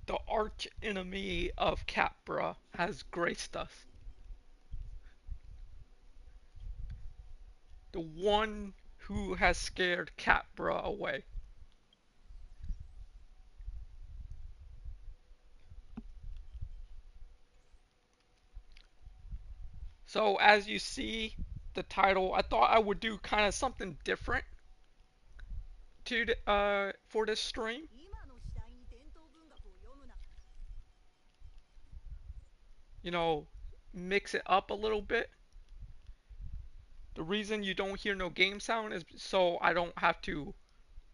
The arch enemy of Capra has graced us. The one who has scared Capra away. So as you see the title, I thought I would do kind of something different to for this stream. You know, mix it up a little bit. The reason you don't hear no game sound is so I don't have to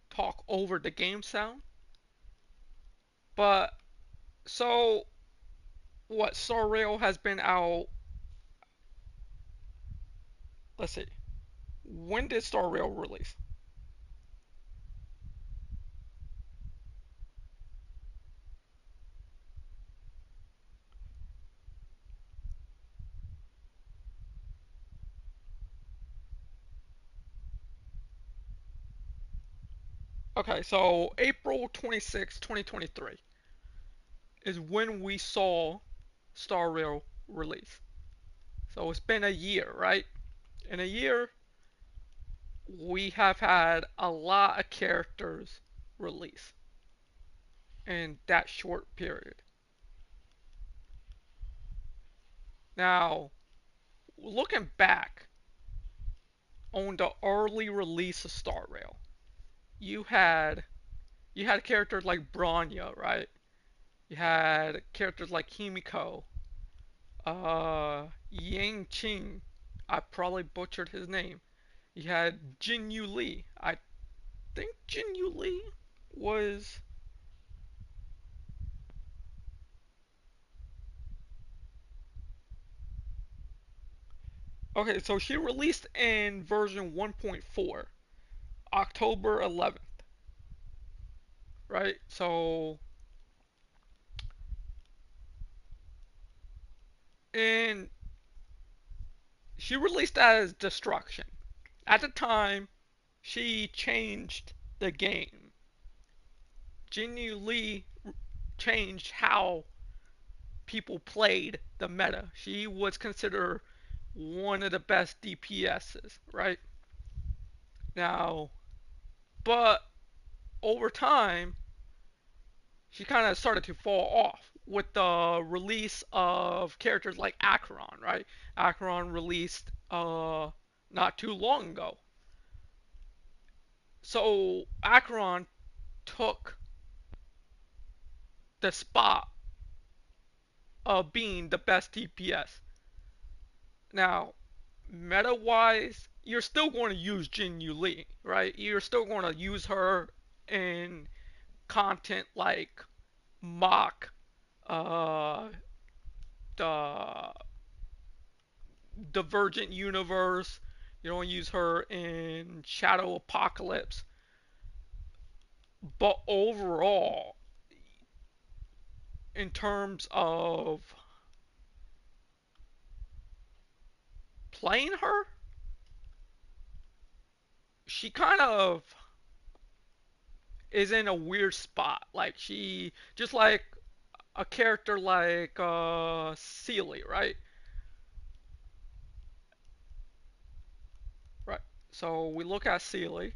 talk over the game sound. But so what, Star Rail has been out. Let's see. When did Star Rail release? Okay, so April 26, 2023 is when we saw Star Rail release. So it's been a year, right? In a year, we have had a lot of characters release in that short period. Now, looking back on the early release of Star Rail, you had you had characters like Bronya, right? You had characters like Himiko, Yang Qing. I probably butchered his name. You had Jin Yu Li. I think Jin Yu Li was. Okay, so she released in version 1.4, October 11th, right? So, and she released as Destruction. At the time, she changed the game. Jinyu Lee changed how people played the meta. She was considered one of the best DPSs, right? Now, but over time, she kind of started to fall off with the release of characters like Acheron, right? Acheron released not too long ago. So Acheron took the spot of being the best DPS. Now, meta wise, you're still going to use Jin Yu Li, right? You're still going to use her in content like Mock, uh, the Divergent Universe. You don't use her in Shadow Apocalypse. But overall, in terms of playing her, she kind of is in a weird spot. Like she just like a character like Sealy, right? Right. So we look at Sealy.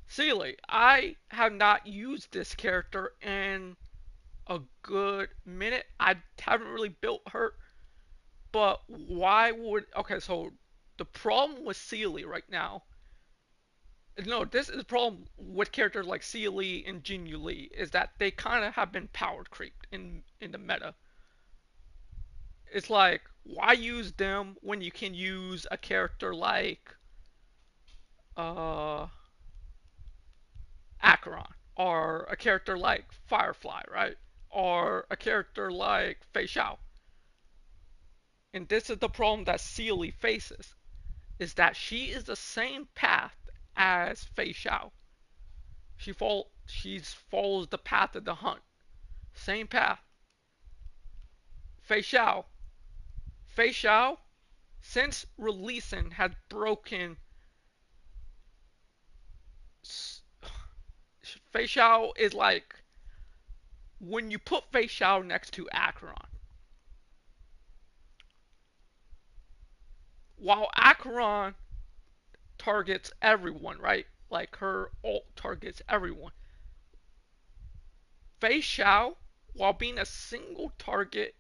Sealy, I have not used this character in a good minute. I haven't really built her, but why would okay? So the problem with Sealy right now. No, this is the problem with characters like Sealy and Jinyu Lee is that they kind of have been power creeped in the meta. It's like why use them when you can use a character like uh Acheron or a character like Firefly, right? Or a character like Fei Xiao. And this is the problem that Sealy faces is that she is the same path as Fei Xiao. She follows the path of the hunt. Same path. Fei Xiao Fei Xiao, since releasing, has broken. Fei Xiao is like when you put Fei Xiao next to Acheron. While Acheron targets everyone, right? Like her ult targets everyone. Fei Xiao, while being a single target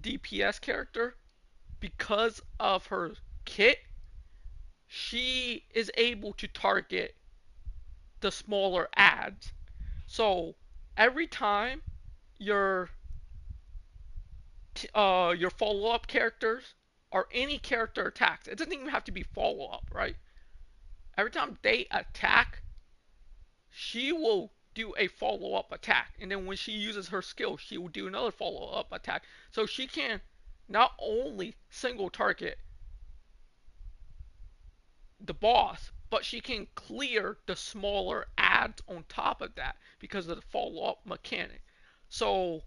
DPS character, because of her kit, she is able to target the smaller ads. So every time your your follow up characters or any character attacks, it doesn't even have to be follow up, right? Every time they attack, she will do a follow up attack, and then when she uses her skill, she will do another follow up attack. So she can not only single target the boss, but she can clear the smaller ads on top of that because of the follow up mechanic. So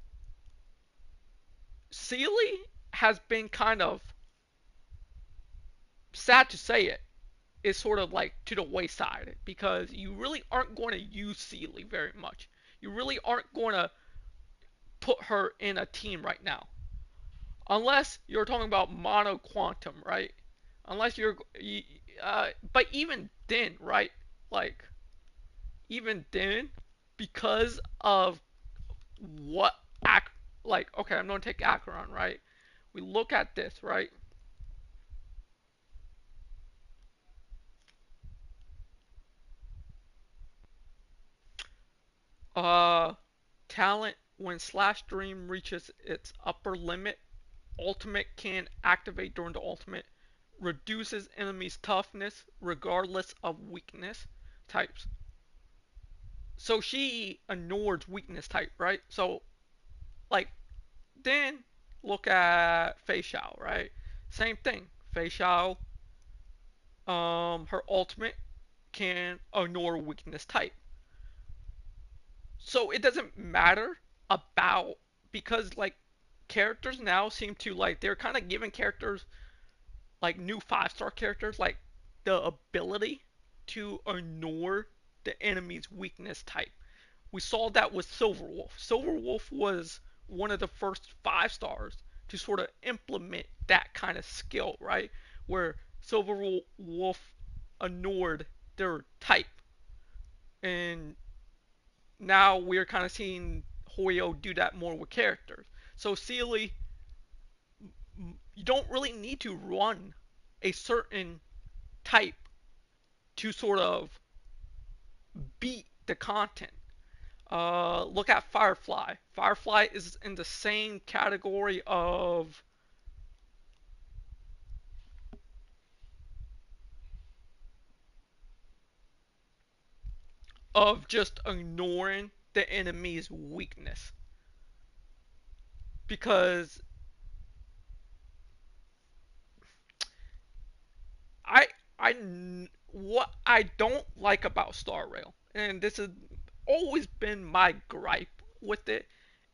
Sealy has been kind of, sad to say it, is sort of like to the wayside because you really aren't going to use Sealy very much. You really aren't going to put her in a team right now. Unless you're talking about mono quantum, right? Unless but even then, right? Like, even then, because of what like, okay, I'm gonna take Acheron, right? We look at this, right? Uh, talent when slash dream reaches its upper limit, ultimate can activate during the ultimate, reduces enemies' toughness regardless of weakness types. So she ignores weakness type, right? So like then look at Fei Xiao, right? Same thing. Fei Xiao, her ultimate can ignore weakness type. So it doesn't matter about, because like characters now seem to like, they're kind of giving characters like new 5-star characters like the ability to ignore the enemy's weakness type. We saw that with Silverwolf. Silverwolf was one of the first 5 stars to sort of implement that kind of skill, right? Where Silverwolf ignored their type. And now we're kind of seeing Hoyo do that more with characters. So Sealy, you don't really need to run a certain type to sort of beat the content. Look at Firefly. Firefly is in the same category of just ignoring the enemy's weakness, because I I what I don't like about Star Rail, and this has always been my gripe with it,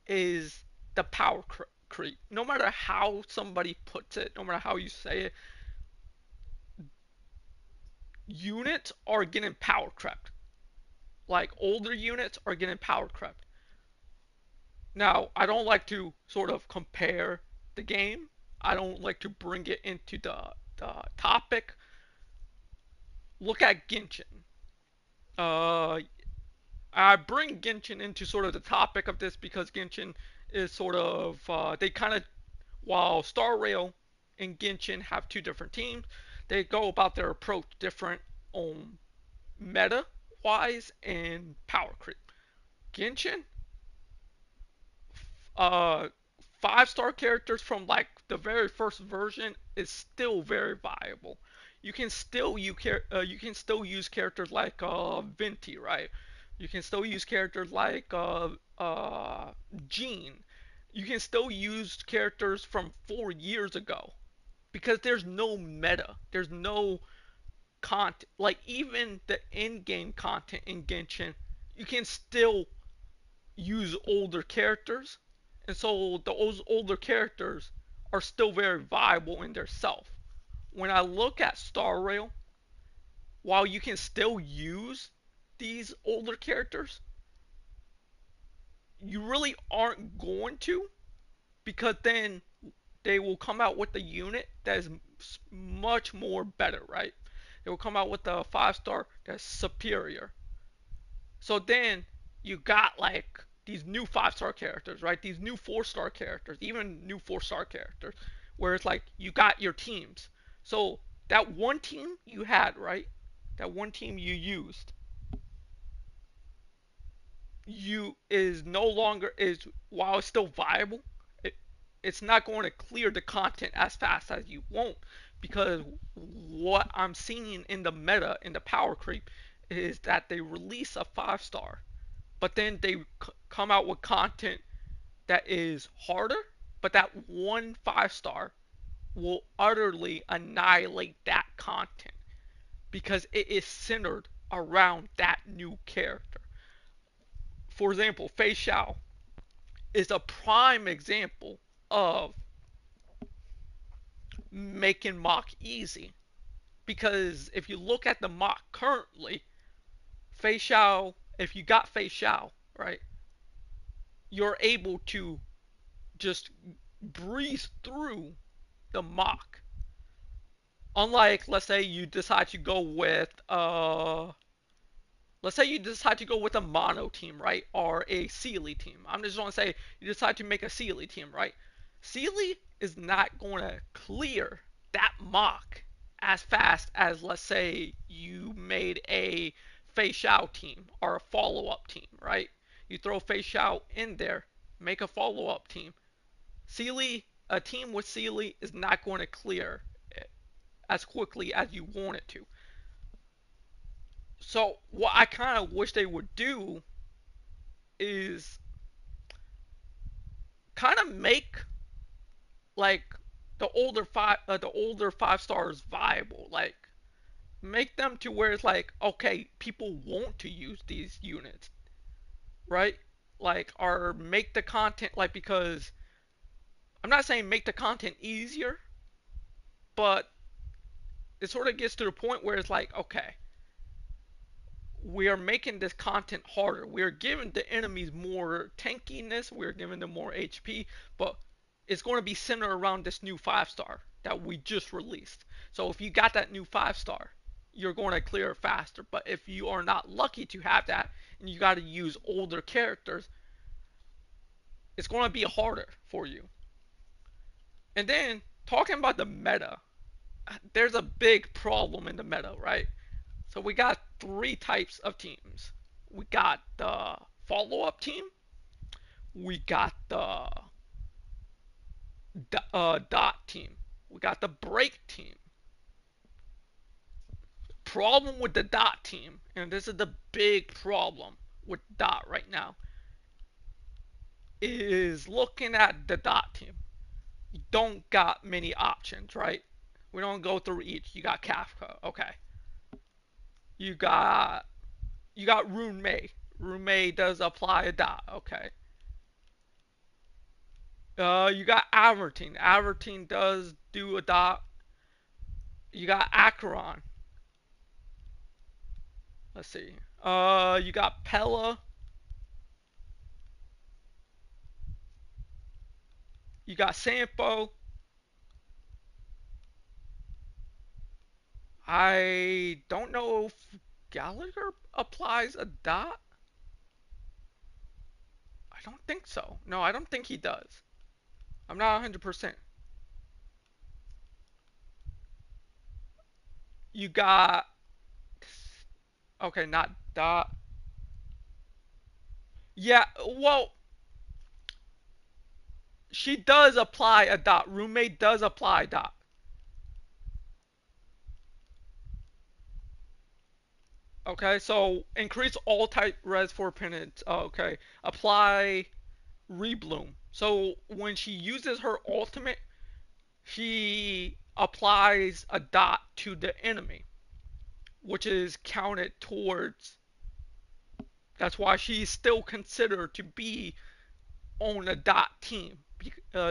is the power creep. No matter how somebody puts it, no matter how you say it, units are getting power crept. Like older units are getting power crept. Now, I don't like to sort of compare the game. I don't like to bring it into the topic. Look at Genshin. Uh, I bring Genshin into sort of the topic of this because Genshin is sort of, they kind of, while Star Rail and Genshin have two different teams, they go about their approach different on meta wise and power creep. Genshin, uh, 5-star characters from like the very first version is still very viable. You can still use characters like Venti, right? You can still use characters like Jean. You can still use characters from 4 years ago because there's no meta. There's no content. Like even the in-game content in Genshin, you can still use older characters, and so those older characters are still very viable in their self. When I look at Star Rail, while you can still use these older characters, you really aren't going to, because then they will come out with a unit that is much more better, right? They will come out with a 5 star that's superior. So then you got like these new 5 star characters, right? These new 4 star characters, even new 4 star characters, where it's like you got your teams. So that one team you had, right? That one team you used, you is no longer is while it's still viable, it, it's not going to clear the content as fast as you want, because what I'm seeing in the meta in the power creep is that they release a 5 star, but then they come out with content that is harder, but that one 5 star will utterly annihilate that content because it is centered around that new character. For example, Fei Xiao is a prime example of making Moc easy. Because if you look at the Moc currently, Fei Xiao, if you got Fei Xiao, right, you're able to just breeze through the Moc. Unlike, let's say you decide to go with let's say you decide to go with a mono team, right? Or a Sealy team. I'm just going to say you decide to make a Sealy team, right? Sealy is not going to clear that Moc as fast as, let's say, you made a Fei Xiao team or a follow up team, right? You throw Fei Xiao in there, make a follow up team. Sealy, a team with Sealy is not going to clear it as quickly as you want it to. So what I kind of wish they would do is kind of make like the older 5 stars viable. Like make them to where it's like, okay, people want to use these units, right? Like, or make the content like, because I'm not saying make the content easier, but it sort of gets to the point where it's like, okay, we are making this content harder. We are giving the enemies more tankiness. We're giving them more HP, but it's going to be centered around this new 5 star that we just released. So if you got that new 5 star, you're going to clear it faster. But if you are not lucky to have that and you got to use older characters, it's going to be harder for you. And then talking about the meta, there's a big problem in the meta, right? So we got 3 types of teams. We got the follow-up team. We got the dot team. We got the break team. Problem with the dot team, and this is the big problem with dot right now, is looking at the dot team. You don't got many options, right? We don't go through each. You got Kafka, okay. You got Rune May. Rune May does apply a dot, okay. You got Avertine. Avertine does do a dot. You got Acheron. Let's see. You got Pella. You got Sampo. I don't know if Gallagher applies a dot. I don't think so. No, I don't think he does. I'm not 100%. You got. Okay, not dot. Yeah, well, she does apply a dot. Roommate does apply a dot. Okay, so increase all type res for penance. Okay, apply rebloom. So when she uses her ultimate, she applies a dot to the enemy, which is counted towards. That's why she's still considered to be on a dot team.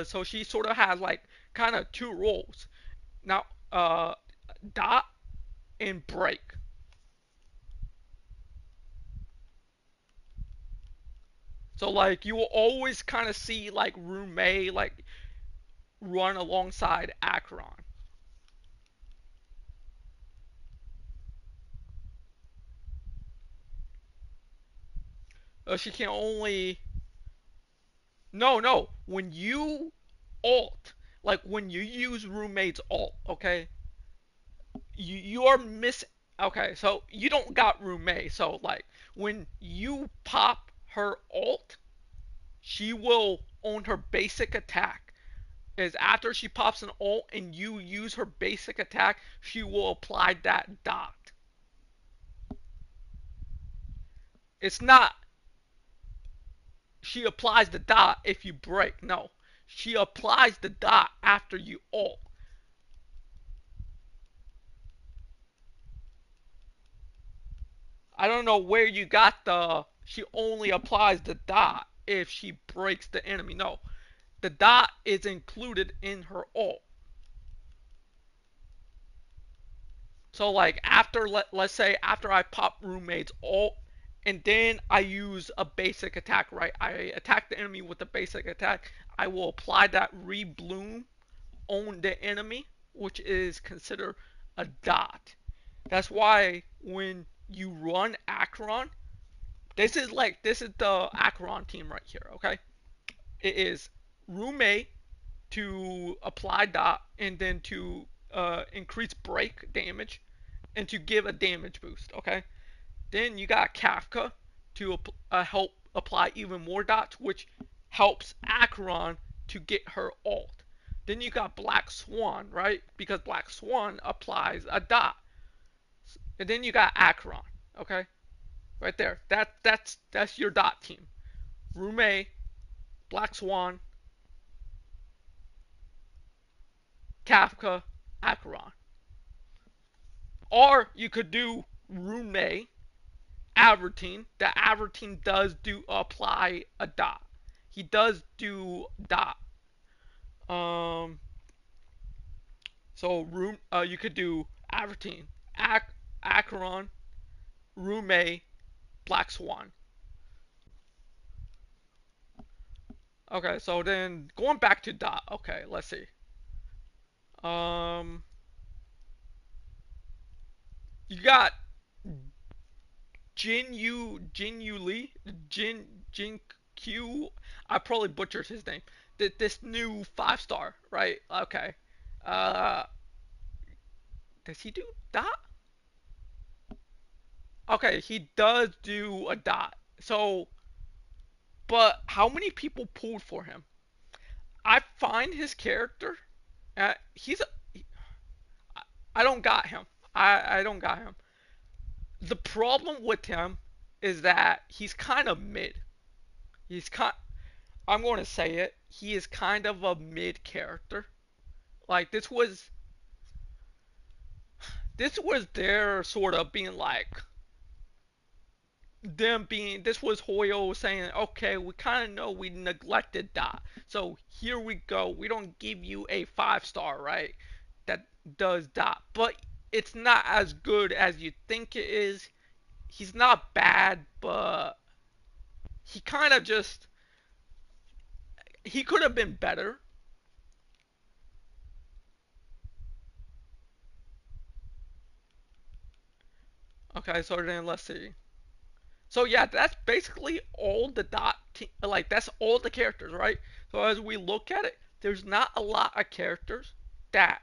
So she sort of has like kind of two roles. Now, dot and break. So like you will always kind of see like Rume like run alongside Akron. She can only no. When you alt, like when you use roommate's alt, okay, you're miss. Okay, so you don't got roommate. So like when you pop her alt, she will on her basic attack. Is after she pops an ult and you use her basic attack, she will apply that dot. It's not she applies the dot if you break. No, she applies the dot after you ult. I don't know where you got the she only applies the dot if she breaks the enemy. No, the dot is included in her ult. So like after let's say after I pop roommate's ult and then I use a basic attack, right? I attack the enemy with a basic attack. I will apply that rebloom on the enemy, which is considered a dot. That's why when you run Akron, this is the Akron team right here, okay? It is roommate to apply dot and then to increase break damage and to give a damage boost, okay? Then you got Kafka to help apply even more dots, which helps Acheron to get her ult. Then you got Black Swan, right? Because Black Swan applies a dot. And then you got Acheron, okay? Right there. That's your dot team. Rume, Black Swan, Kafka, Acheron. Or you could do Rume, Avertine. The Avertine does do apply a dot. He does do dot. Um, so room you could do Avertine, Acheron, Rume, Black Swan. Okay, so then going back to dot. Okay, let's see. Um, you got Jin Yu Lee, Jin Q. I probably butchered his name. This new 5 star, right? Okay. Uh, does he do dot? Okay, he does do a dot. So, but how many people pulled for him? I find his character. He's. I don't got him. I don't got him. The problem with him is that he's kind of mid. He's kind. I'm going to say it. He is kind of a mid character. Like this was their sort of being like them being this was Hoyo saying, okay, we kind of know we neglected Dot, so here we go. We don't give you a 5 star, right? That does Dot, but it's not as good as you think it is. He's not bad, but he kind of just he could have been better. Okay, so then let's see. So yeah, that's basically all the like that's all the characters, right? So as we look at it, there's not a lot of characters that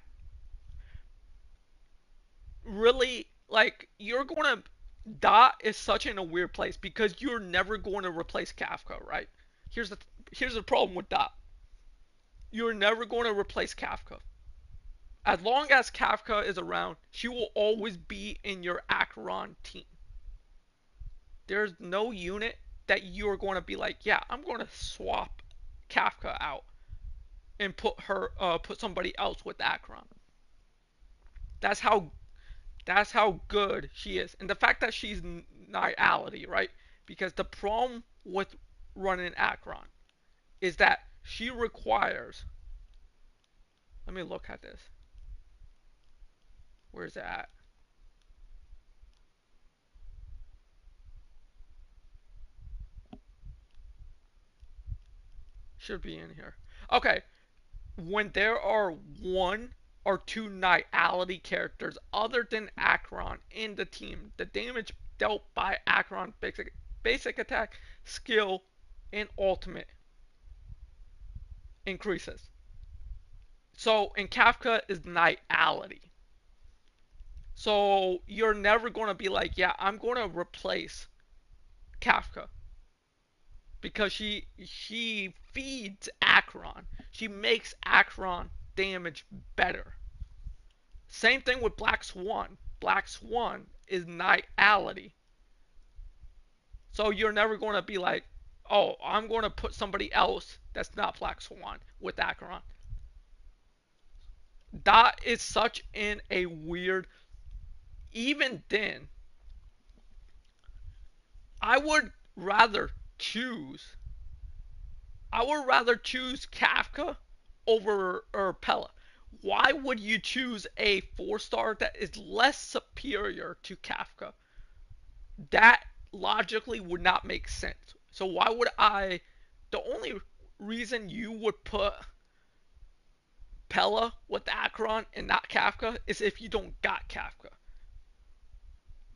really like you're gonna Dot is such in a weird place because you're never going to replace Kafka, right? Here's the here's the problem with Dot. You're never going to replace Kafka. As long as Kafka is around, she will always be in your Acheron team. There's no unit that you're going to be like, yeah, I'm going to swap Kafka out and put somebody else with Akron. That's how that's how good she is, and the fact that she's nihility, right? Because the problem with running Akron is that she requires. Let me look at this. Where's it at? Should be in here. Okay, when there are one or two Niality characters other than Acheron in the team, the damage dealt by Acheron basic attack, skill, and ultimate increases. So in Kafka is Niality. So you're never going to be like, yeah, I'm going to replace Kafka because she feeds Acheron. She makes Acheron damage better. Same thing with Black Swan. Black Swan is Niality. So you're never going to be like, oh, I'm going to put somebody else that's not Black Swan with Acheron. That is such in a weird. Even then, I would rather choose. I would rather choose Kafka over or Pella. Why would you choose a 4-star that is less superior to Kafka? That logically would not make sense. So why would I? The only reason you would put Pella with Acheron and not Kafka is if you don't got Kafka.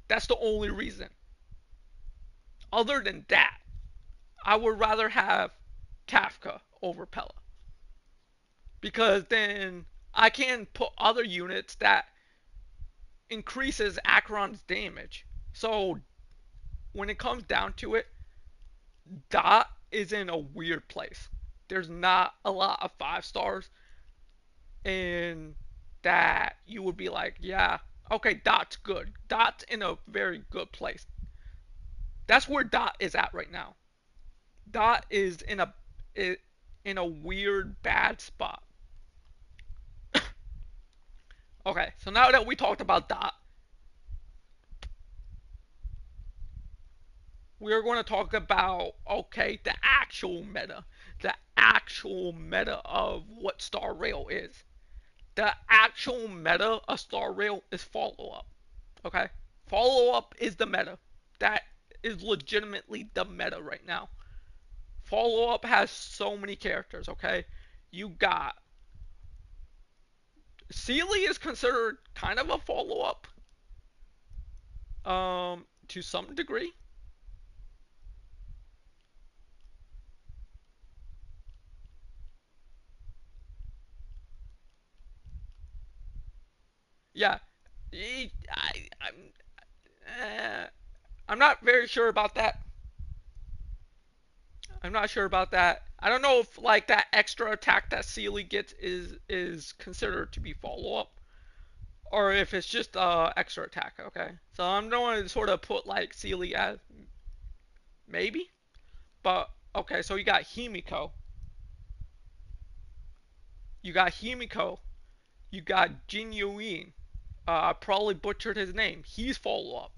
That's the only reason. Other than that, I would rather have Kafka over Pella because then I can put other units that increases Acheron's damage. So when it comes down to it, Dot is in a weird place. There's not a lot of 5 stars and that you would be like, yeah, okay, Dot's good. Dot's in a very good place. That's where Dot is at right now. Dot is in a weird bad spot. Okay, so now that we talked about Dot, we're going to talk about okay the actual meta of what Star Rail is. The actual meta of Star Rail is follow up. Okay, follow up is the meta. That is legitimately the meta right now. Follow up has so many characters. Okay, you got Sealy is considered kind of a follow up, to some degree. Yeah, uh, I'm not very sure about that. I'm not sure about that. I don't know if like that extra attack that Sealy gets is considered to be follow up, or if it's just extra attack. Okay, so I'm going to sort of put like Sealy as maybe, but okay. So you got Himiko, you got Himiko, you got Jin Yuin. I probably butchered his name. He's follow up,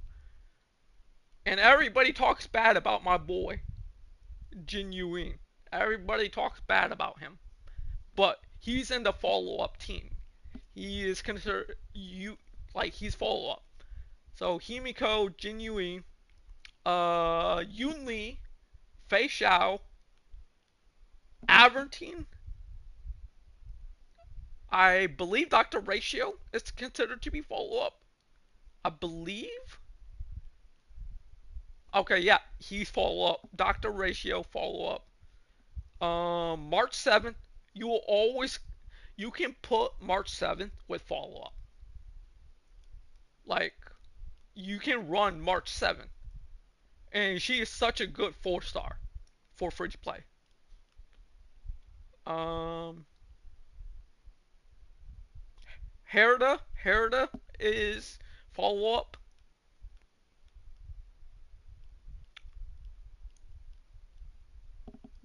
and everybody talks bad about my boy Jin Yuin. Everybody talks bad about him, but he's in the follow up team. He is considered you like he's follow up. So Himiko, Jin Yui, Yun Li, Fei Xiao, Avertine. I believe Dr. Ratio is considered to be follow up. I believe. Okay, yeah, he's follow up. Dr. Ratio follow up. March 7th, you will always you can put March 7th with follow up. Like you can run March 7th, and she is such a good 4-star for free to play. Um, Herida is follow up.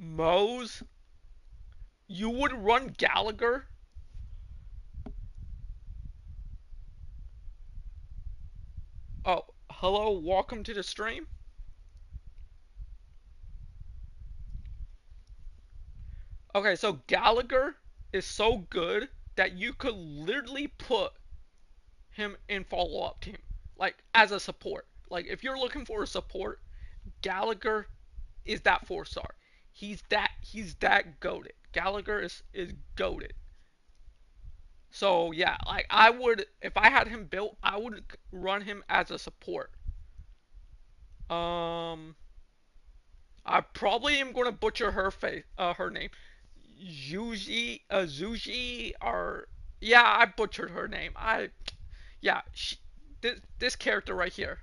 Mose, you would run Gallagher. Oh, hello, welcome to the stream. Okay, so Gallagher is so good that you could literally put him in follow up team, like as a support. Like if you're looking for a support, Gallagher is that 4 star. He's that goaded. Gallagher is goaded. So yeah, like I would if I had him built, I would run him as a support. Um, I probably am gonna butcher her name. Zuji, or yeah, I butchered her name. Yeah, this character right here.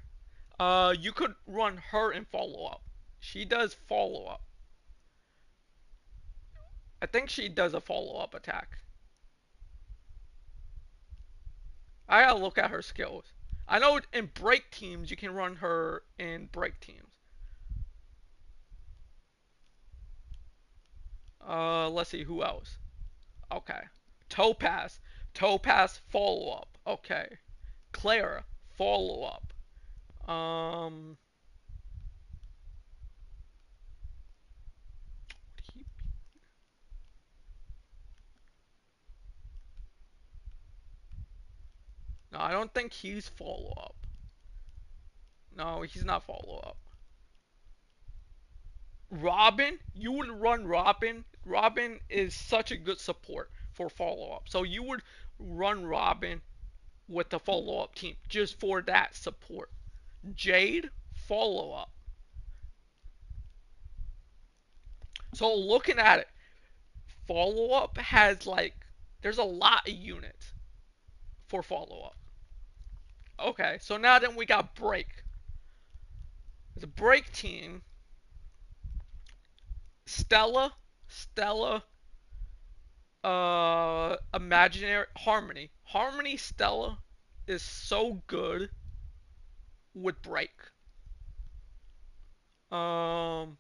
You could run her in follow up. She does follow up. I think she does a follow up attack. I gotta look at her skills. I know in break teams you can run her in break teams. Let's see who else. Okay, Topaz, Topaz follow up. Okay, Clara follow up. Um, no, I don't think he's follow up. No, he's not follow up. Robin, you would run Robin. Robin is such a good support for follow up. So you would run Robin with the follow up team just for that support. Jade, follow up. So looking at it, follow up has like there's a lot of units for follow up. Okay, so now then we got break. The break team, Stella, imaginary Harmony Stella is so good with break. Um,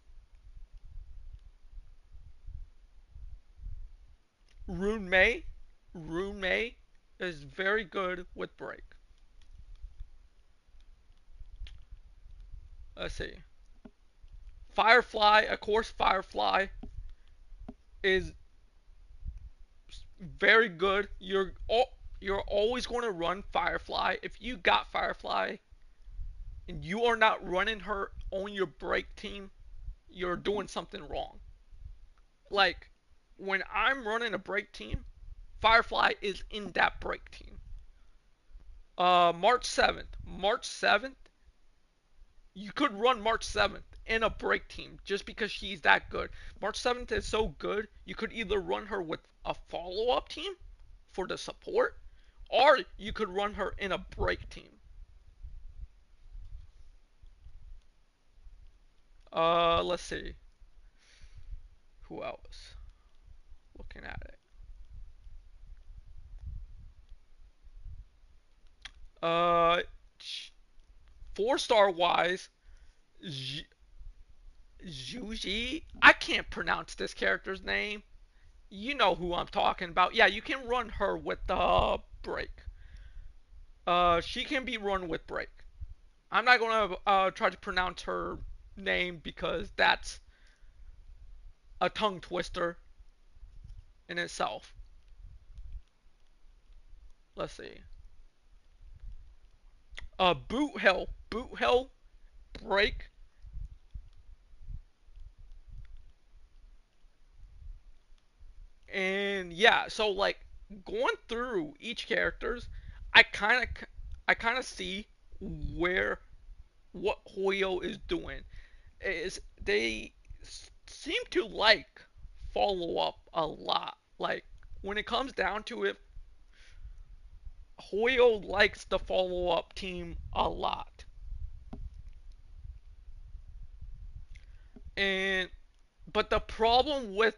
Rune May, Rune May is very good with break. Let's see. Firefly, of course, Firefly is very good. You're always going to run Firefly. If you got Firefly and you are not running her on your break team, you're doing something wrong. Like when I'm running a break team, Firefly is in that break team. March 7th. March 7th, you could run March 7th in a break team just because she's that good. March 7th is so good, you could either run her with a follow up team for the support, or you could run her in a break team. Let's see. Who else? Looking at it. Uh, 4 star wise, Juji. I can't pronounce this character's name. You know who I'm talking about. Yeah, you can run her with the break. She can be run with break. I'm not gonna try to pronounce her name because that's a tongue twister in itself. Let's see. Boot Hill, break, and yeah. So like going through each characters, I kind of I kind of see where what Hoyo is doing. Is they seem to like follow up a lot. Like when it comes down to it, Hoyo likes the follow up team a lot. And but the problem with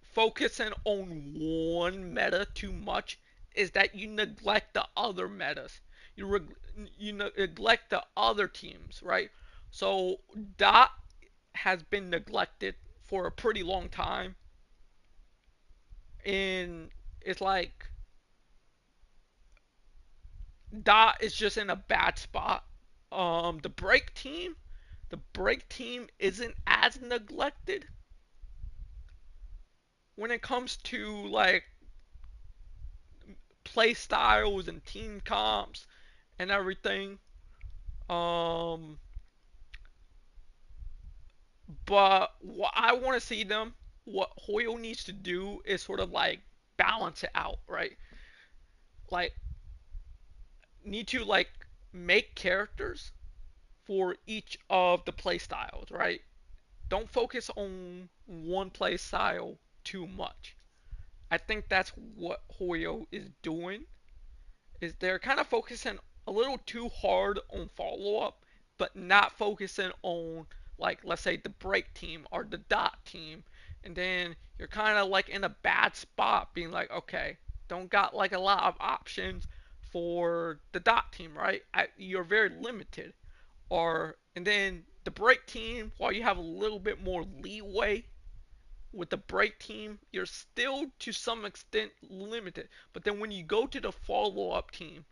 focusing on one meta too much is that you neglect the other metas. You neglect the other teams, right? So Dot has been neglected for a pretty long time, and it's like Dot is just in a bad spot. The break team isn't as neglected when it comes to like play styles and team comps and everything. Um, but what I want to see them, what Hoyle needs to do is sort of like balance it out, right? Like need to like make characters for each of the play styles, right? Don't focus on one play style too much. I think that's what Hoyo is doing. Is they're kind of focusing a little too hard on follow up, but not focusing on like let's say the break team or the dot team, and then you're kind of like in a bad spot, being like, okay, don't got like a lot of options for the dot team, right? You're very limited. Or and then the break team, while you have a little bit more leeway with the break team, you're still to some extent limited. But then when you go to the follow up team,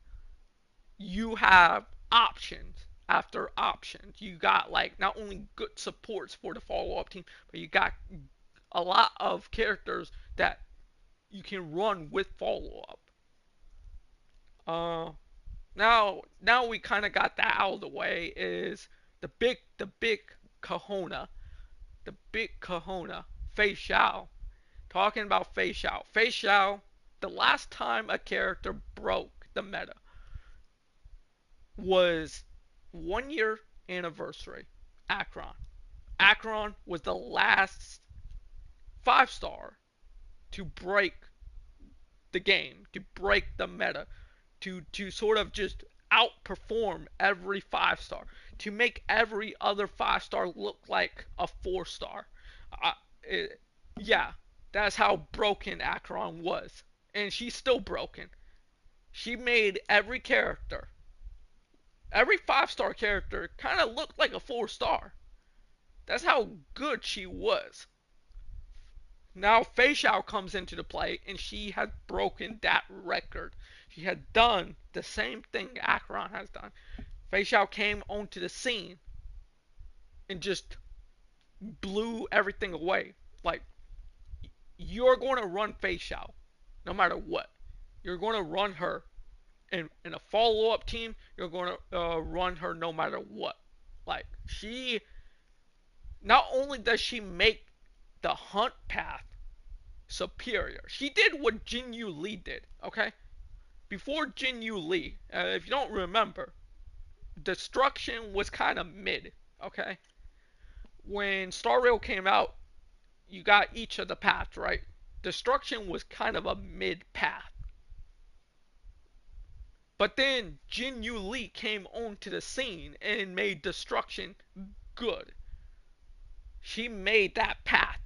you have options after options. You got like not only good supports for the follow up team, but you got a lot of characters that you can run with follow up. Uh, now we kind of got that out of the way. Is the big kahuna, the big kahuna, Fei Xiao. Talking about Fei Xiao. Fei Xiao, the last time a character broke the meta was 1 year anniversary. Akron. Akron was the last 5 star to break the game, to break the meta, to sort of just outperform every 5 star, to make every other 5 star look like a 4 star. Uh, it, yeah, that's how broken Akron was, and she's still broken. She made every 5 star character, kind of look like a 4 star. That's how good she was. Now Fei Xiao comes into the play, and she has broken that record. She had done the same thing Akron has done. Fei Xiao came onto the scene and just blew everything away. Like, you're going to run Fei Xiao no matter what. You're going to run her in a follow up team. You're going to run her no matter what. Like, she not only does she make the hunt path superior, she did what Jin Yu Lee did, okay? Before Jin Yu Lee, if you don't remember, Destruction was kind of mid, okay? When Star Rail came out, you got each of the paths, right? Destruction was kind of a mid path. But then Jin Yu Lee came onto the scene and made Destruction good. She made that path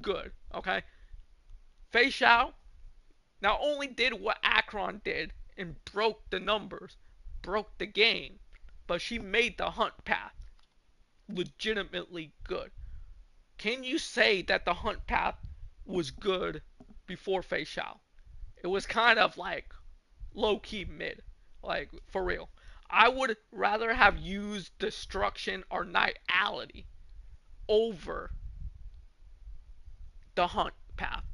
good, okay? Fei Xiao not only did what Akron did and broke the numbers, broke the game, but she made the hunt path legitimately good. Can you say that the hunt path was good before Fei Xiao? It was kind of like low key mid, like for real. I would rather have used Destruction or Nightality over the hunt path,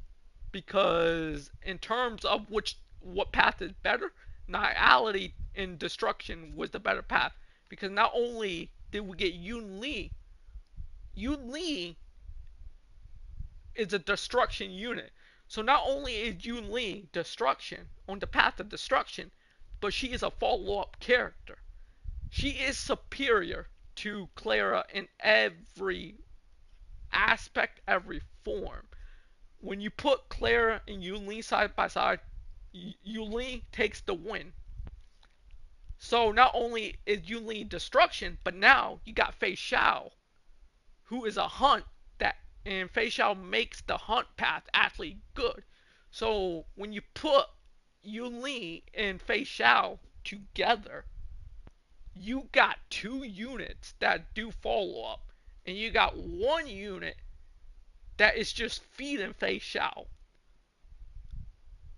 because in terms of what path is better, Nightality and Destruction was the better path, because not only did we get Yun Li is a Destruction unit. So not only is Yun Li Destruction on the path of Destruction, but she is a follow-up character. She is superior to Clara in every aspect, every form. When you put Clara and Yun Li side by side, Yun Li takes the win. So not only is Yun Li Destruction, but now you got Fei Xiao, who is a hunt that, and Fei Xiao makes the hunt path actually good. So when you put Yun Li and Fei Xiao together, you got 2 units that do follow up, and you got 1 unit that is just feeding Fei Xiao.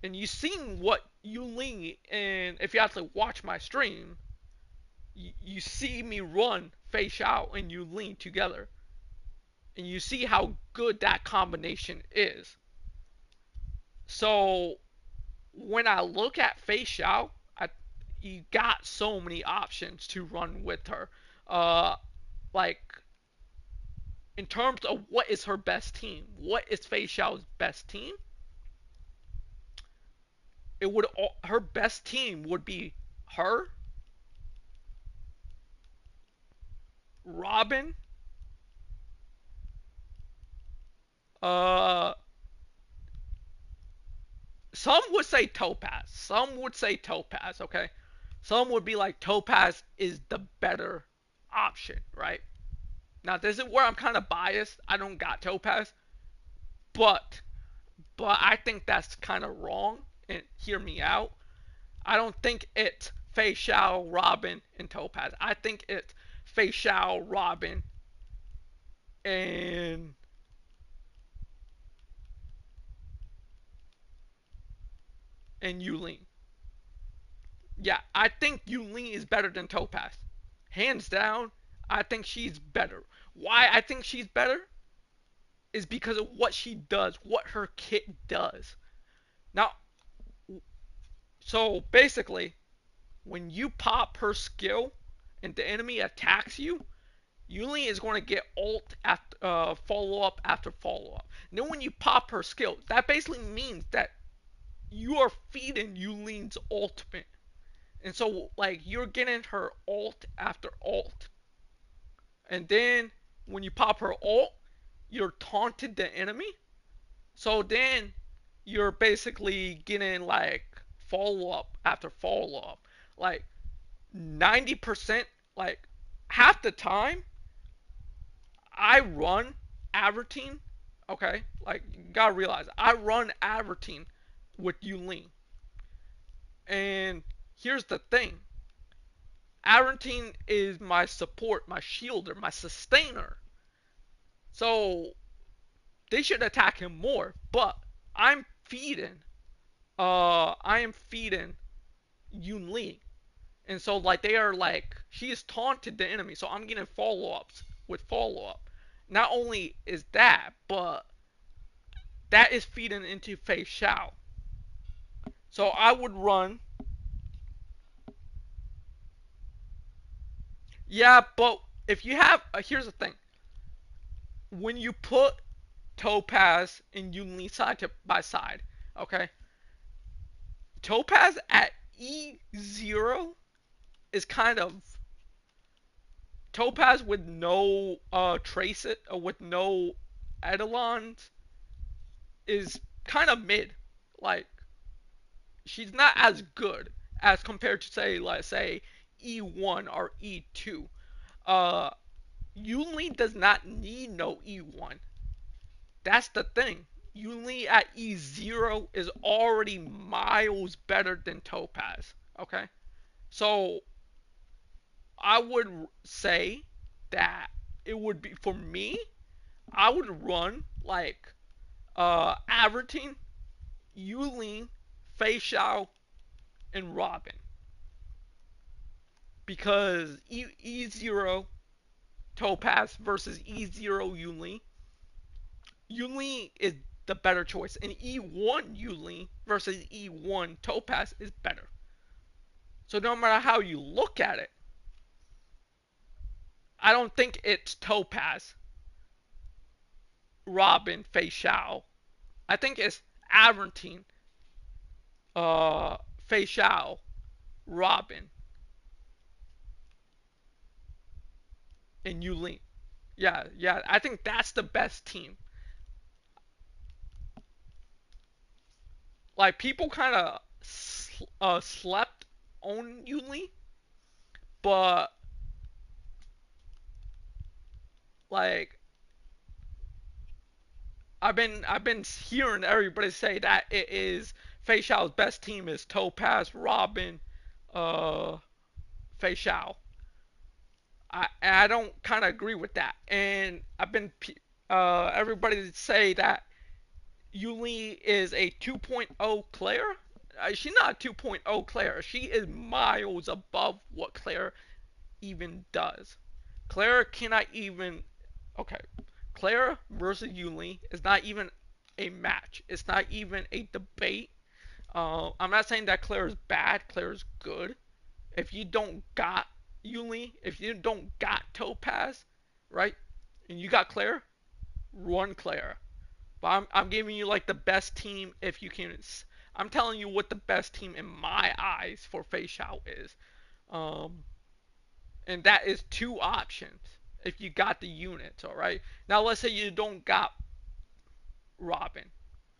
And you seen what Yun Li, and if you actually watch my stream, you see me run Fei Xiao and Yun Li together, and you see how good that combination is. So when I look at Fei Xiao, you got so many options to run with her. Uh, like in terms of what is her best team, what is Fei Xiao's best team? It would her best team would be her, Robin, uh, some would say Topaz. Some would say Topaz, okay? Some would be like Topaz is the better option, right? Now this is where I'm kind of biased. I don't got Topaz, but I think that's kind of wrong. And hear me out. I don't think it's Fei Xiao, Robin, and Topaz. I think it's Fei Xiao, Robin, and Yulin. Yeah, I think Yulin is better than Topaz. Hands down, I think she's better. Why I think she's better is because of what she does, what her kit does. Now, so basically, when you pop her skill and the enemy attacks you, Yuli is going to get ult after follow up after follow up. And then when you pop her skill, that basically means that you are feeding Yuli's ultimate. And so like you're getting her ult after ult. And then when you pop her ult, you're taunted the enemy. So then you're basically getting like follow up after follow up. Like 90%, like half the time I run Avertine, okay? Like you gotta realize I run Avertine with Yulin. And here's the thing. Avertine is my support, my shielder, my sustainer. So they should attack him more, but I'm feeding I am feeding Yun And so like they are like she is taunted the enemy, so I'm getting follow ups with follow up. Not only is that, but that is feeding into Fei Xiao. So I would run. Yeah, but if you have here's the thing. When you put Topaz and Yunli side by side, okay? Topaz at E0 is kind of Topaz with no trace it with no Eidolons is kind of mid. Like she's not as good as compared to say let's say E1 or E2. Uh Yunli does not need no E1. That's the thing. Yunli at E0 is already miles better than Topaz. Okay? So I would say that it would be for me, I would run like Avertine, Yulin, Fei Xiao, and Robin. Because E0 Topaz versus E0 Yulin, Yulin is the better choice. And E1 Yulin versus E1 Topaz is better. So no matter how you look at it, I don't think it's Topaz, Robin, Fei Xiao. I think it's Avertine, Fei Xiao, Robin, and Yulin. Yeah, yeah. I think that's the best team. Like people kind of slept on Yulin, but like I've been hearing everybody say that it is Fei Xiao's best team is Topaz, Robin, uh, Fei Xiao. I don't kind of agree with that, and I've been everybody say that Yuli is a 2.0 Claire. She's not a 2.0 Claire. She is miles above what Claire even does. Claire cannot even. Okay, Claire versus Yuli is not even a match. It's not even a debate. I'm not saying that Claire is bad. Claire is good. If you don't got Yuli, if you don't got Topaz, right, and you got Claire, run Claire. But I'm giving you like the best team if you can. I'm telling you what the best team in my eyes for Fei Shao is. Um, and that is two options if you got the units, all right? Now let's say you don't got Robin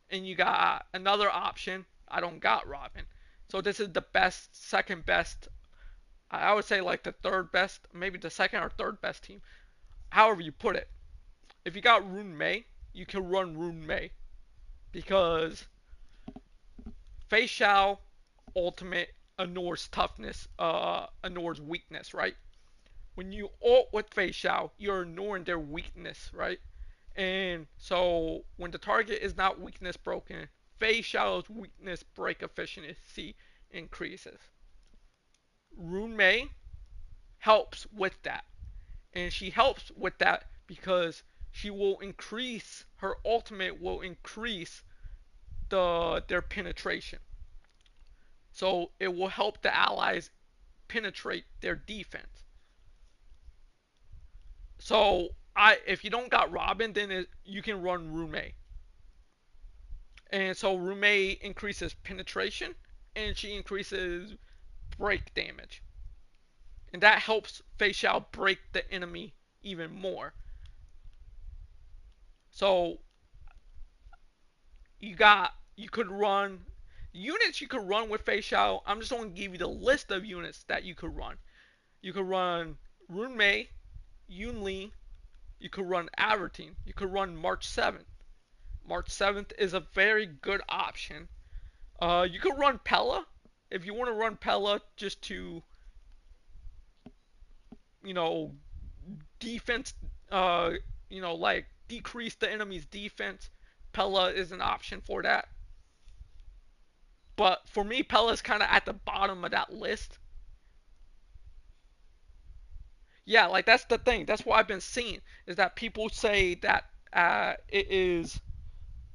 and you got another option. I don't got Robin. So this is the best, second best. I would say like the third best, maybe the second or third best team. However you put it. If you got Rune Mei, you can run Rune Mei because Fei Shao ultimate ignores toughness, ignores weakness, right? When you ult with Fei Shao, you're ignoring their weakness, right? And so when the target is not weakness broken, Fei Shao's weakness break efficiency increases. Rune Mei helps with that. And she helps with that because she will increase her ultimate will increase their penetration. So it will help the allies penetrate their defense. So if you don't got Robin, then you can run Rume. And so Rume increases penetration and she increases break damage. And that helps Fei Xiao break the enemy even more. So you could run units you could run with Fei Xiao. I'm just going to give you the list of units that you could run. You could run Rune Mei, Yun Li, you could run Avertine, you could run March 7th. March 7th is a very good option. You could run Pella if you want to run Pella just to, you know, defense, uh, like decrease the enemy's defense. Pella is an option for that. But for me, Pella is kind of at the bottom of that list. Yeah, like that's the thing. That's what I've been seeing is that people say that it is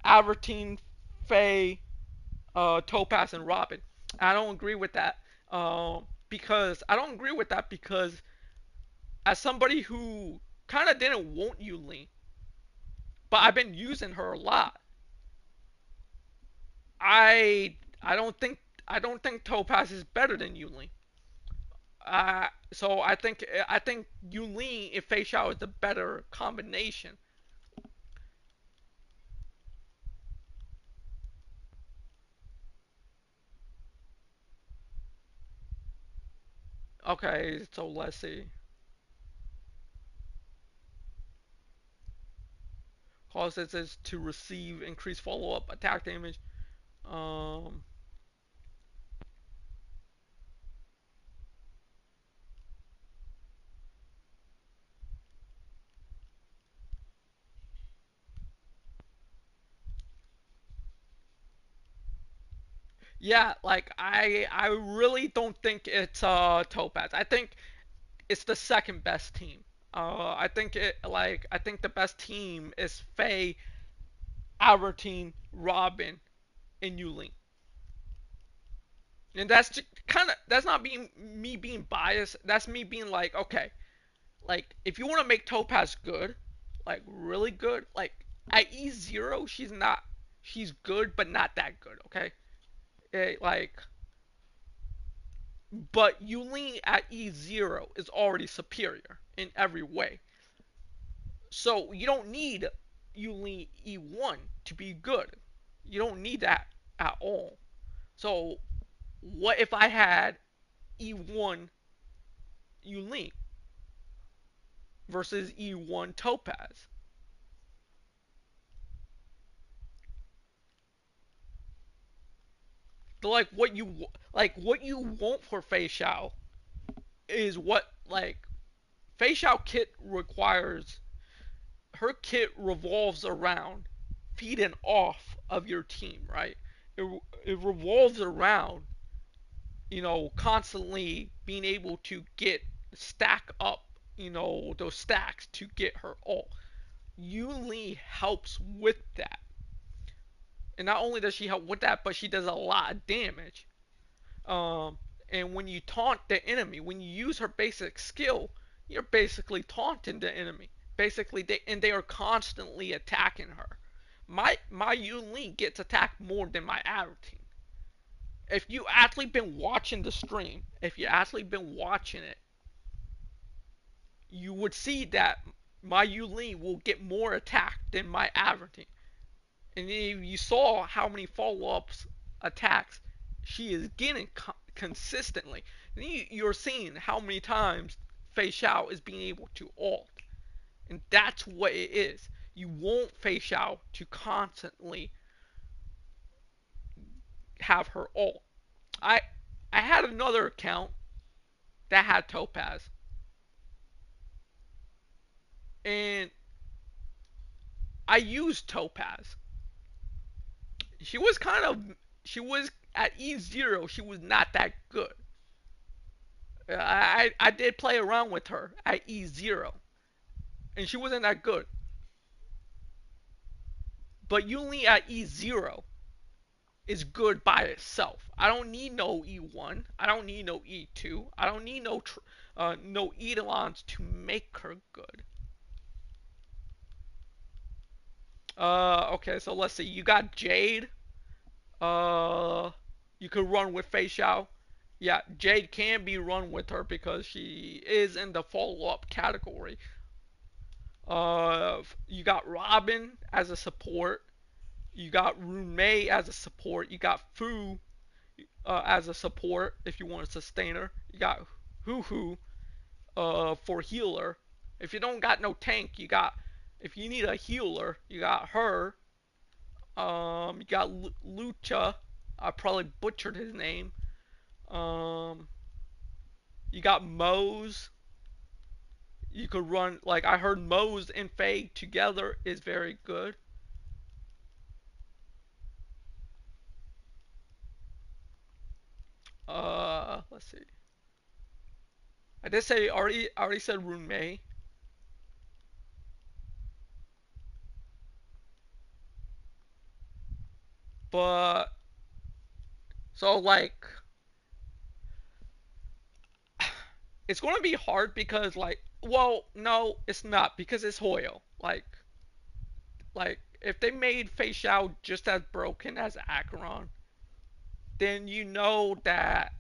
Avertine, Faye, Topaz, and Robin. I don't agree with that. Because I don't agree with that because as somebody who kind of didn't want Yulin, but I've been using her a lot. I don't think Topaz is better than Yulin. So I think Yulin and Fei Xiao is the better combination. Okay, so let's see. Causes is to receive increased follow-up attack damage. Um, yeah, like I really don't think it's Topaz. I think it's the second best team. I think the best team is Faye, Albertine, Robin, and Yulin. And that's just kind of that's not being me being biased. That's me being like, okay, like if you want to make Topaz good, like really good, like at E0 she's good but not that good, okay? Like but Yulin at E0 is already superior in every way. So you don't need Yulin E1 to be good. You don't need that at all. So what if I had E1 Yulin versus E1 Topaz? What you want for Fei Xiao is what like Fei Xiao kit requires. Her kit revolves around feeding off of your team, right? It revolves around constantly being able to get stack up, those stacks to get her ult. Yuli helps with that. And not only does she help with that, but she does a lot of damage. Um, and when you taunt the enemy, when you use her basic skill, you're basically taunting the enemy. Basically, they are constantly attacking her. My Yun Li gets attacked more than my average. If you actually been watching the stream, if you actually been watching it, you would see that my Yulin will get more attacked than my average. And if you saw how many follow-ups attacks she is getting consistently, and you're seeing how many times Fei Xiao is being able to ult. And that's what it is. You want Fei Xiao to constantly have her ult. I I had another account that had Topaz, and I used Topaz. She was kind of she was at E0. She was not that good. I did play around with her at E0, and she wasn't that good. But Yuli at E0 is good by itself. I don't need no E1. I don't need no E2. I don't need no Eidolons to make her good. Okay, so let's see. You got Jade. Uh, you could run with Fei Xiao. Yeah, Jade can be run with her because she is in the follow-up category. You got Robin as a support. You got Rune Mei as a support. You got Fu as a support if you want a sustainer. You got Hoo Hoo for healer. If you don't got no tank, you got. If you need a healer, you got her. You got Lucha. I probably butchered his name. Um, you got Mose. You could run like I heard Mose and Faye together is very good. Let's see. I did say I already said Rune Mei. But so like it's gonna be hard because like well no it's not because it's Hoyo. Like if they made Fei Xiao just as broken as Acheron, then you know that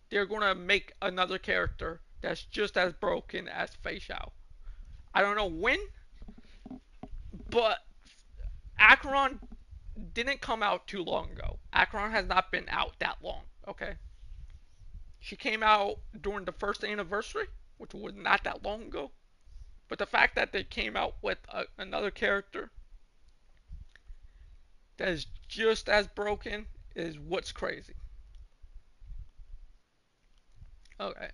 they're gonna make another character that's just as broken as Fei Xiao. I don't know when, but Acheron didn't come out too long ago. Acheron has not been out that long. Okay, she came out during the first anniversary, which was not that long ago. But the fact that they came out with another character that is just as broken is what's crazy. Okay,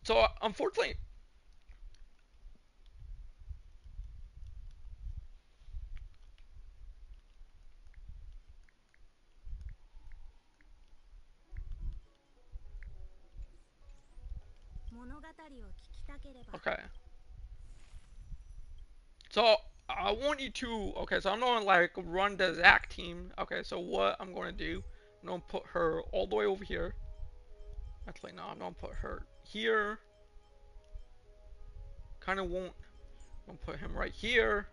so unfortunately, okay. So I want you to. Okay, so I'm gonna like run the Zac team. Okay, so what I'm gonna do? I'm gonna put her all the way over here. Actually, no, I'm gonna put her here. Kind of won't. I'm gonna put him right here.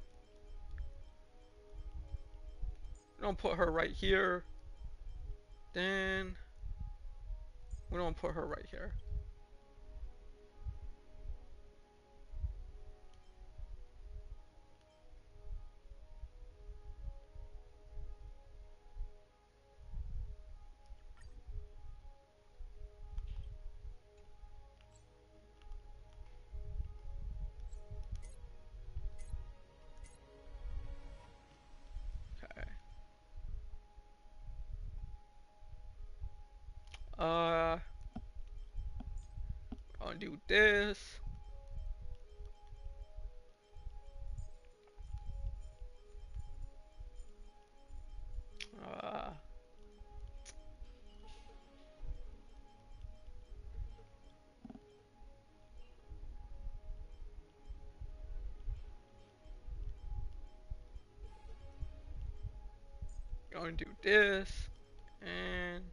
I'm gonna put her right here. Then we're gonna put her right here. Okay. Uh, I'll do this. Uh, gonna do this, and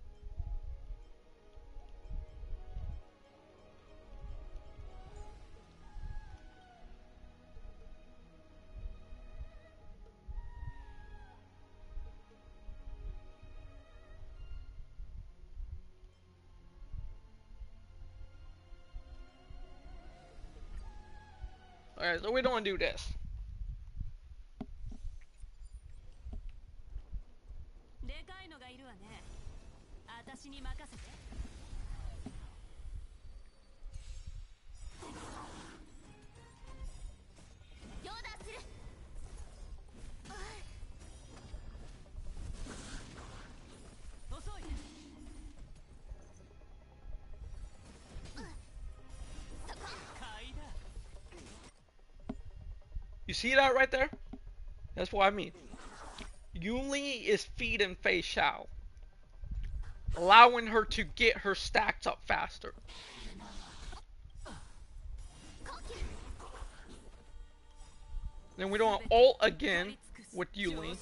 alright, so we don't do this. でかいのがいるわね。私に任せて。両断する。遅い。そこ。買いだ。You see that right there? That's what I mean. Yuli is feeding Fei Xiao, allowing her to get her stacks up faster. Then we don't ult again with Yuli.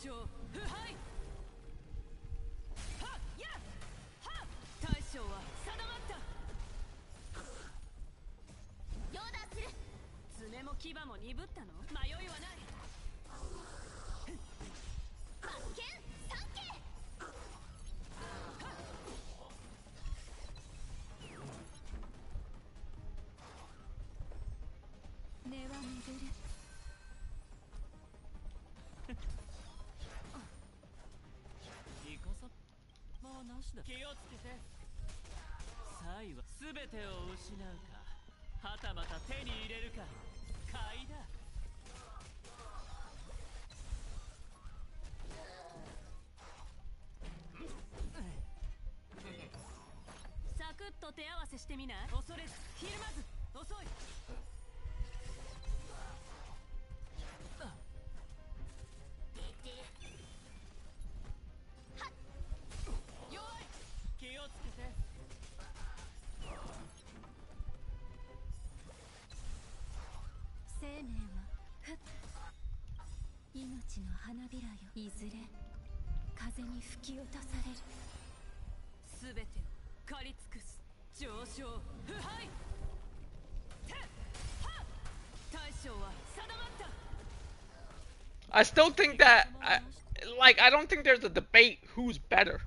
I still think that, I don't think there's a debate who's better.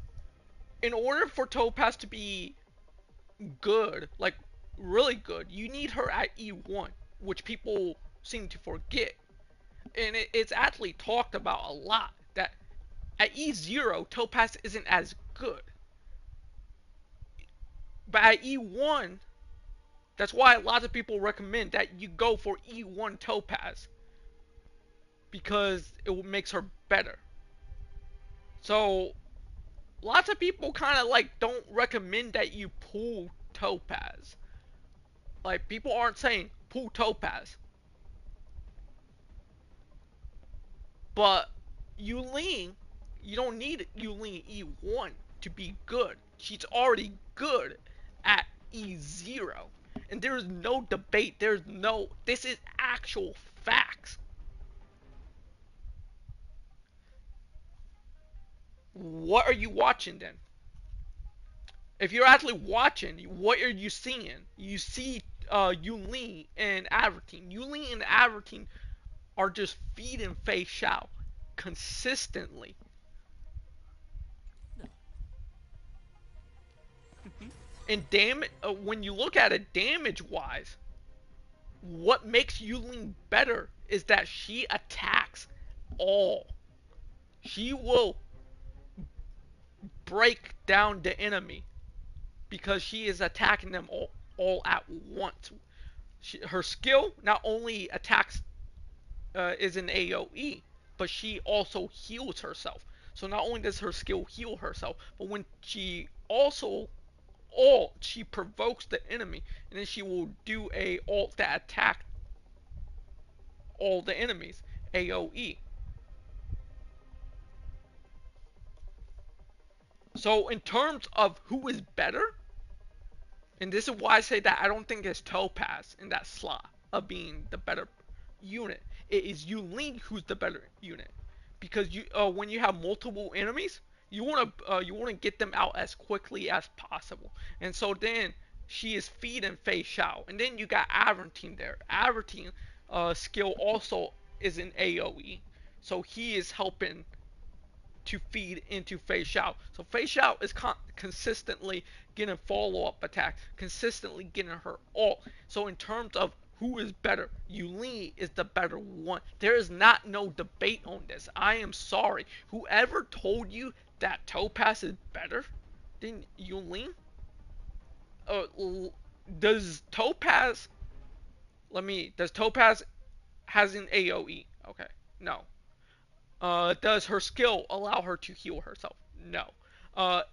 In order for Topaz to be good, like really good, you need her at E1, which people seem to forget. And it's actually talked about a lot that at E0, Topaz isn't as good. But at E1, that's why lots of people recommend that you go for E1 Topaz, because it makes her better. So lots of people kind of like don't recommend that you pull Topaz. Like, people aren't saying pull Topaz. But Yulin, you don't need Yulin E1 to be good. She's already good at E0. And there's no debate. This is actual facts. What are you watching then? If you're actually watching, what are you seeing? You see Yulin and Avertine. Yulin and Avertine are just feeding Fei Xiao consistently. And when you look at it damage-wise, what makes Yulin better is that she attacks all. She will break down the enemy because she is attacking them all at once. Her skill not only attacks is an AoE, but she also heals herself. So not only does her skill heal herself, but when she also she provokes the enemy, and then she will do a ult that attack all the enemies, AoE. So in terms of who is better, and this is why I say that I don't think it's Topaz in that slot of being the better unit. It is Yulin who's the better unit, because when you have multiple enemies, you want to get them out as quickly as possible. And so then she is feeding Fei Xiao, and then you got Avertine there. Avertine skill also is an AOE, so he is helping to feed into Fei Xiao. So Fei Xiao is consistently getting follow-up attacks, consistently getting her ult. So in terms of who is better, Yulin is the better one. There is not no debate on this. I am sorry. Whoever told you that Topaz is better than Yulin? Uh, does Topaz? Does Topaz has an AOE? Okay, no. Does her skill allow her to heal herself? No.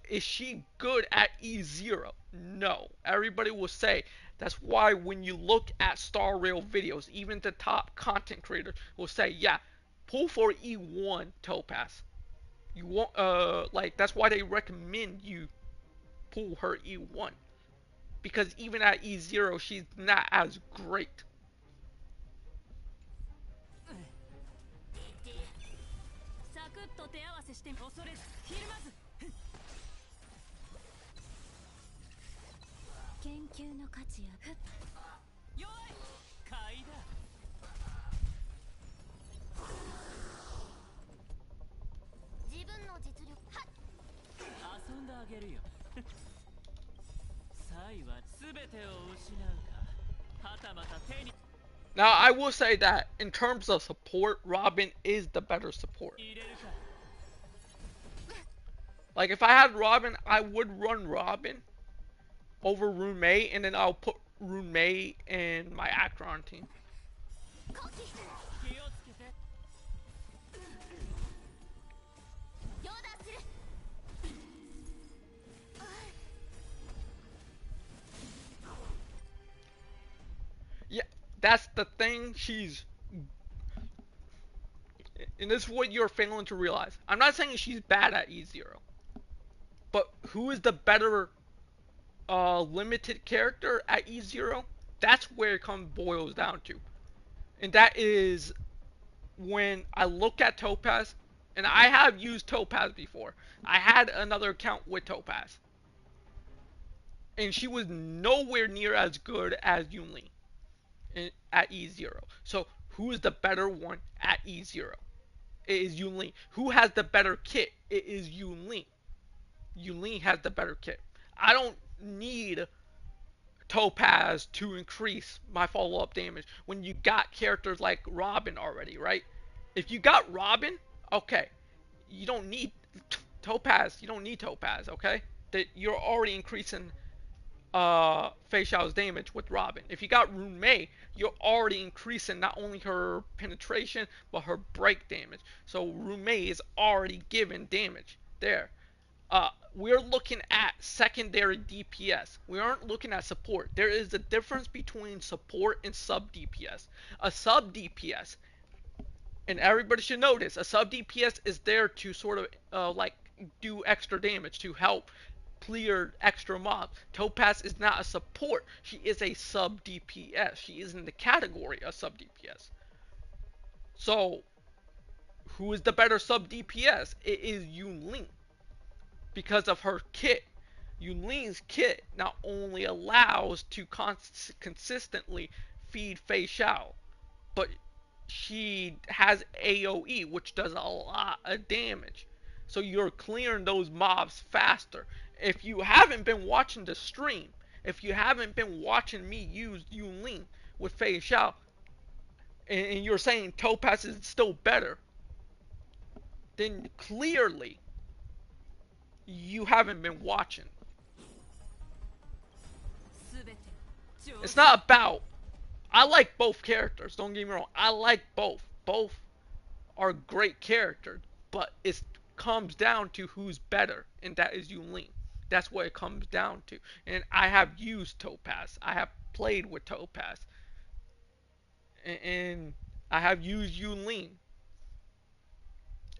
Is she good at E0? No. Everybody will say that's why when you look at Star Rail videos, even the top content creators will say, yeah, pull for E1 Topaz. You want like that's why they recommend you pull her E1 because even at E0 she's not as great. サクッと手合わせして恐れずひるまず研究の価値や弱い買いだ自分の実力はっ遊んであげるよサイは全てを失うかはたまた手に Now, I will say that in terms of support, Robin is the better support. Like, if I had Robin, I would run Robin over Rune Mei, and then I'll put Rune Mei in my Acheron team. Yeah, that's the thing. And this is what you're failing to realize. I'm not saying she's bad at E0, but who is the better limited character at E0? That's where it boils down to. And that is when I look at Topaz, and I have used Topaz before. I had another account with Topaz. And she was nowhere near as good as Yunli at E0. So who is the better one at E0? It is Yunli. Who has the better kit? It is Yunli. Yunli has the better kit. I don't need Topaz to increase my follow-up damage when you got characters like Robin already, right? If you got Robin, okay, you don't need Topaz. You don't need Topaz, okay? That you're already increasing Fei Xiao's damage with Robin. If you got Rune Mei, you're already increasing not only her penetration but her break damage. So Rune Mei is already giving damage there. We're looking at secondary DPS. We aren't looking at support. There is a difference between support and sub DPS. A sub DPS, and everybody should know this, a sub DPS is there to sort of like do extra damage to help clear extra mobs. Topaz is not a support. She is a sub DPS. She is in the category of sub DPS. So, who is the better sub DPS? It is Yunlin because of her kit. Yunlin's kit not only allows to consistently feed Fei Xiao, but she has AoE, which does a lot of damage. So you're clearing those mobs faster. If you haven't been watching the stream, if you haven't been watching me use Yunlin with Fei Xiao, and you're saying Topaz is still better, then clearly you haven't been watching. It's not about. I like both characters. Don't get me wrong. I like both. Both are great characters, but it comes down to who's better, and that is Yunlin. That's what it comes down to. And I have used Topaz. I have played with Topaz, and I have used Yunlin.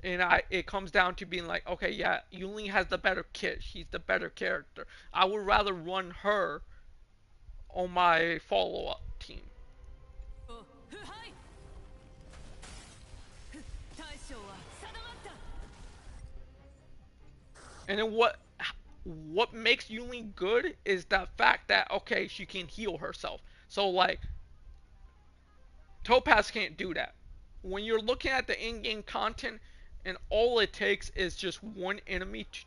And it comes down to being like, okay, yeah, Yunlin has the better kit. She's the better character. I would rather run her on my follow-up team. And then what makes Yulin good is the fact that okay, she can heal herself. So like Topaz can't do that. When you're looking at the in-game content and all it takes is just one enemy to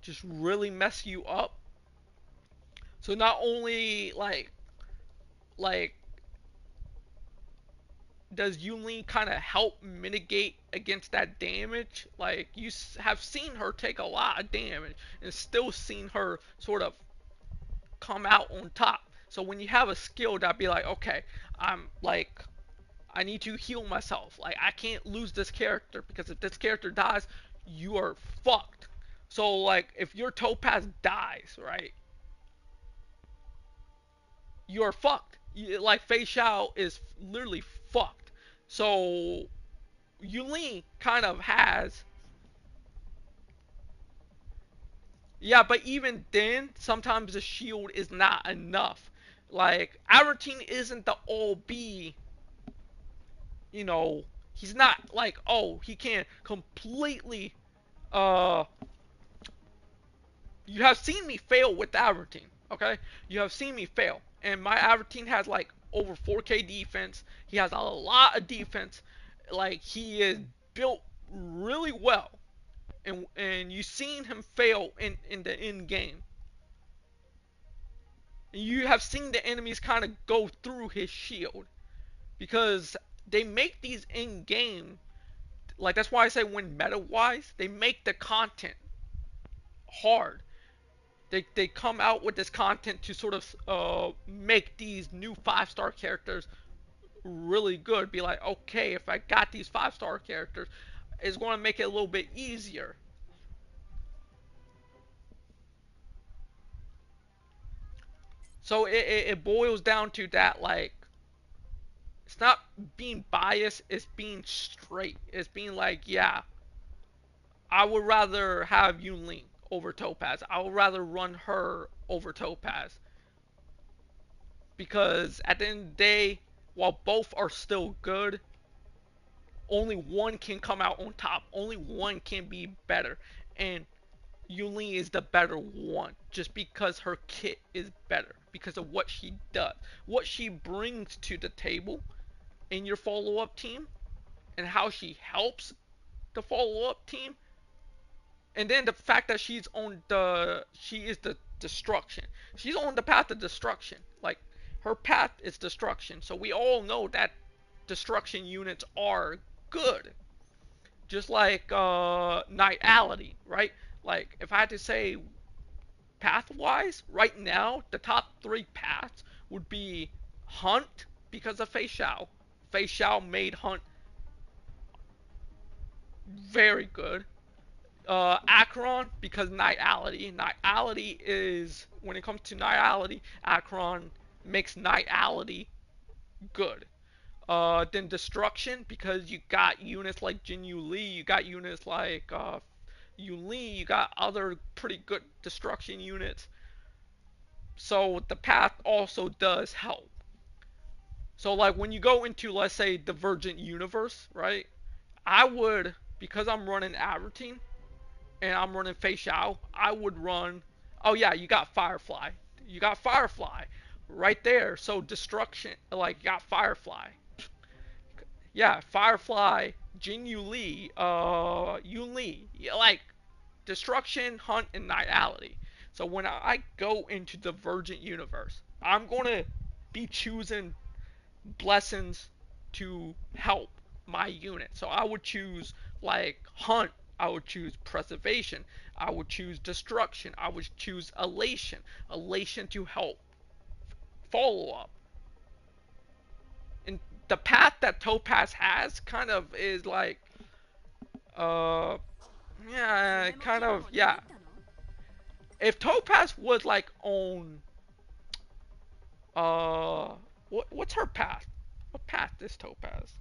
just really mess you up. So not only like does Yulin kind of help mitigate against that damage? Like you have seen her take a lot of damage and still seen her sort of come out on top. So when you have a skill that be like, okay, I'm like I need to heal myself. Like I can't lose this character because if this character dies, you are fucked. So like if your Topaz dies, right, you're fucked. Like Fei Xiao is literally fucked. So Yulin kind of has, yeah, but even then, sometimes the shield is not enough. Like Aratine isn't the all be, you know, he's not like oh he can completely uh you have seen me fail with the Avertine, okay? You have seen me fail. And my Avertine has like over 4K defense. He has a lot of defense. Like he is built really well. And you've seen him fail in the end game. And you have seen the enemies kind of go through his shield. Because they make these in game, like that's why I say when meta wise, they make the content hard. They come out with this content to sort of make these new 5-star characters really good. Be like, okay, if I got these 5-star characters, it's going to make it a little bit easier. So it boils down to that, like, it's not being biased, it's being straight. It's being like, yeah, I would rather have Yunling over Topaz. I would rather run her over Topaz. Because at the end of the day, while both are still good, only one can come out on top. Only one can be better. And Yulin is the better one just because her kit is better. Because of what she does. What she brings to the table in your follow-up team. And how she helps the follow-up team. And then the fact that she is the destruction. She's on the path of destruction. Like, her path is destruction. So we all know that destruction units are good. Just like Nightality, right? Like if I had to say path wise, right now the top 3 paths would be Hunt because of Fei Xiao. Fei Xiao made Hunt very good. Acheron because Nightality. Nightality is when it comes to Nightality, Acheron makes Nightality good. Then Destruction because you got units like Jinyu Li, you got units like Yu Li, you got other pretty good destruction units. So the path also does help. So like when you go into let's say Divergent Universe, right? I would because I'm running Avertine and I'm running Fei Xiao, I would run. Oh yeah, you got Firefly. You got Firefly right there. So destruction, like you got Firefly. Yeah, Firefly, Jin Yu Li, Yun Li, yeah, like Destruction, Hunt, and Nightality. So when I go into the Divergent Universe, I'm gonna be choosing blessings to help my unit. So I would choose like Hunt, I would choose Preservation, I would choose Destruction, I would choose Elation, Elation to help follow up. And the path that Topaz has kind of is like uh yeah, kind of yeah. If Topaz was like on what's her path? What path is Topaz?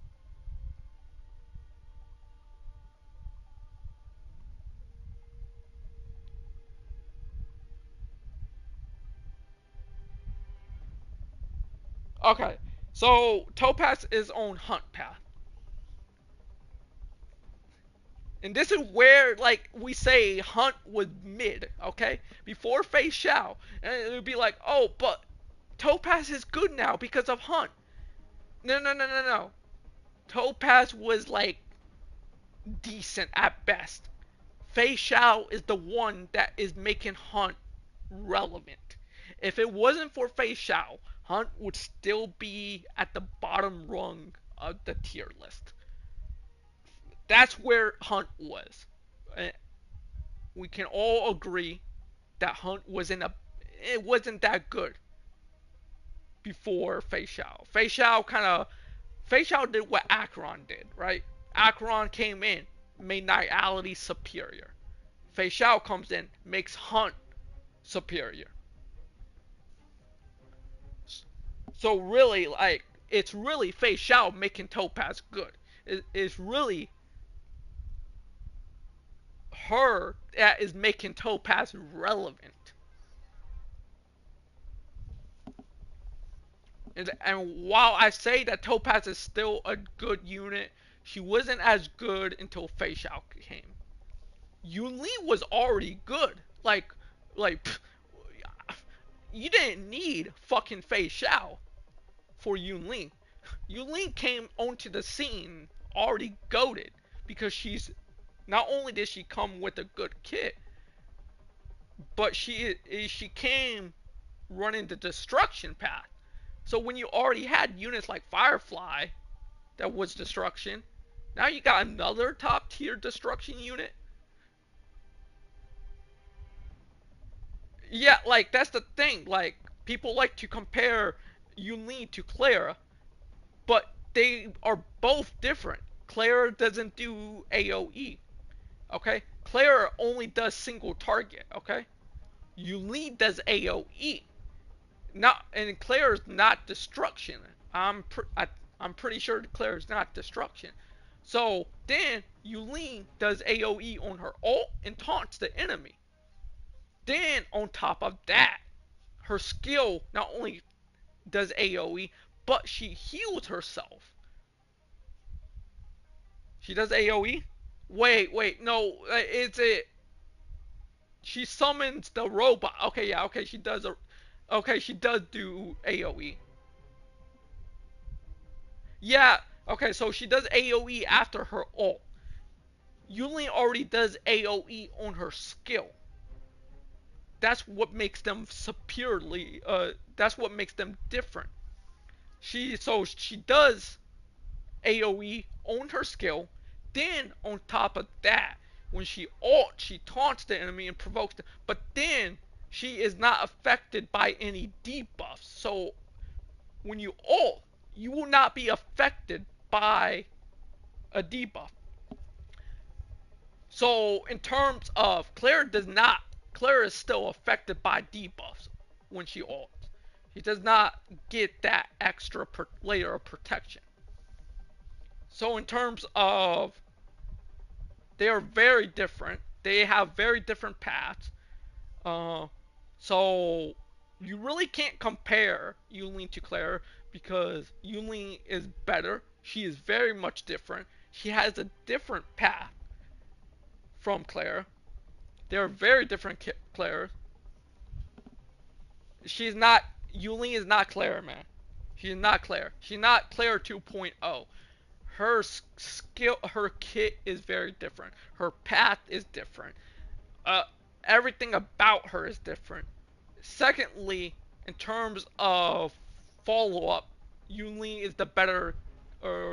Okay. So Topaz is on Hunt path. And this is where, like, we say Hunt was mid, okay? Before Fei Xiao. And it would be like, oh, but Topaz is good now because of Hunt. No, no, no, no, no. Topaz was, like, decent at best. Fei Xiao is the one that is making Hunt relevant. If it wasn't for Fei Xiao, Hunt would still be at the bottom rung of the tier list. That's where Hunt was. We can all agree that Hunt wasn't a it wasn't that good before Fei Xiao. Fei Xiao did what Acheron did, right? Acheron came in, made Niality superior. Fei Xiao comes in, makes Hunt superior. So really, like, it's really Fei Xiao making Topaz good. It's really her that is making Topaz relevant. And while I say that Topaz is still a good unit, she wasn't as good until Fei Xiao came. Yun Li was already good. Like, you didn't need fucking Fei Xiao for Yun Li. Yun Li came onto the scene already goaded because she's not only did she come with a good kit, but she came running the destruction path. So when you already had units like Firefly that was destruction, now you got another top tier destruction unit. Yeah, like that's the thing. Like people like to compare Yulin to Clara, but they are both different. Clara doesn't do AoE, okay? Clara only does single target, okay? Yulin does AoE. Not and Claire's not destruction. I'm pretty sure Claire's not destruction. So then Yulin does AoE on her ult and taunts the enemy. Then on top of that, her skill not only does AoE, but she heals herself. She does AoE. Wait, no, it's it. She summons the robot. Okay, yeah, okay, she does a. Okay, she does do AoE. Yeah, okay, so she does AoE after her ult. Yulin already does AoE on her skill. That's what makes them superiorly. That's what makes them different. She does AoE on her skill. Then on top of that, when she ult, she taunts the enemy and provokes them. But then she is not affected by any debuffs. So when you ult, you will not be affected by a debuff. So in terms of Claire is still affected by debuffs when she ults. She does not get that extra layer of protection. So in terms of, they are very different. They have very different paths. Uh, so you really can't compare Yulin to Claire because Yulin is better. She is very much different. She has a different path from Claire. They are very different Claires. She's not. Yulin is not Claire, man. She's not Claire. She's not Claire 2.0. Her skill, her kit is very different. Her path is different. Uh, Everything about her is different. Secondly, in terms of follow up, Yulin is the better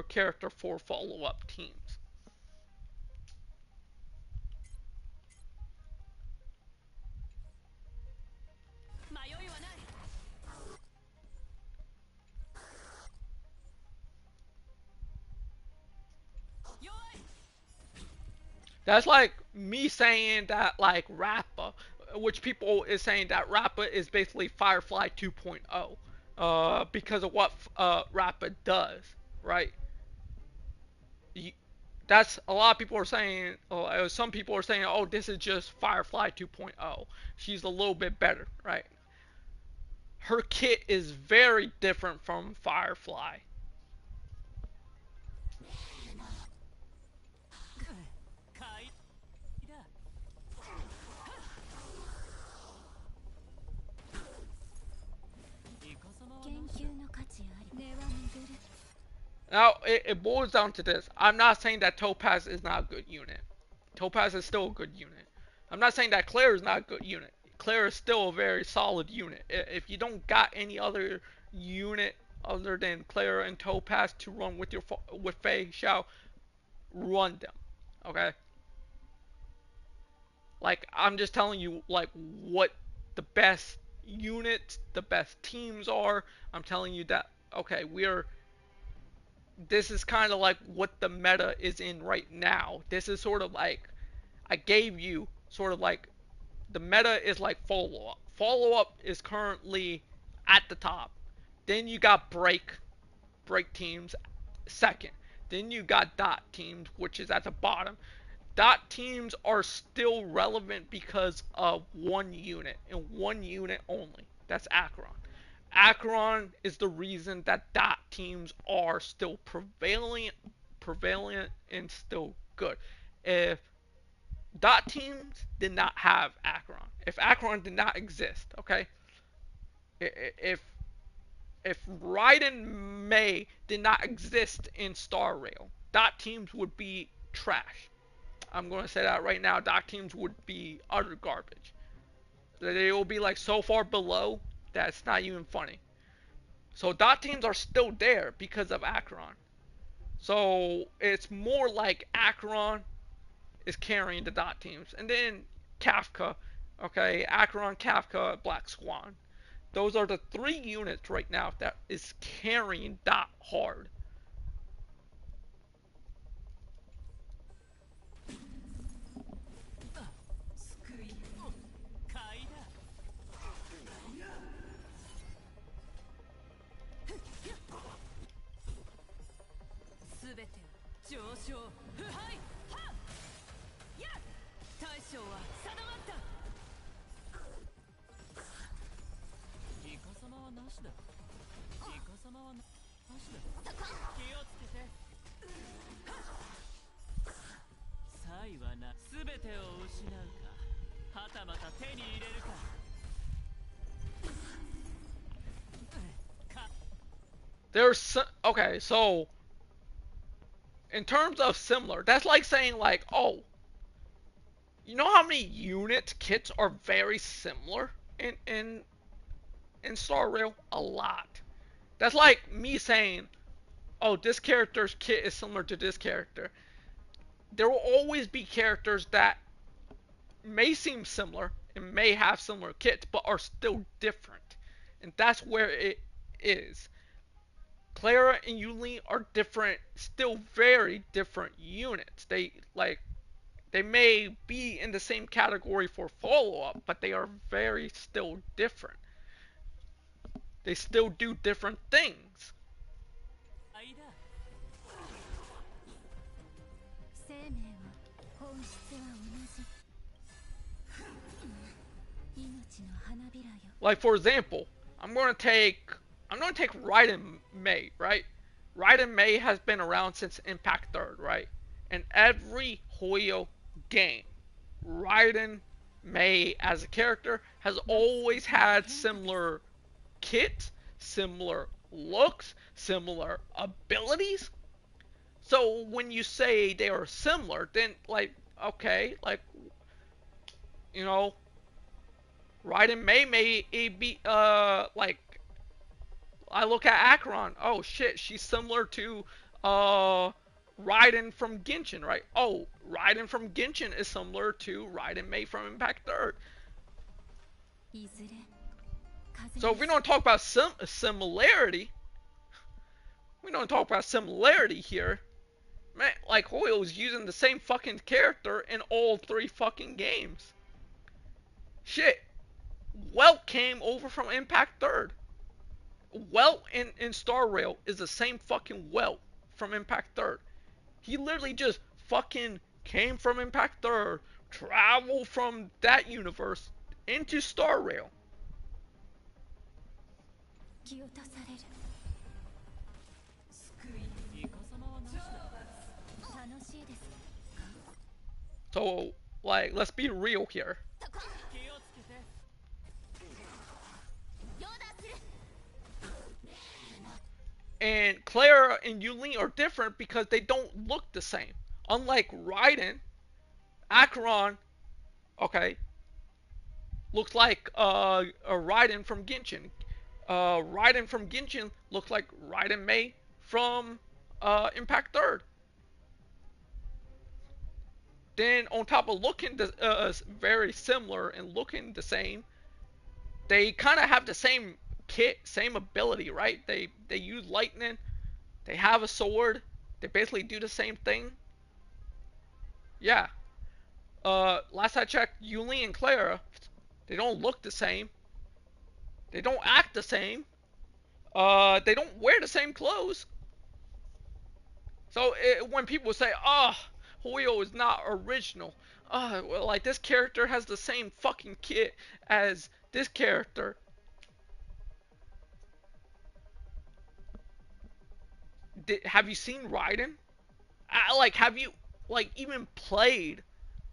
character for follow up teams. That's like me saying that like Rappa, which people is saying that Rappa is basically Firefly 2.0, because of what Rappa does, right? You, that's a lot of people are saying. Some people are saying, oh, this is just Firefly 2.0. She's a little bit better, right? Her kit is very different from Firefly. Now, it boils down to this. I'm not saying that Topaz is not a good unit. Topaz is still a good unit. I'm not saying that Claire is not a good unit. Claire is still a very solid unit. If you don't got any other unit other than Claire and Topaz to run with with Fei Xiao, run them. Okay? Like, I'm just telling you, like, what the best units, the best teams are. I'm telling you that, okay, this is kind of like what the meta is in right now. This is sort of like, I gave you sort of like, the meta is like follow up. Follow up is currently at the top. Then you got break teams second. Then you got dot teams, which is at the bottom. Dot teams are still relevant because of one unit and one unit only. That's Acheron. Acheron is the reason that dot teams are still prevalent and still good. If dot teams did not have Acheron, if Acheron did not exist, okay, if Raiden May did not exist in Star Rail, dot teams would be trash. I'm going to say that right now. Dot teams would be utter garbage. They will be like so far below that it's not even funny. So dot teams are still there because of Acheron. So it's more like Acheron is carrying the dot teams. And then Kafka, okay, Acheron, Kafka, Black Swan. Those are the three units right now that is carrying dot hard. There's okay, so in terms of similar, that's like saying like, oh, you know how many unit kits are very similar in Star Rail? A lot. That's like me saying, oh, this character's kit is similar to this character. There will always be characters that may seem similar and may have similar kits, but are still different. And that's where it is. Clara and Yulin are different, still very different units. They may be in the same category for follow up, but they are very still different. They still do different things. Like for example, I'm gonna take Raiden May, right? Raiden May has been around since Impact Third, right? In every Hoyo game, Raiden May as a character has always had similar kits, similar looks, similar abilities. So when you say they are similar, then like okay, like you know, Raiden may be like I look at Acheron. Oh shit, she's similar to Raiden from Genshin, right? Oh, Raiden from Genshin is similar to Raiden May from Impact Third. So if we don't talk about similarity, we don't talk about similarity here. Man, like Hoyle was using the same fucking character in all three fucking games. Shit. Welt came over from Impact Third. Welt in Star Rail is the same fucking Welt from Impact Third. He literally just fucking came from Impact Third, traveled from that universe into Star Rail. So, like, let's be real here. And Clara and Yulin are different because they don't look the same. Unlike Raiden, Acheron, okay, looks like a Raiden from Genshin. Raiden from Genshin looks like Raiden Mei from Impact Third. Then on top of looking very similar and looking the same, they kind of have the same kit, same ability, right? They use lightning. They have a sword. They basically do the same thing. Yeah. Last I checked, Yuli and Clara, they don't look the same. They don't act the same. They don't wear the same clothes. So when people say, "Oh, Hoyo is not original," well, like this character has the same fucking kit as this character. Have you seen Raiden? Like, have you like even played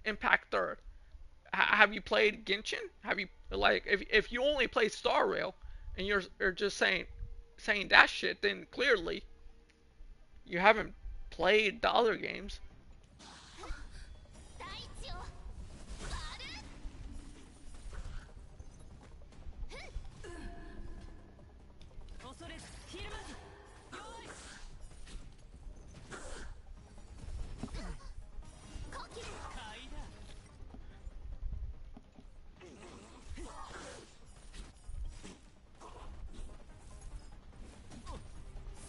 Impact Third? Have you played Genshin? Have you like if you only play Star Rail and you're just saying that shit, then clearly you haven't played the other games. 大地を割る。恐れずひるまず。用意。こき。階段。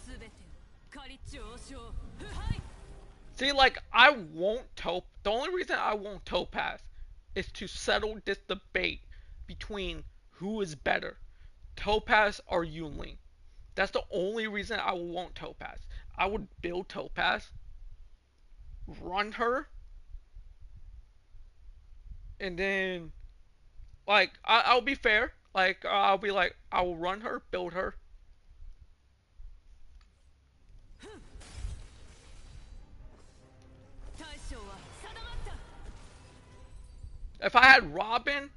すべてをカリッジ王将腐敗。 See, like I won't top. The only reason I won't Topaz is to settle this debate between who is better, Topaz or Yunling. That's the only reason I won't Topaz. I would build Topaz, run her, and then like I'll be fair. Like I'll be like I will run her, build her. 大将は定まった。 If I had Robin,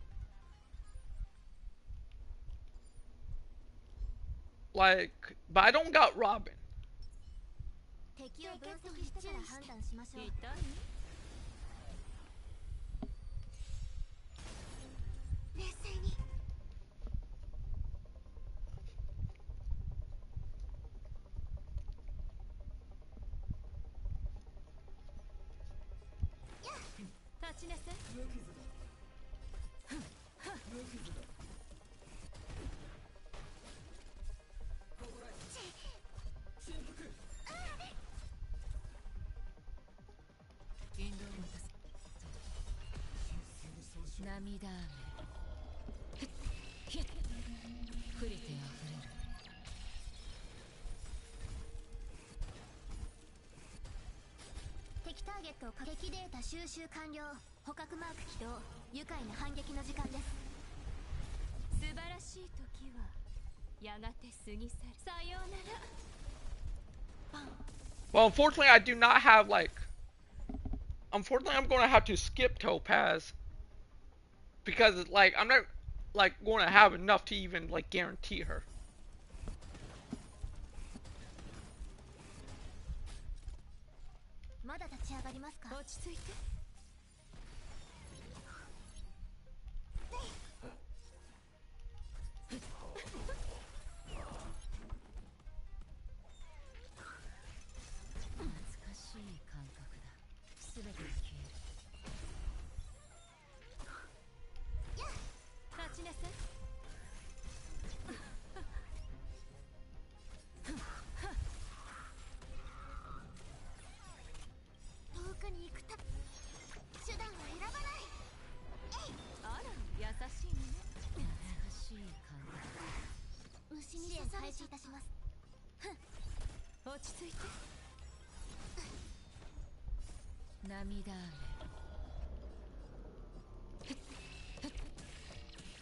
like, but I don't got Robin. 敵を分析してから判断しましょう。痛い？冷静に。立ちなさい。言動を持たせ。涙雨。ひっ。降りてあふれる。敵ターゲットを敵データ収集完了。捕獲マーク起動。愉快な反撃の時間です。素晴らしい時はやがて過ぎ去る。さようなら。パン。 Well, unfortunately, I do not have like. Unfortunately, I'm going to have to skip Topaz because like I'm not like going to have enough to even like guarantee her. まだ立ち上がりますか。落ち着いて。懐かしい感覚だ。すべてが消える。立ちなさい。遠くに行くた手段は選ばない。あら、優しいね。懐かしい感覚。虫に支配しいたします。落ち着いて。涙雨。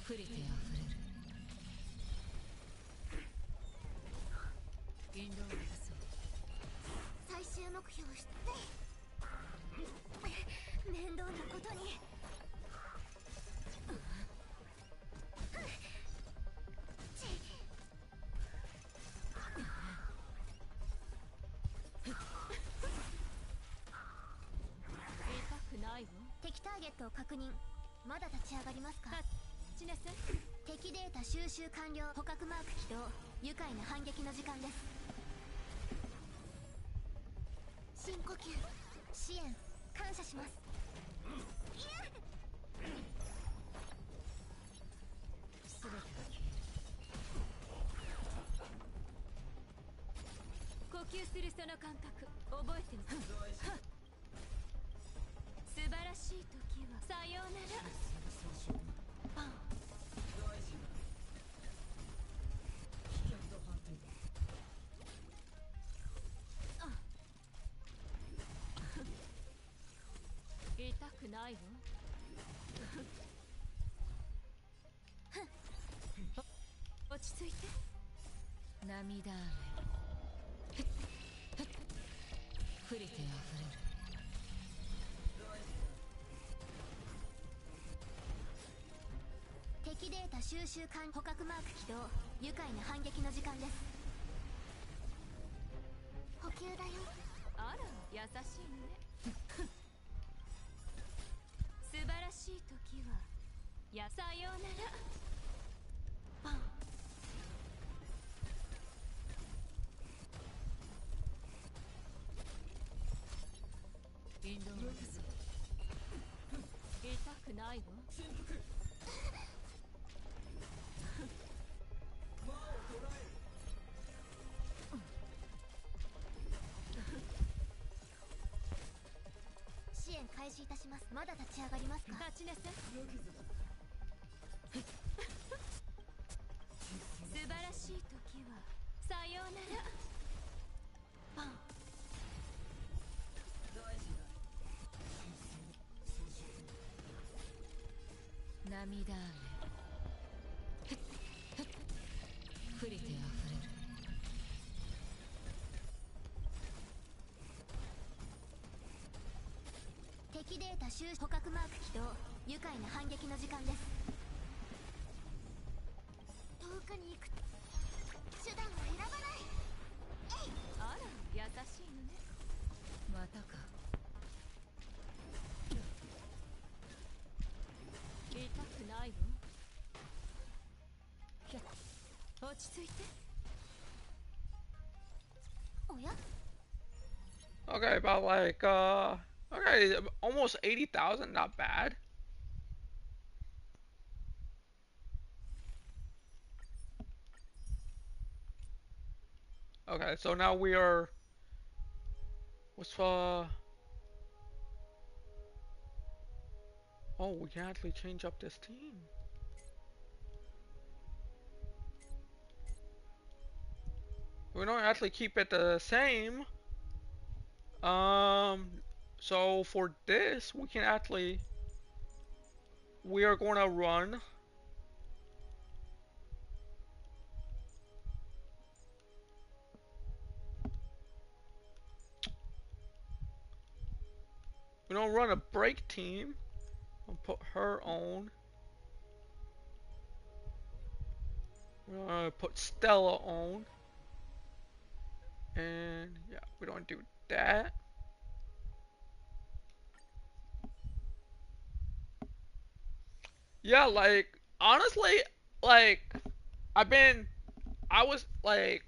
降りてあふれる。言動を出そう。最終目標を知って面倒なことに。ーゲットを確認。まだ立ち上がりますか？しなさい。敵データ収集完了。捕獲マーク起動。愉快な反撃の時間です。深呼吸。支援感謝します。全てが呼吸するその感覚覚えてる。素晴らしい時はさようなら。パン。痛くないわ。落ち着いて。涙雨降りてあふれる。敵データ収集完。捕獲マーク起動。愉快な反撃の時間です。補給だよ。あら優しいね。素晴らしい時はさようなら。パン。インドの水痛くないわ。支援開始いたします。まだ立ち上がりますか？立ちなさい。素晴らしい時はさようなら。パン。涙雨降りてあふれる。敵データ収捕獲マーク起動。愉快な反撃の時間です。遠くに行く手段を選ばない。あら優しいのね。またか。痛くないわ。落ち着いて。おや Okay, about like okay, almost 80,000, not bad. Okay, so now we are what's oh, we can actually change up this team. We don't actually keep it the same. So for this, we can actually we are going to run we don't run a break team. I'll put her on. We're gonna put Stella on. And yeah, we don't do that. Yeah, like honestly, like I've been I was like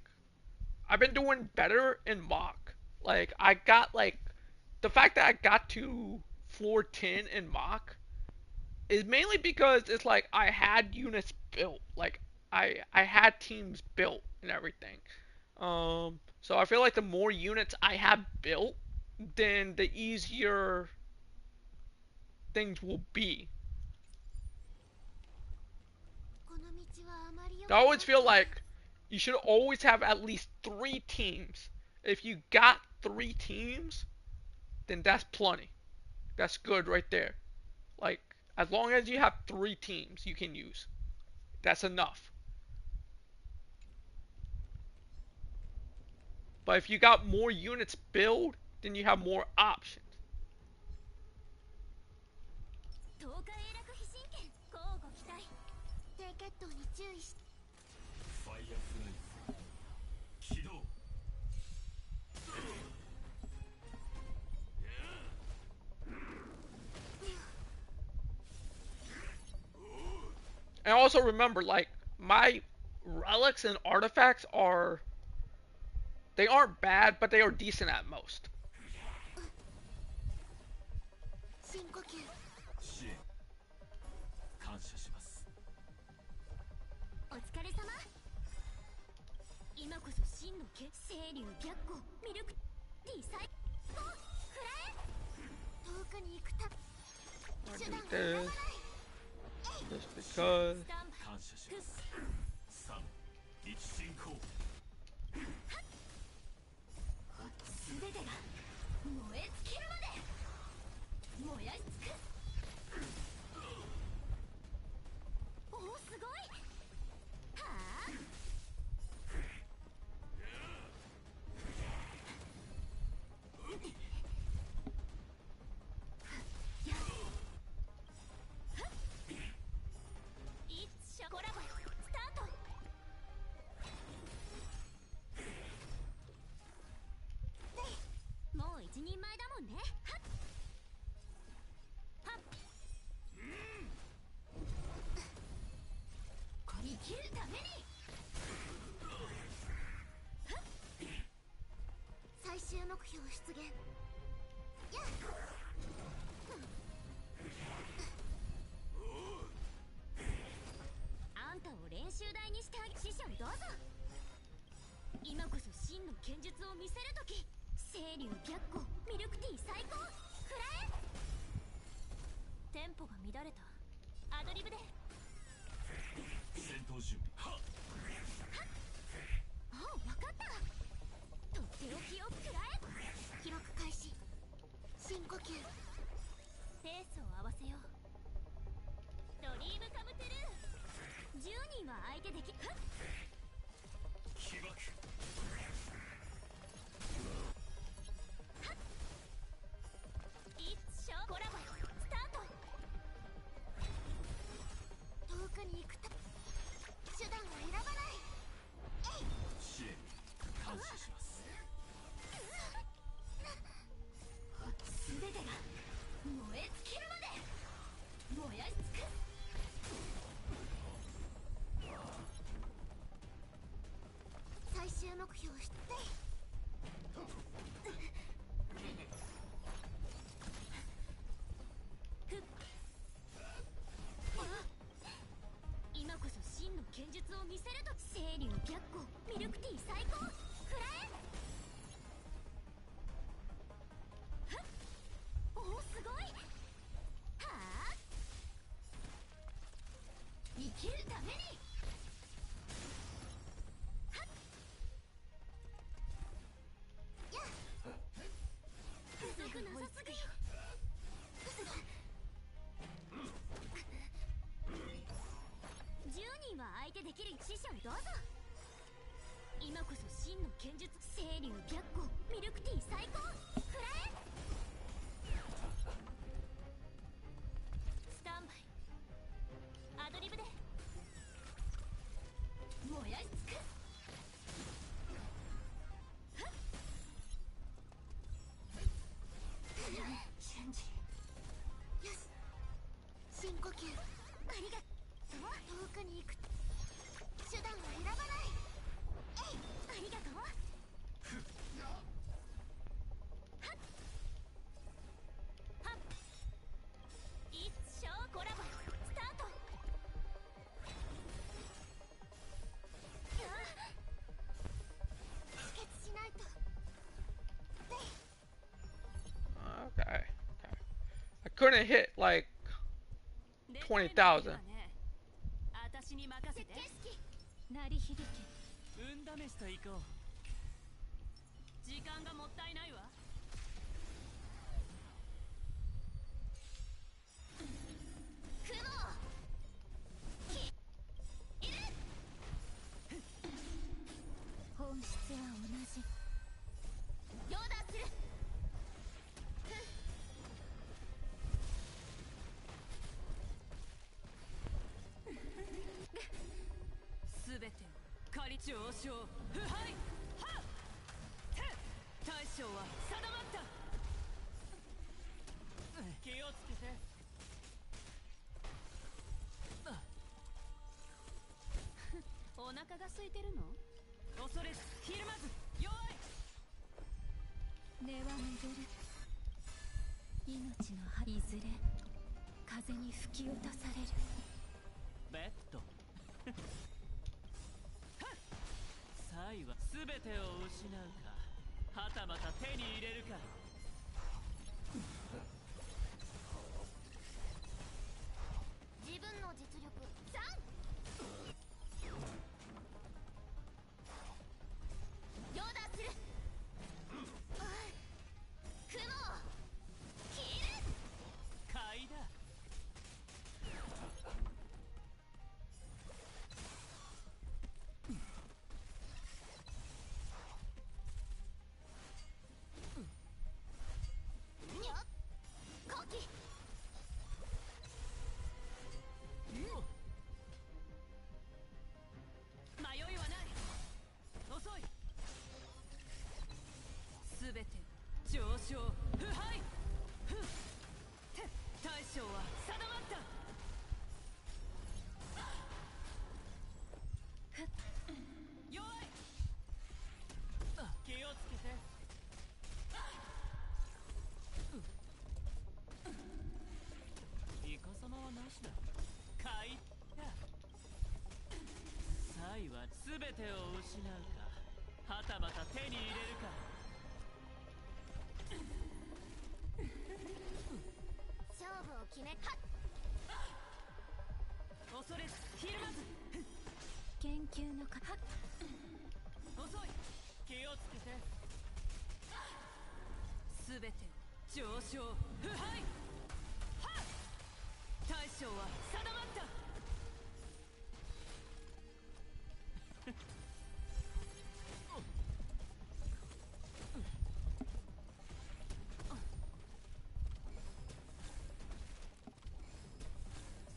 I've been doing better in mock. Like I got like the fact that I got to floor 10 in mock is mainly because it's like I had units built. Like I had teams built and everything. So I feel like the more units I have built, then the easier things will be. I always feel like you should always have at least 3 teams. If you got 3 teams, then that's plenty. That's good right there. Like, as long as you have 3 teams you can use, that's enough. But if you got more units built, then you have more options. also remember, like, my relics and artifacts are, they aren't bad, but they are decent at most. 深呼吸。支援感謝します。お疲れ様。今こそ真の清流白虎ミルクティー最高くらえ。遠くに行くた I 手 need 段を選ばない。 this just because. スタンバイ。感謝します。3、1進行。すべてが燃え尽きるまで燃やし尽くす。おお、すごい。はあ。一緒コラボスタート。もう一人前だもんね。はっはっ。生きるために。はっ。最終目標出現。やっ。あんたを練習台にしてあげ師匠どうぞ。今こそ真の剣術を見せるとき。清流白虎ミルクティー最高くらえ。テンポが乱れた。アドリブで。戦闘準備。ああ、わかった。とっておきをくらえ。記録開始。深呼吸。ペースを合わせよう。ドリームカムトゥルー。10人は相手でき。はっ。起爆。一緒コラボスタート。遠くに行くた手段を選ばない。えい。支援感謝します。すべてが燃え尽きるまで燃やし尽くす。最終目標知って。今こそ真の剣術を見せると。清流白虎ミルクティー最高くらえ。はっ。おお、すごい。はあ。生きるために。はっ。やっ。遅くなさすぎ。10人は相手できる。師匠どうぞ。今こそ真の剣術。清流白虎ミルクティー最高くらえ。スタンバイ。アドリブで。燃やし尽くす。はっ。瞬時。よし。深呼吸。ありがとう。遠くに行く手段を選ばない。えい。ありがとう。はっ。はっ。一生コラボスタート。やあ。止血しないと。で。 Okay. Okay. I couldn't hit like 20,000. 私に任せて。景色。鳴り響き。運試しと行こう。時間がもったいないわ。雲きいる。本質は同じ。ヨーダーする。すべて仮地王将腐敗。はっ。大将は定まった。気をつけて。お腹が空いてるの？恐れずひるまず弱い。根は巡る。命の葉いずれ風に吹き落とされる。ベッドサイは全てを失うか、はたまた手に入れるか。自分の実力3。ヨダする。雲切る。買いだ。よっコキ。迷いはない。遅い。全て上昇腐敗。ふって大将は定まった。弱い。気をつけて。イカ様はなしだ。買いだ。サイは全てを失うか、はたまた手に入れるか。勝負を決めはっ。恐れずひるまず。研究のかはっ。遅い。気をつけて。全て上昇腐敗。はっ大将は定まった。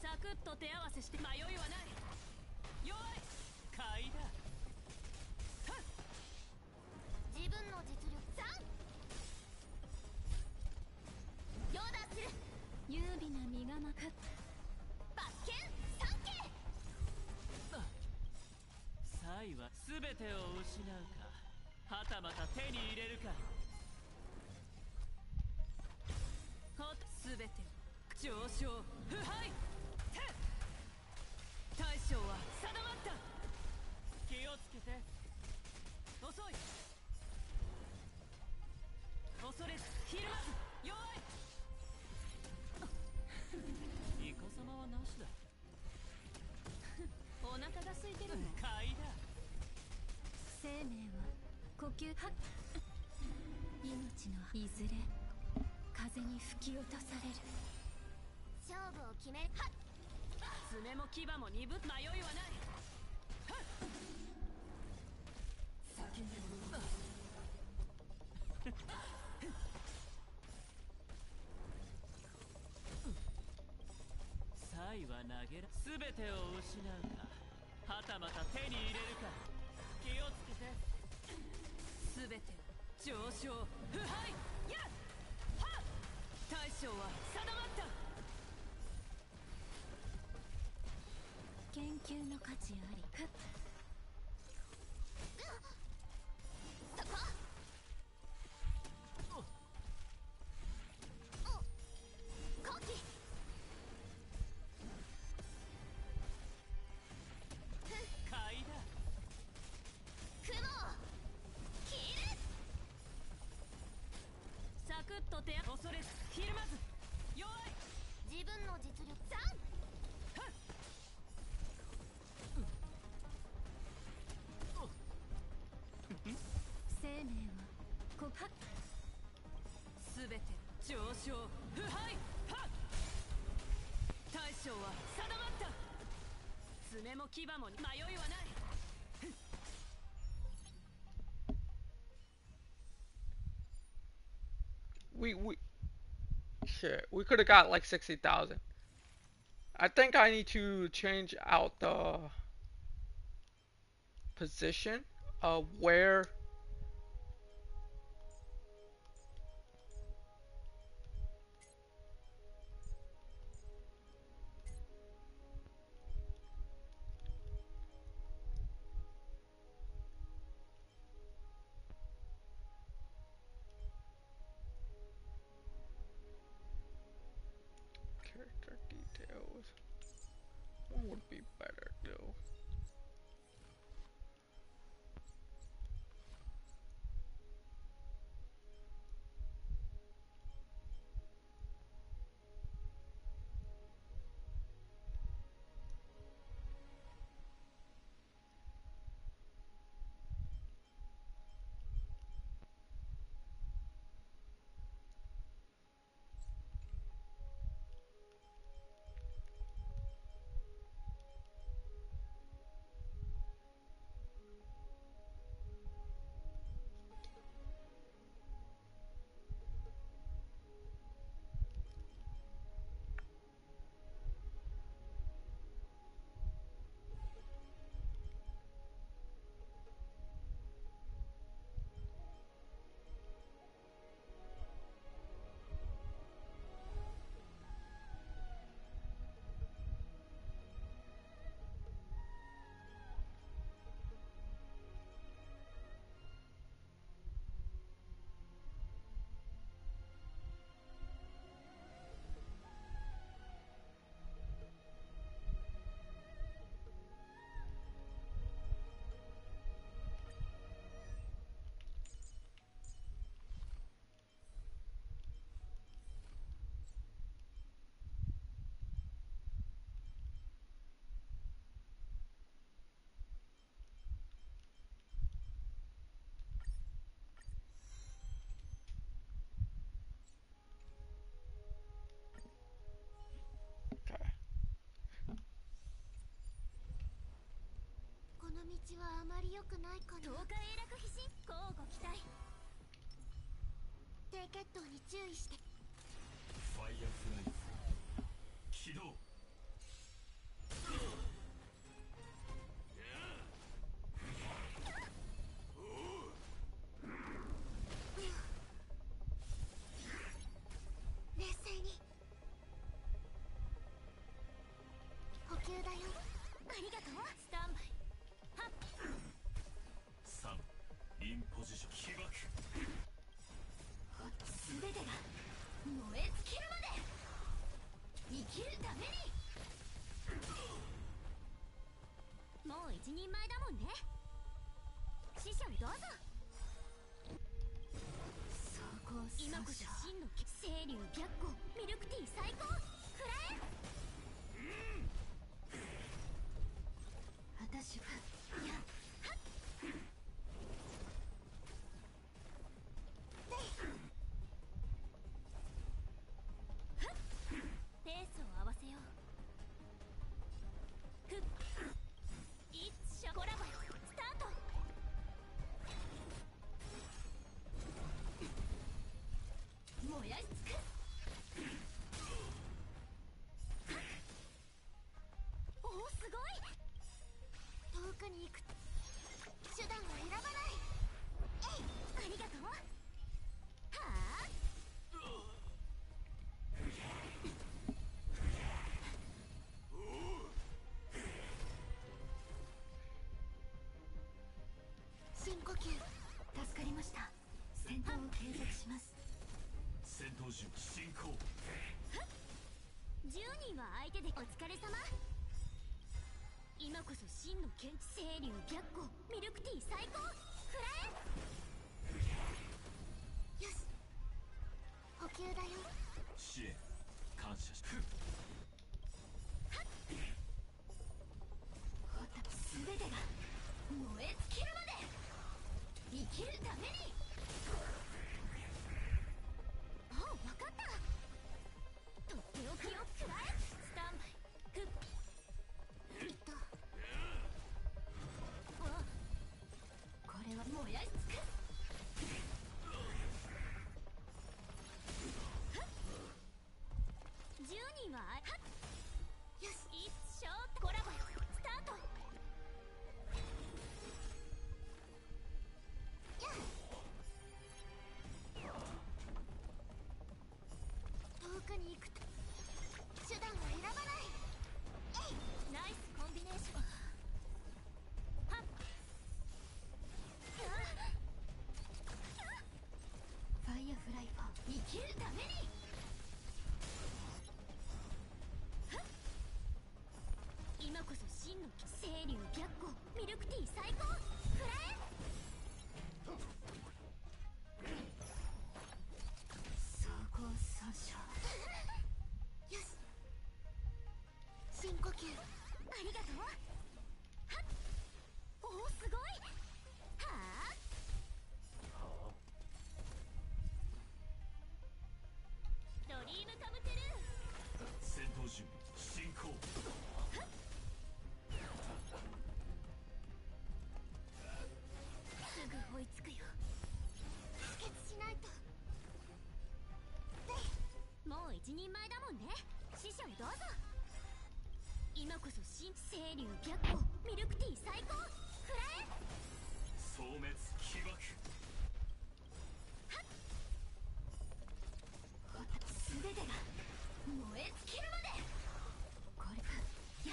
サクッと手合わせして迷いはない。弱い。買いだ。自分の実力3。ヨダする。優美な身が巻く。罰剣三景。サイは全てを失うか、はたまた手に入れるか。全て上昇腐敗。大将は定まった。気をつけて。遅い。恐れずひるまず弱い。イカ様はなしだ。お腹が空いてるの？買いだ。生命は呼吸はっ。命のいずれ風に吹き落とされる。勝負を決めるはっ。爪も牙も鈍っ迷いはない。サイは投げら全てを失うか、はたまた手に入れるか。気をつけて。全て上昇腐敗。やっはっ大将は定まった。研究の価値あり。ふっ。そこ。コキ。買いだ。雲切る。サクッと手恐れずひるまず弱い。自分の実力3。生命はこはっ。全て上昇腐敗。はっ大将は定まった。爪も牙も迷いはない。We shit. We could have got like 60,000. I think I need to change out the position of where 道はあまり良くないかな。東海永楽飛信交互期待。低血糖に注意して。ファイヤーフライ起動。冷静に。補給だよ。ありがとう。スタンバイ。はっ。3インポジション起爆。全てが燃え尽きるまで生きるために。もう一人前だもんね。師匠どうぞ。今こそ真の清流白虎ミルクティー最高。食らえ。私はやっはっペースを合わせよう。ふっいっしょコラボスタート。燃やし尽く。おおすごい。遠くに行く手段は選ばない。えいありがとう。はあ深呼吸。助かりました。戦闘を継続します。戦闘準備進行。10人は相手でお疲れ様。今こそ真の剣清流白虎ミルクティー最高。食らえ。よし補給だよ。支援感謝し全てが燃え尽きるまで生きるために。もう分かった。とっておきを食らえ。スタンバイ。ふっこれは燃やし尽く。10人ははっよし一生コラボスタート。遠くに行くと手段は選ばない。えいナイスコンビネーション。はっファイヤーフライフォー生きるために。今こそ真の清流白虎ミルクティー最高。食らえ。総合損傷。よし深呼吸。ありがとう。はっおおすごい。はあドリームカムトゥルー。戦闘準備進行。すぐ追いつくよ。止血しないと。もう一人前だもんね。師匠どうぞ。今こそ新清流白虎ミルクティー最高。食らえ。消滅起爆。全てが燃え尽きるまで。これや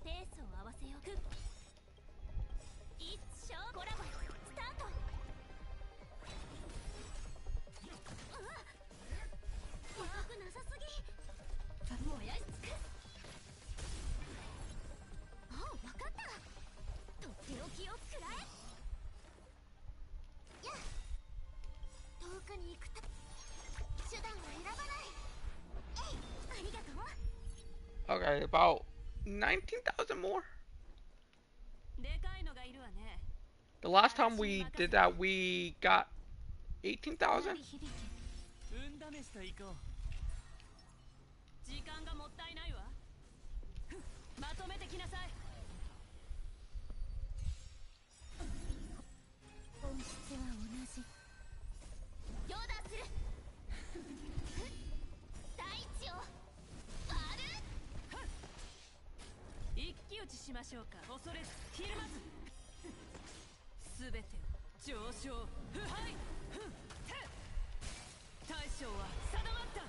ペースを合わせよう。一生コラボスタート。怖くなさすぎ。燃やし尽く。ああ分かった。とっておきを食らえ。や遠くに行くと手段は選ばない。えいありがとう。Okay, about 19,000 more. でかいのがいるわね。 The last time we did that, we got 18,000. 運試しと行こう。時間がもったいないわ。ふっまとめてきなさい。しましょうか。恐れずひるまず全てを上昇腐敗ふんて大将は定まった。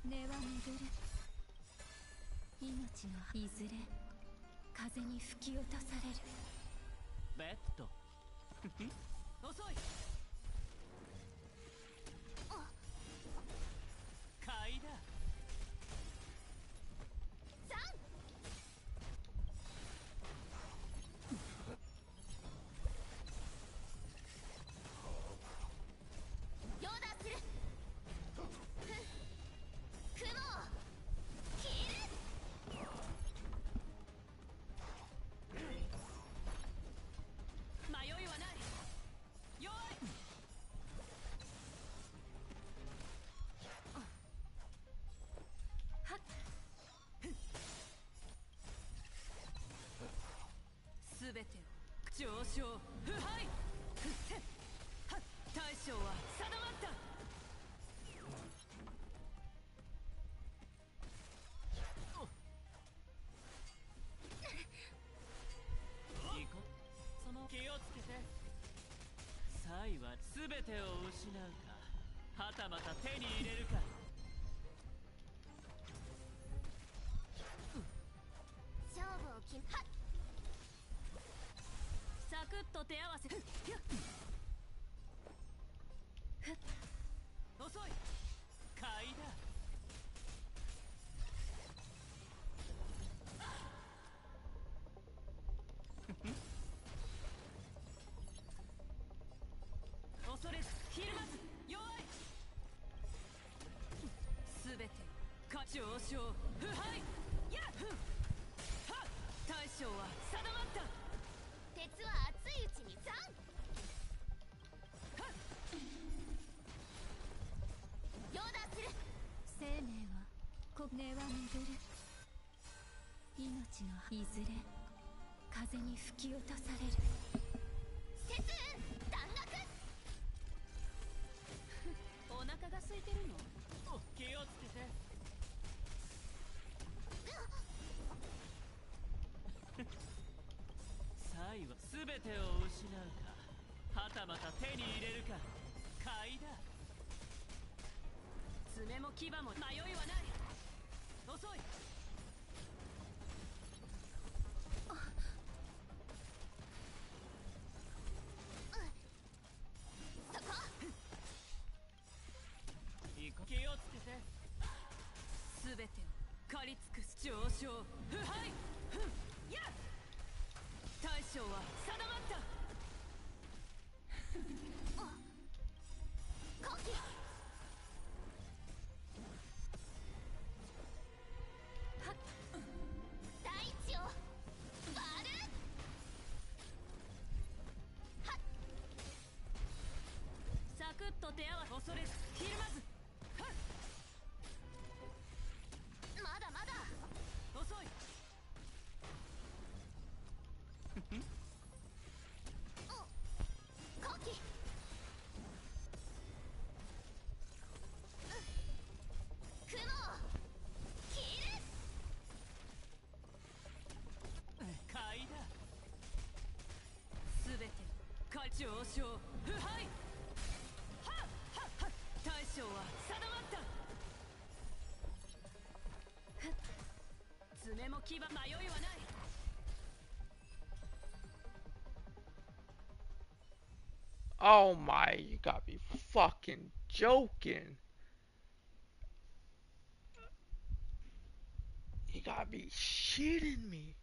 根は巡る命のいずれ風に吹き落とされる。ベッド遅い買いだ。ヨーダーする雲を切る。迷いはない。弱いはっ全てを上昇腐敗ふってはっ大将は定まった。行こう。その気をつけて。サイは全てを失うか、はたまた手に入れるか。勝負を決めはっサクッと手合わせふっひゃっふっ遅い買いだ。恐れずひるまず弱い全てか上昇腐敗やっふんはっ大将は定まった。鉄は熱いうちにザン。ヨーダーする生命は根は巡る命のいずれ風に吹き落とされる。節運弾楽。お腹が空いてるの。気をつけて。サイは全てを失うか、はたまた手に入れるか。買いだ。爪も牙も迷いはない。遅いそこ行こう。気をつけて。全てを狩り尽くす上昇腐敗ふんやっ大将は定まった。後期はっ大地を割る。はっサクッと手合わせ恐れずひるまずはっまだまだ遅い後期雲を切る。買いだ。全てか上昇腐敗はっはっはっ大将は定まった。ふっ爪も牙迷いはない。Oh my, you gotta be fucking joking. You gotta be shitting me.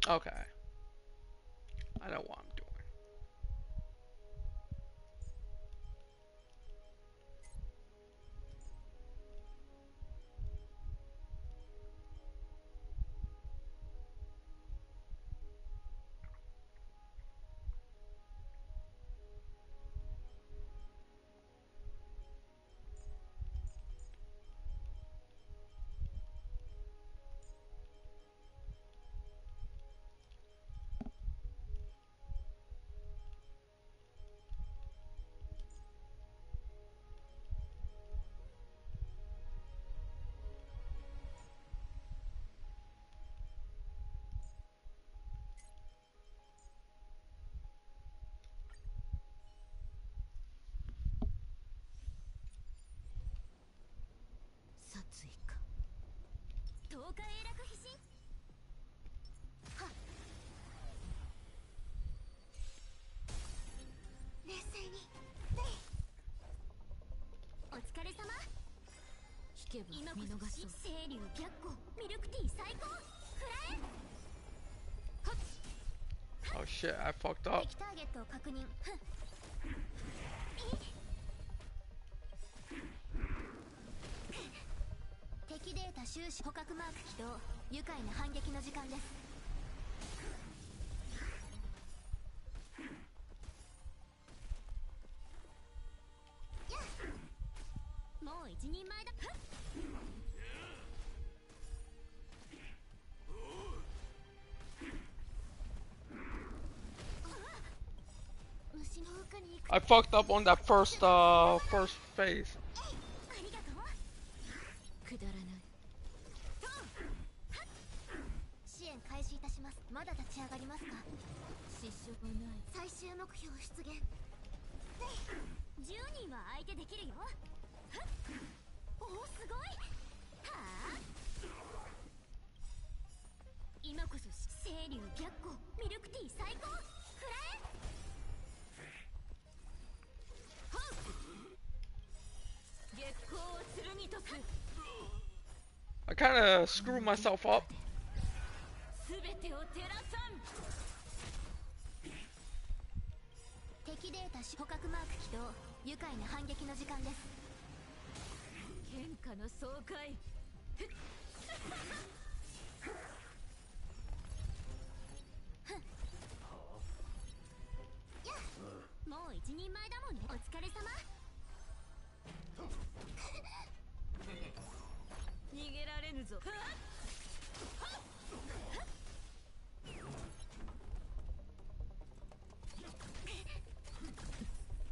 Okay. I know what I'm doing. 豪華永楽飛信はっ冷静にお疲れ様聞けば今こそ清流白虎ミルクティー最高フラエ Oh shit, I fucked up. 敵ターゲットを確認敵データ収集捕獲マーク起動愉快な反撃の時間ですもう一人前だ虫の奥に行く I fucked up on that first phase. ありがとうくだらない支援開始いたしますまだ立ち上がりますか失職ない最終目標出現10人は相手できるよおおすごいはあ今こそ清流白虎ミルクティー最高フラエ月光を剣とす I kind of screwed myself up. すべてを照らさん敵データ捕獲マーク起動愉快な反撃の時間です天下の爽快もう一人前だもんねお疲れ様逃げられぬぞ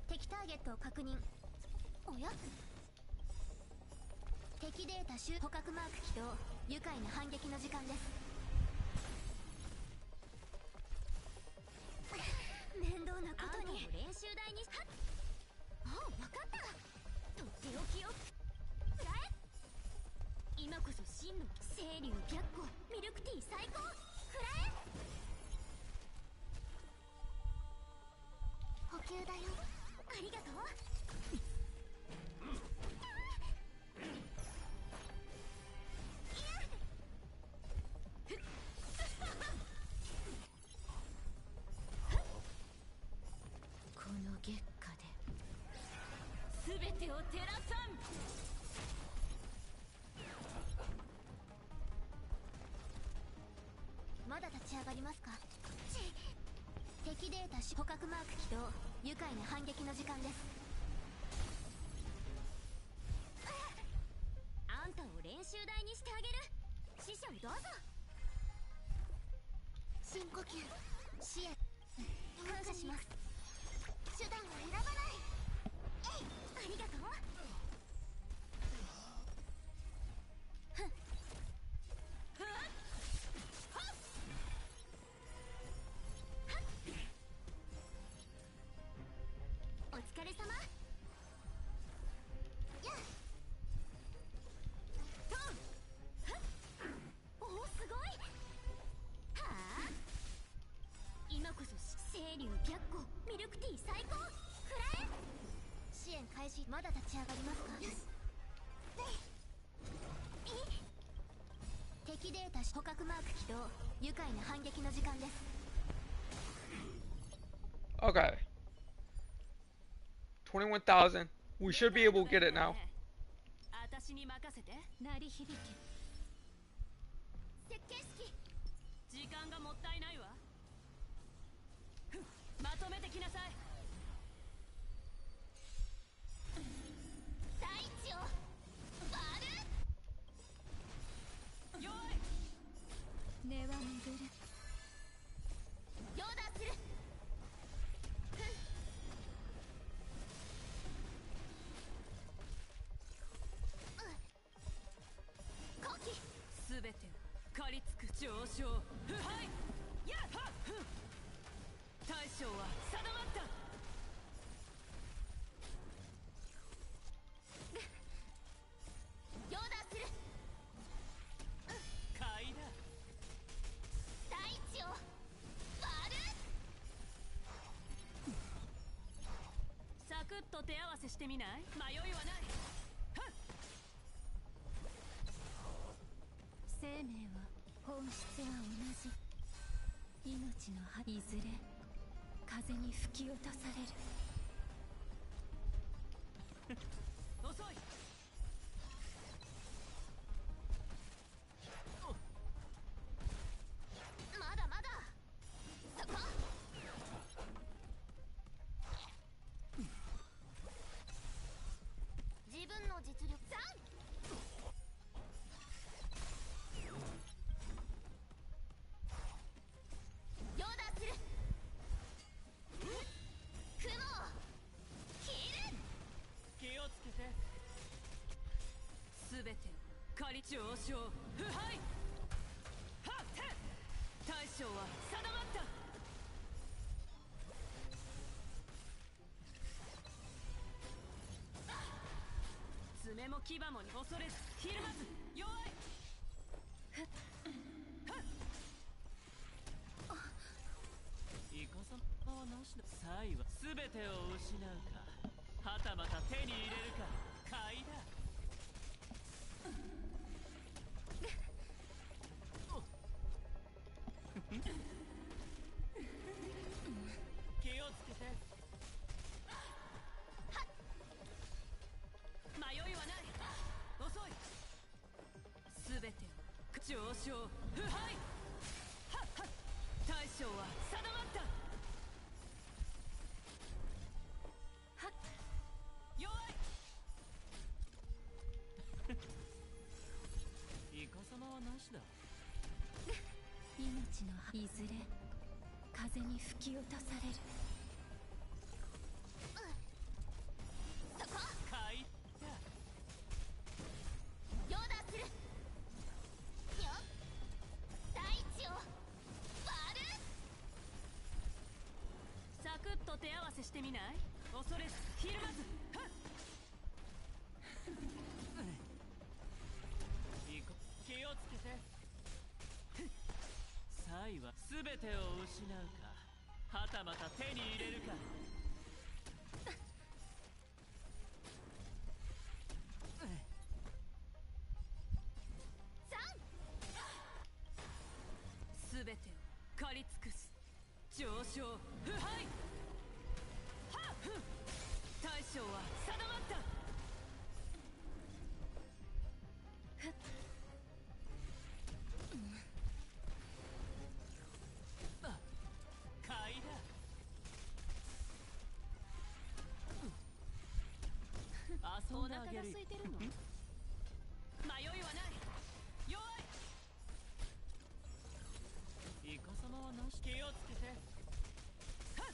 敵ターゲットを確認おや敵データ捕獲マーク起動愉快な反撃の時間です面倒なことに練習台にああ分かったとっておきをフラエ今こそ真の清流白虎ミルクティー最高フラエ補給だよありがとうこの月下ですべてを照らさんまだ立ち上がりますか敵データ捕獲マーク起動愉快な反撃の時間ですあんたを練習台にしてあげる師匠どうぞ深呼吸視野感謝します手段は選ばないえいありがとうお疲れ様やっおおすごいはあ今こそ清流白虎ミルクティー最高フラエ支援開始まだ立ち上がりますかよし敵データ捕獲マーク起動愉快な反撃の時間です Okay. 21,000. We should be able to get it now. 私に任せて鳴り響け設計式時間がもったいないわまとめてきなさい大地を割るよ根は巡るヨーダーする後期すべてを狩りつく上昇腐敗やっはっ大将は定まったヨーダーする手合わせしてみない？迷いはない。生命は本質は同じ。命の葉いずれ風に吹き落とされる。遅い。まだまだそこ。自分の実力3。ヨダする。雲切る。気をつけて。すべて仮上昇腐敗。はっ大将は定まった。爪も牙も恐れずひるまず弱い。イカサマはなしだ。サイは全てを失うか、はたまた手に入れるか。買いだ。気をつけて。迷いはない。遅い。すべてを上昇腐敗。はっはっ大将は定まった。はっ弱い。イカサマはなしだ。命の葉いずれ風に吹き落とされる。そこ。買いだ。ヨダする。よっ大地を割る。サクッと手合わせしてみない？恐れずひるまず。はっ気をつけて。サイは全てを失うか、はたまた手に入れるか。すべてを狩り尽くす上昇腐敗。はっふん大将は定まった。買いだ。遊おんであげる。腹が空いてるの？迷いはない。弱い。イカサマはなし。気をつけて。は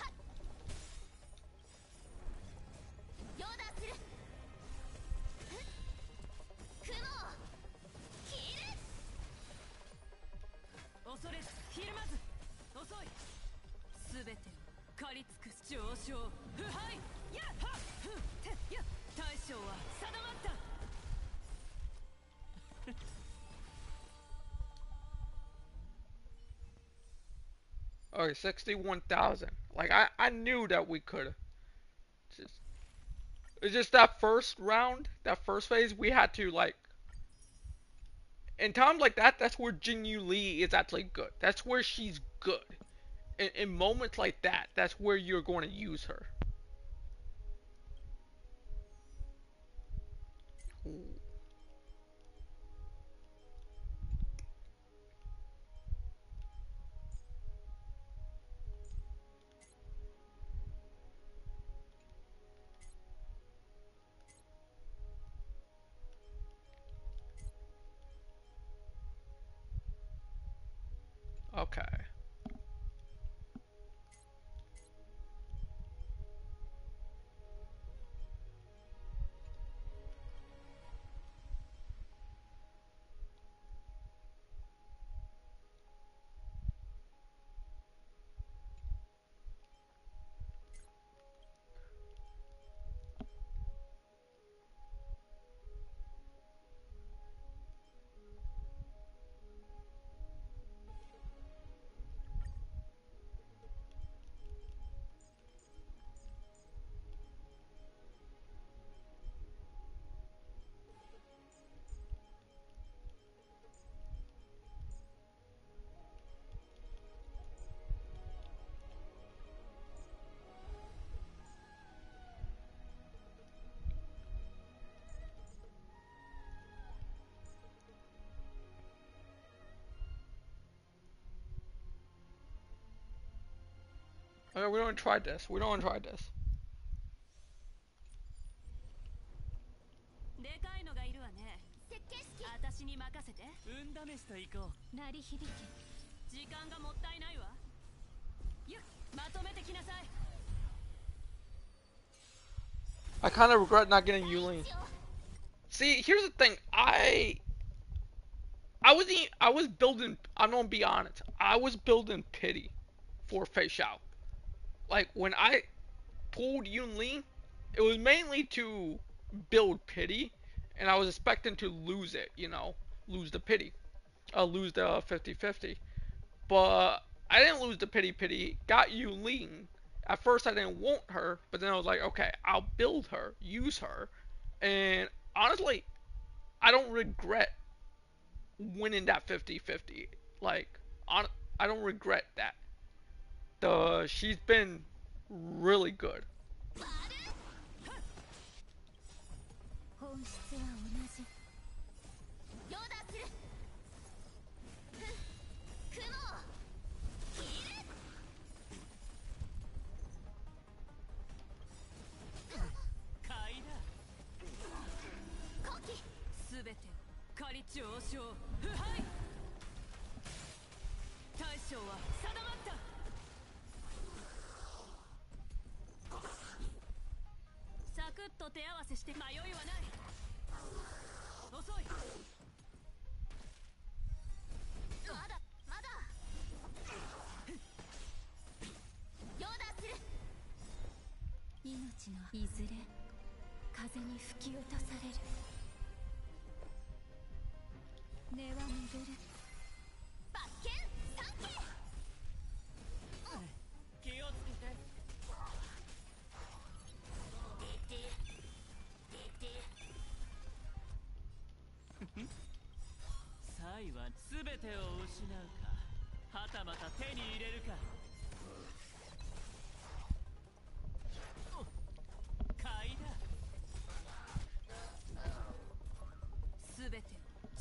っヨダする。雲切る。恐れずひるまず遅い。すべてを狩り尽くす上昇腐敗。やっはっふんてやっ大将は定まった。Okay, 61,000. Like, I knew that we could have. Just, it's just that first round, that first phase, we had to, like. In times like that, that's where Jinyu Lee is actually good. That's where she's good. In moments like that, that's where you're going to use her. Ooh. Okay. Okay, we don't try this. We don't try this. でかいのがいるわね。設計式私に任せて。運試しと行こ鳴り響け。時間がもったいないわ。まとめてきなさい。 I kind of regret not getting Yulin. See, here's the thing. I was building. I'm gonna be honest. I was building pity for Fei Xiao. Like when I pulled Yun Li, it was mainly to build pity, and I was expecting to lose it. You know, lose the pity, lose the 50-50. But I didn't lose the pity. Got Yun Li. At first, I didn't want her, but then I was like, okay, I'll build her, use her, and honestly, I don't regret winning that 50-50. Like, I don't regret that. She's been really good. 本質は同じ。ヨーダする。雲を切る。う。買いだ。後期すべて狩り上昇腐敗。大将は定まった。サクッと手合わせして迷いはない。遅い。まだまだ。ヨーダする。命のいずれ風に吹き落とされる。根は巡る。罰剣三景。気をつけて。サイは全てを失うか、はたまた手に入れるか。買いだ。すべて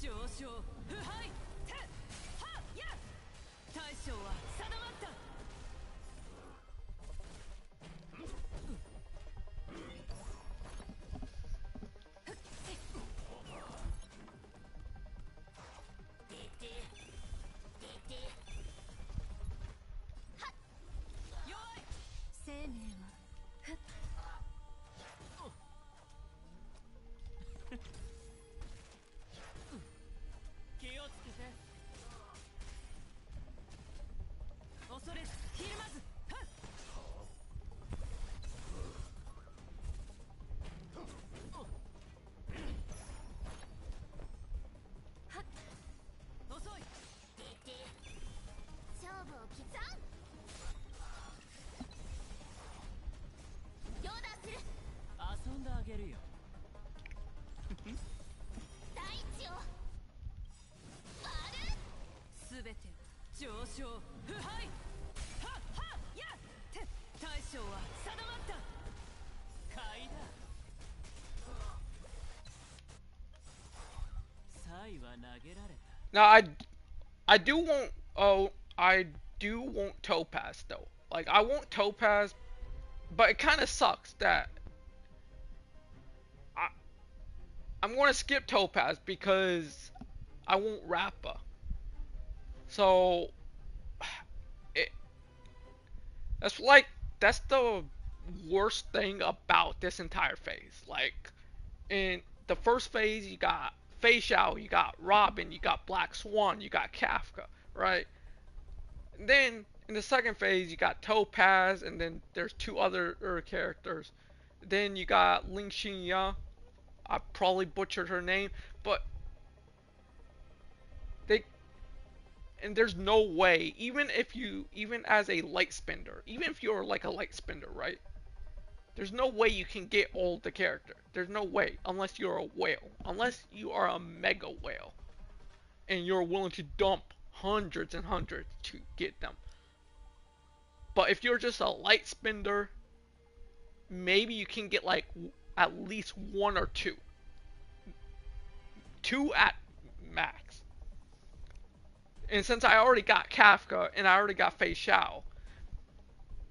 上昇腐敗。てはや。大将は定まった。生命はふっ気をつけて。恐れずひるまず。はっ。はっ。遅い。勝負を刻ん。ヨーダする。遊んであげるよ。大地を割る。すべて上昇腐敗。はっはっやって大将は定まった。買いだ。サイは投げられた。Now I do want I do want Topaz though. Like I want Topaz, but it kind of sucks that I I'm going to skip Topaz because I want Rappa. So it that's the worst thing about this entire phase. Like in the first phase, you got Fei Xiao, you got Robin, you got Black Swan, you got Kafka, right? And then in the second phase, you got Topaz, and then there's two other characters. Then you got Ling Xinya. I probably butchered her name, but they and there's no way, even as a light spender, even if you're like a light spender, right? There's no way you can get all the character. There's no way unless you're a whale, unless you are a mega whale, and you're willing to dump hundreds and hundreds to get them. But if you're just a light spender, maybe you can get like at least one or two. Two at max. And since I already got Kafka and I already got Fei Xiao,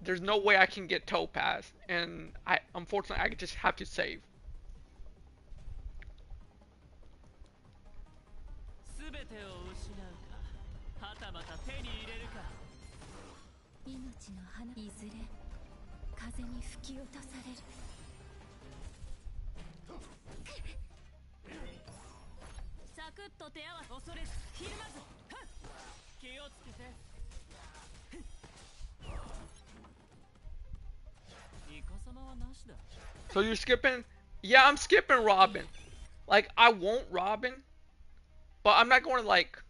there's no way I can get Topaz, and I unfortunately I just have to save. 全てを失うかはたまた手に入れるか命の花いずれ風に吹き落とされる。サクッと手合わせ恐れずひるまず気をつけてイカ様はなしだ So you're skipping? Yeah, I'm skipping Robin. Like, I want Robin, but I'm not going to, like,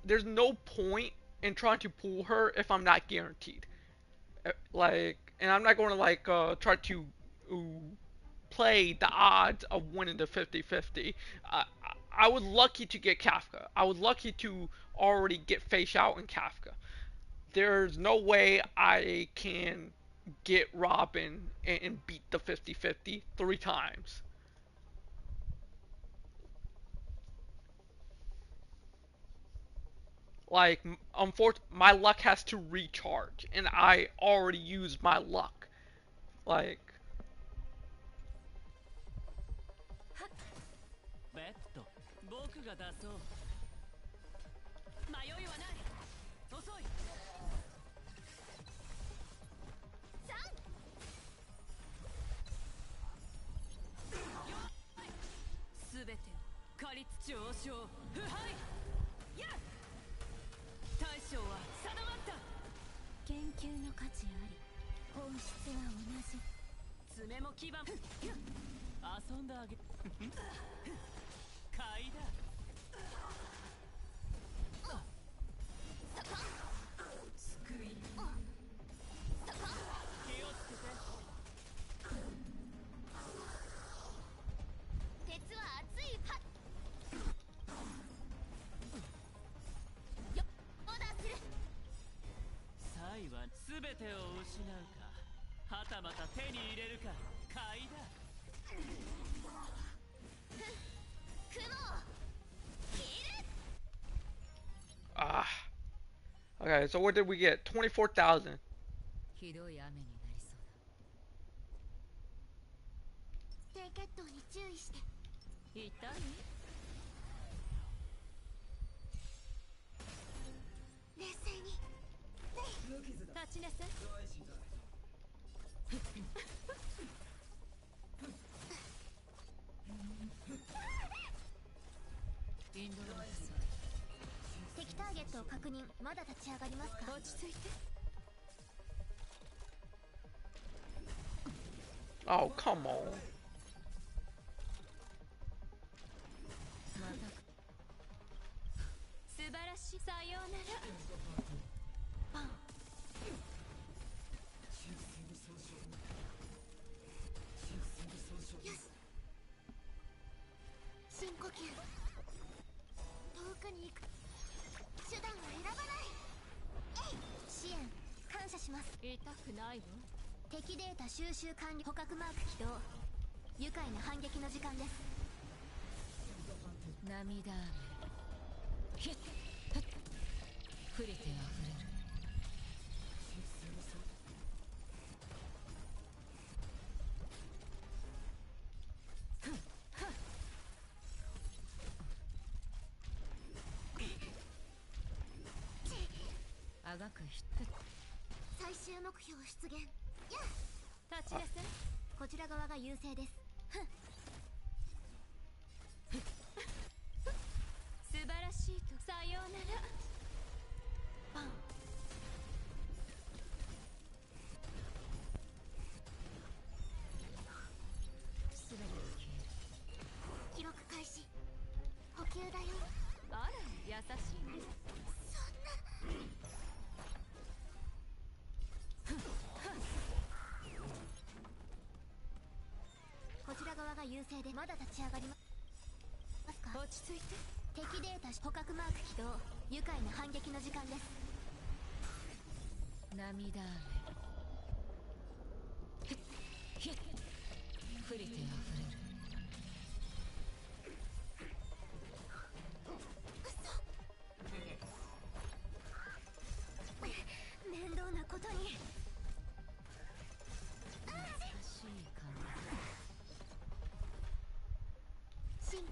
there's no point in trying to pull her if I'm not guaranteed. Like, and I'm not going to, like, try to play the odds of winning the 50-50. I was lucky to get Kafka. I was lucky to already get Face Out in Kafka. There's no way I can get Robin and beat the 50-50 3 times. Like, unfortunately, my luck has to recharge, and I already used my luck. Like, ベッド僕が出そう迷いはない遅い全てを仮率上昇腐敗や大将は定まった研究の価値あり、本質は同じ。爪も牙も遊んであげ買いだ救い気をつけて鉄は熱いパッオーダーする。サイは全てを失うかはたまた手に入れるか買いだ雲 ah. Okay, so what did we get? 24,000. ひどい雨になりそうだ低血糖に注意して。痛い冷静に。立ちなさいインドラス敵ターゲットを確認。まだ立ち上がりますか？落ち着いて Oh, come on. また素晴らしいさようならパン。よし。深呼吸。遠くに行く。手段は選ばない。支援感謝します。痛くないわ敵データ収集完了。捕獲マーク起動。愉快な反撃の時間です。涙雨ひっふっ触れてあふれるあがくひっ最終目標出現。やっ立ちなさいこちら側が優勢です。素晴らしいとさようならパン。すべてが消える記録開始。補給だよ。あら優しいねそんな。こちら側が優勢でまだ立ち上がりますか？落ち着いて敵データ捕獲マーク起動。愉快な反撃の時間です。涙雨ひっ触れてあふれる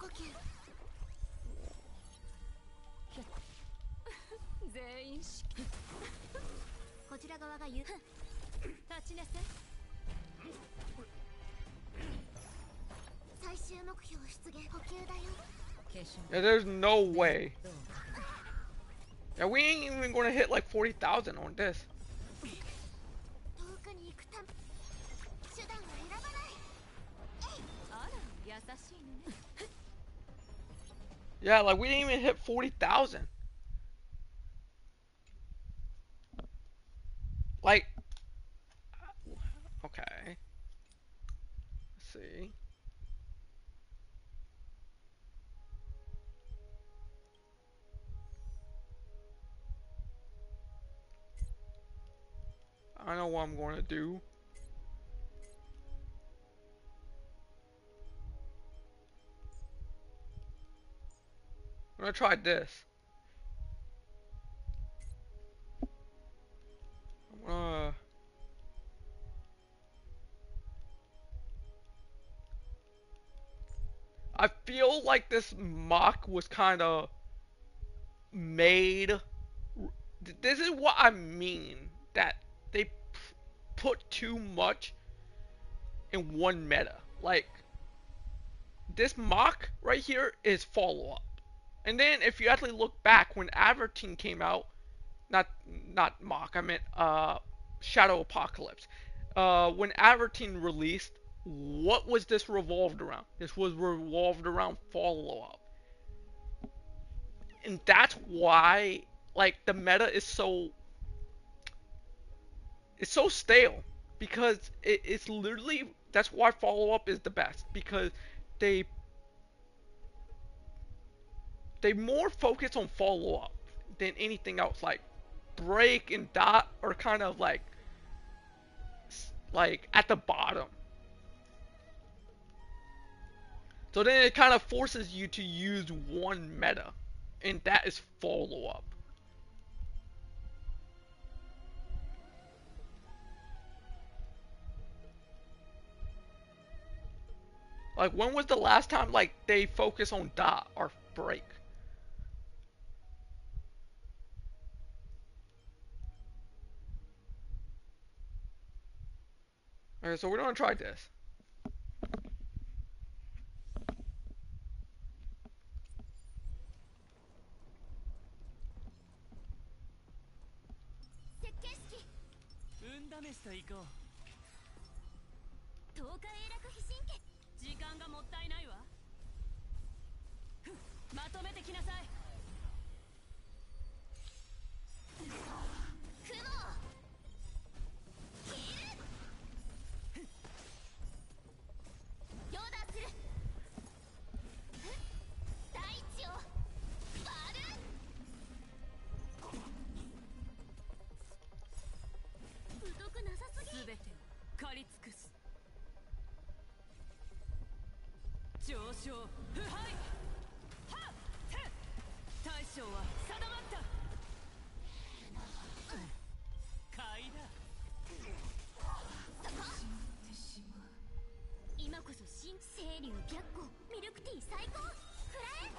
呼吸。全員しこちら側が言う。立ちなさい。最終目標出現。呼吸だよ。 Yeah, there's no way. Yeah, we ain't even gonna hit like 40,000 on this. 遠くに行くため手段は選ばない。あら優しいのね。 Yeah, like we didn't even hit 40,000. Like, okay. Let's see. I know what I'm going to do. I'm going to try this. I'm gonna... I feel like this mock was kind of made. This is what I mean. That they put too much in one meta. Like, this mock right here is follow up. And then if you actually look back when Avertine came out, not mock, I meant Shadow Apocalypse. When Avertine released, what was this revolved around? This was revolved around follow up. And that's why like the meta is so stale, because it's literally, that's why follow up is the best, because they more focus on follow up than anything else. Like break and dot are kind of like at the bottom. So then it kind of forces you to use one meta, and that is follow up. Like, when was the last time like they focus on dot or break? Okay, so we're gonna try this.運試しと行こう。東海英楽非神経。時間がもったいないわ。ふんまとめてきなさい。雲切る。ヨーダする。大地を割る。疎くなさすぎ。すべてを狩り尽くす。上昇腐敗。はっ大将は定まった。買いだ。今こそ新清流白虎ミルクティー最高。くらえ。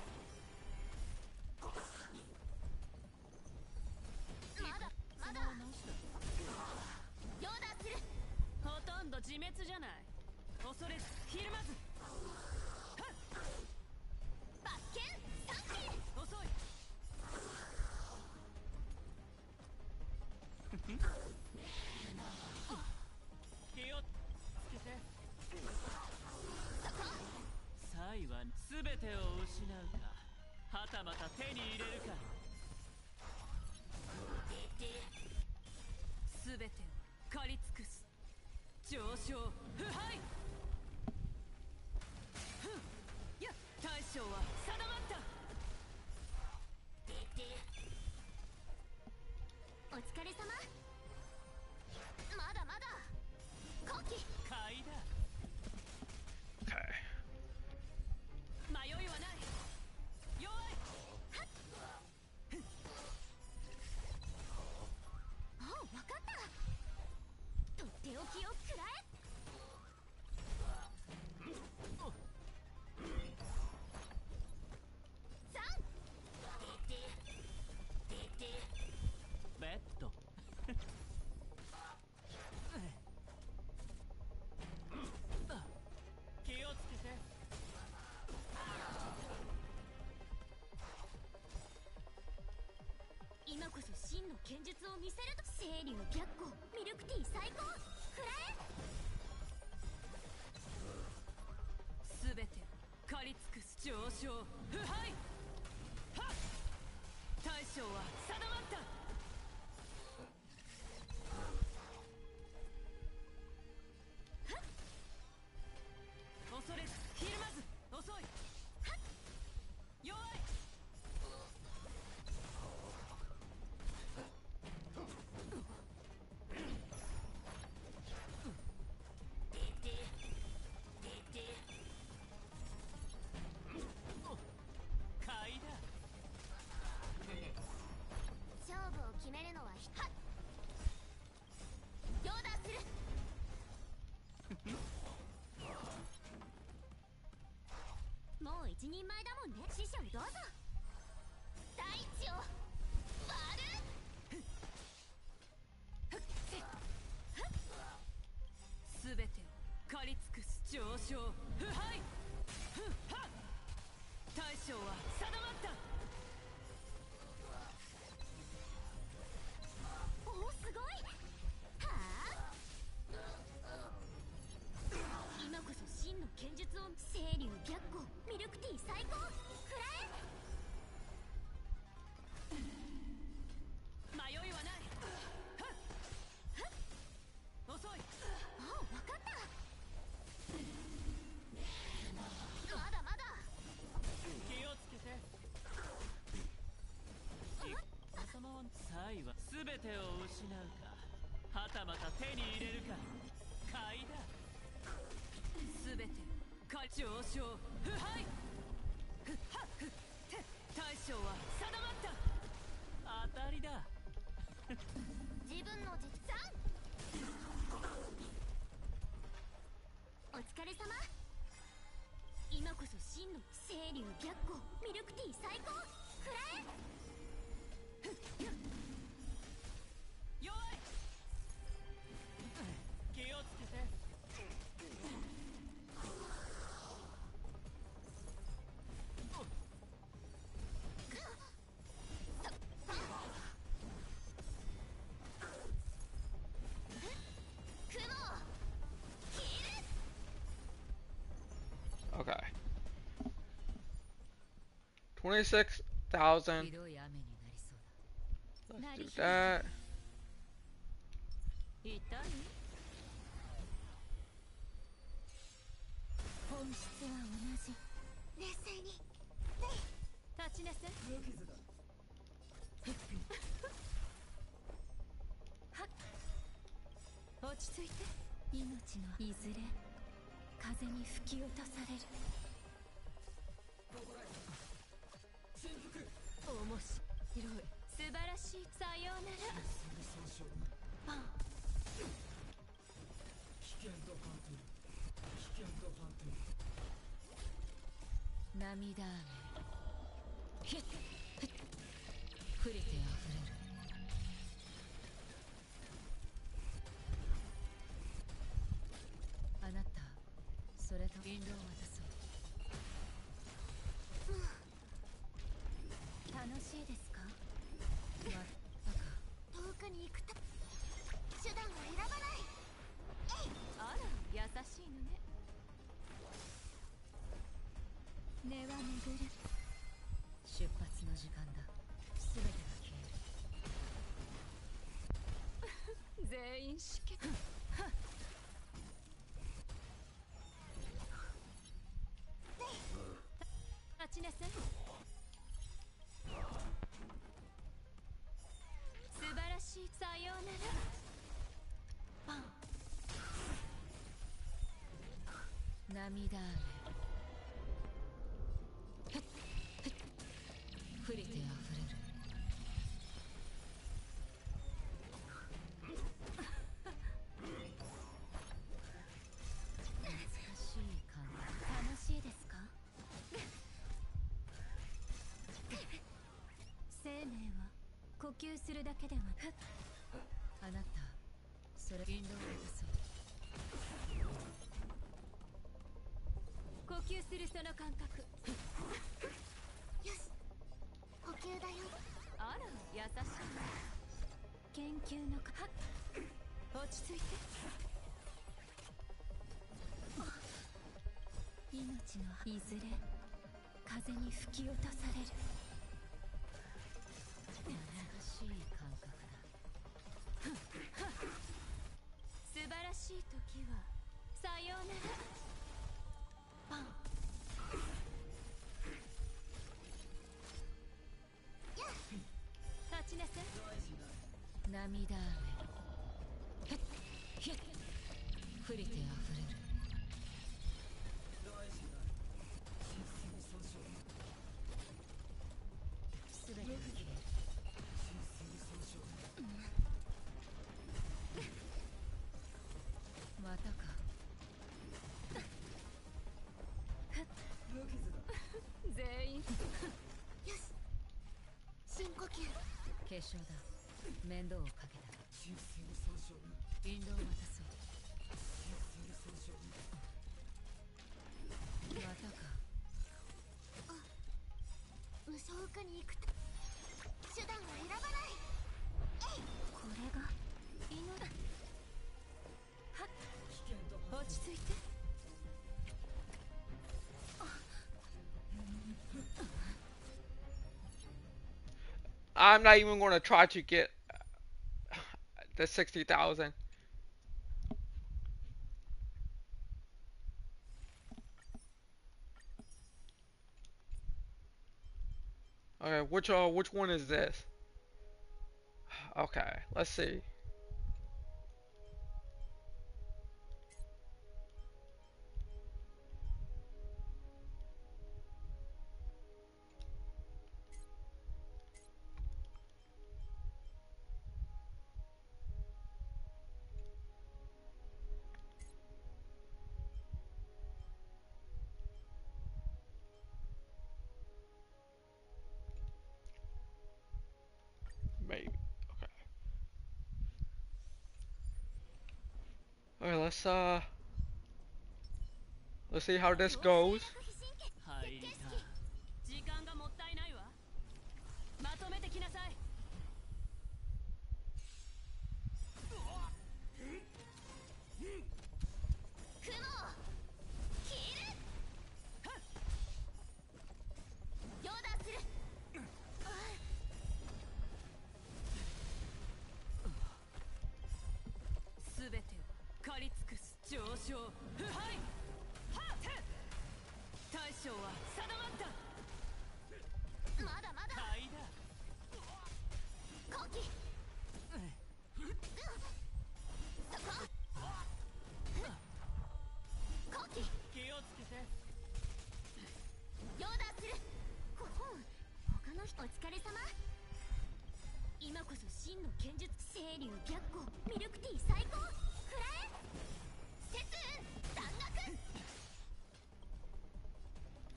まだまだ。ヨーダする。ほとんど自滅じゃない。恐れずひるまず。罰剣三剣。遅い。気をつけて。サイは全てを失うか、はたまた手に入れるか。すべてを狩り尽くす。上昇腐敗。ふんや大将は定まった。お疲れ様。まだまだ。後期。買いだ。Okay. 迷いはない。弱い。ああ、わかった。とっておきをくらえ。術を見せると清流逆光ミルクティー最高くらえ全て狩り尽くす上昇腐敗はっ大将は定まった恐れずひるまず遅い弱い買いだ勝負を決めるのははっ両断するもう一人前だもんね師匠どうぞ大地を割る全てを狩り尽くす上昇腐敗ふっはっ大将は定まったおおすごいはあ今こそ真の剣術を清流逆光ミルクティー最高くら迷いはないふっ遅いえああ分かったまだまだ気をつけて頭はサイは全てを失うかはたまた手に入れるか買いだ全て上昇腐敗ふっはっふって大将は定まった当たりだ自分の実弾お疲れ様今こそ真の清流逆光ミルクティー最高くらえ弱い気をつけて雲を切る Okay. 26,000. ひどい雨になりそうだ Let's do that. 痛い本質は同じ冷静に立ちなさい無傷だ落ち着いて命のいずれ風に吹き落とされる振幅面白い素晴らしいさようならその損傷パン危険と判定危険と判定涙雨ひっふっ触れてあふれるあなたそれと引導を渡そう楽しいですかまバカ遠くに行くた手段を選ばないあら優しいのね根は巡る出発の時間だ全てが消える全員死刑立ちなさい素晴らしいさようならパン涙雨ふっふっ降りてあふれる懐かしい感楽しいですか生命は呼吸するだけではあなたそれ引導を渡そう呼吸するその感覚よし呼吸だよあら優しい研究のか落ち着いて。命のいずれ風に吹き落とされる。難しい感覚だ。素晴らしい時はさようなら。パン。立ちなさい。涙雨へっひっ降りてあふれる。すべてが消える。またか。全員よし、深呼吸。化粧だ。面倒をかけた。引導を渡そう。またか。無償化に行くと手段は選ばない。これが命。はっ、落ち着いて。I'm not even going to try to get the 60,000. Okay, which one is this? Okay, let's see. Maybe. Okay. Okay, let's see how this goes. 入りた。時間がもったいないわ。まとめてきなさい。雲切る。両断する。すべてを狩り尽くす上昇腐敗はっ大将は定まった。まだまだ。買いだ。後期。そこ。後期。気をつけて。両断する。他の人お疲れ様。今こそ真の剣術。清流逆光ミルクティー最高。くらえ節運山岳。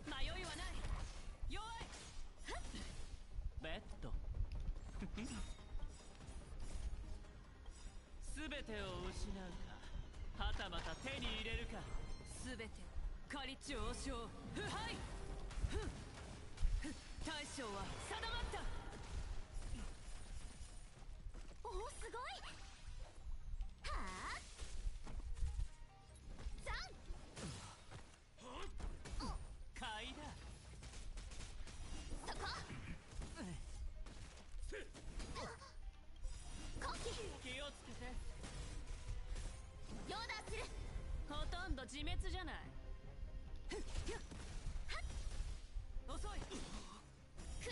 迷いはない。弱い。ベッド。すべてを失うか、はたまた手に入れるか。すべてを狩り上昇腐敗大将は定まった。おおすごい。はあザン。買いだ。そこ。後期。気をつけて。両断する。ほとんど自滅じゃない。遅い。雲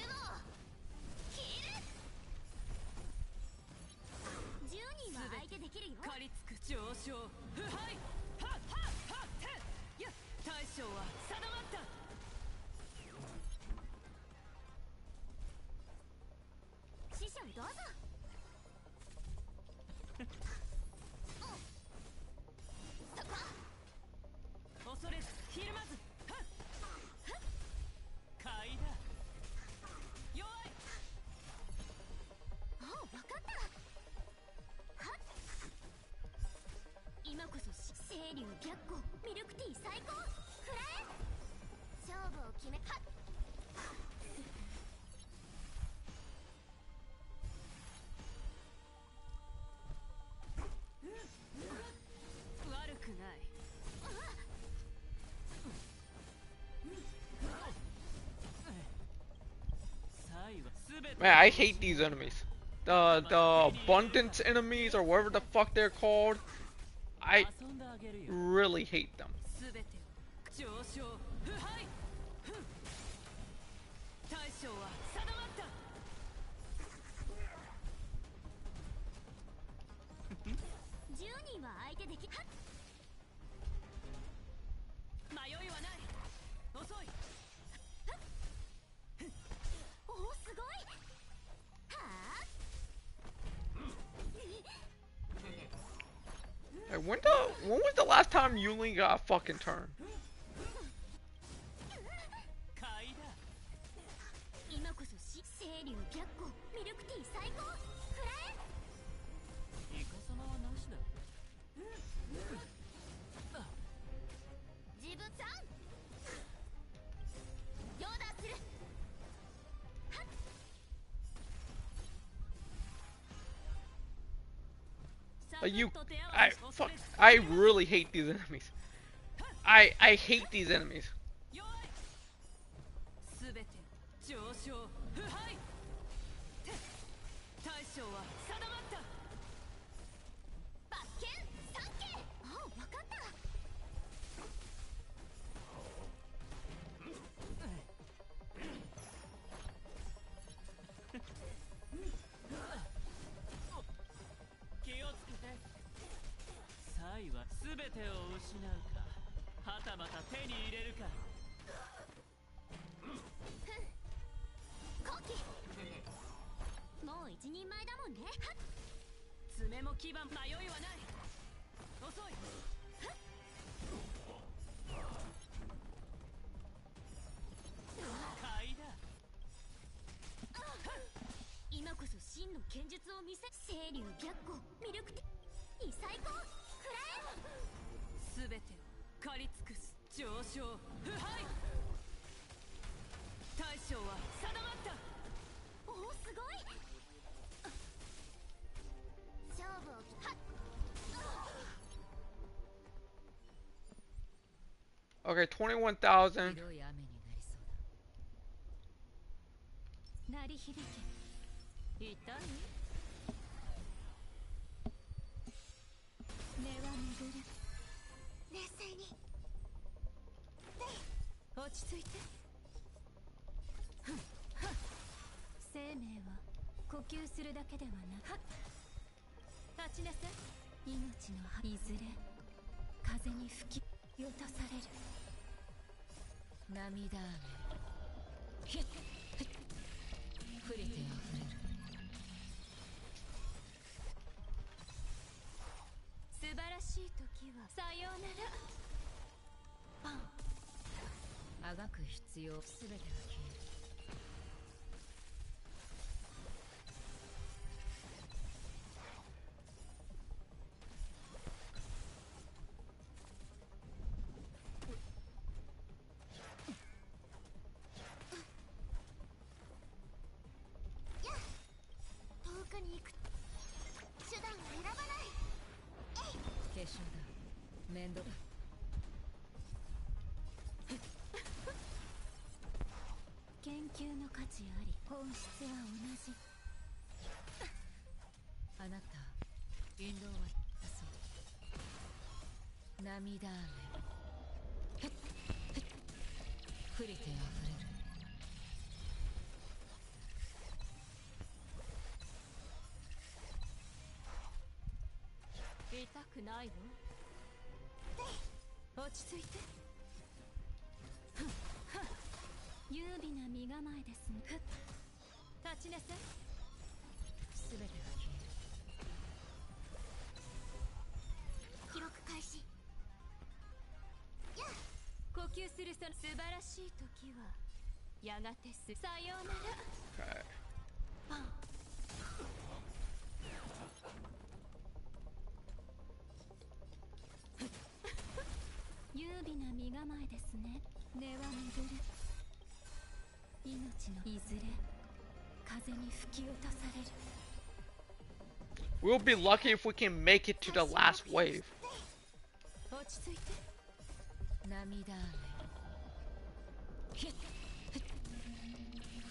切る。10人は相手できるよ。狩り尽く上昇腐敗はっはっはっや大将は定まった。師匠どうぞ。そこ。恐れずひるまずはっ買いだ。弱い。ああ分かった。はっ。今こそ清流逆光ミルクティー最高。くらえ勝負を決め。はっ。Man, I hate these enemies. The abundance enemies or whatever the fuck they're called. I 遊んであげるよ really hate them. 全てを上昇腐敗ふん大将は定まった10人は相手できはっ迷いはない遅いおおすごいはあ Hey, when was the last time Yuli got a fucking turn? 買いだ今こそ清流白虎ミルクティー最高くらえイカ様はなしだ自分さんヨーダーする I really hate these enemies. I hate these enemies. 弱い全て上昇腐敗大将は定まったバッケンサンケーああ分かった気をつけてサイは全てを失うかはたまた手に入れるかコキもう一人前だもんねはっ爪も牙迷いはない遅い買いだ今こそ真の剣術を見せ清流白虎ミルクティー最高くらえ全てを狩り尽くす上昇腐敗大将は定まったおおすごい勝負をはっ Okay, 21,000. ひどい雨になりそうだ鳴り響け痛い根は巡る冷静に落ち着いて生命は呼吸するだけではなく立ちなさい命のいずれ風に吹き落とされる涙雨ひっ降りてあふれる素晴らしい時はさようならパンあがく必要すべてが消える遠くに行く手段を選ばない化粧だ面倒だ研究の価値あり本質は同じあなた引導はそう涙雨降りてあふれる痛くないの落ち着いて優美な身構えですね立ちなさい全てが消える記録開始呼吸するその素晴らしい時はやがてさようなら Okay. パン優美な身構えですね根は巡る命のいずれ風に吹き落とされる We'll be lucky if we can make it to the last wave. 落ち着いて涙雨ひっ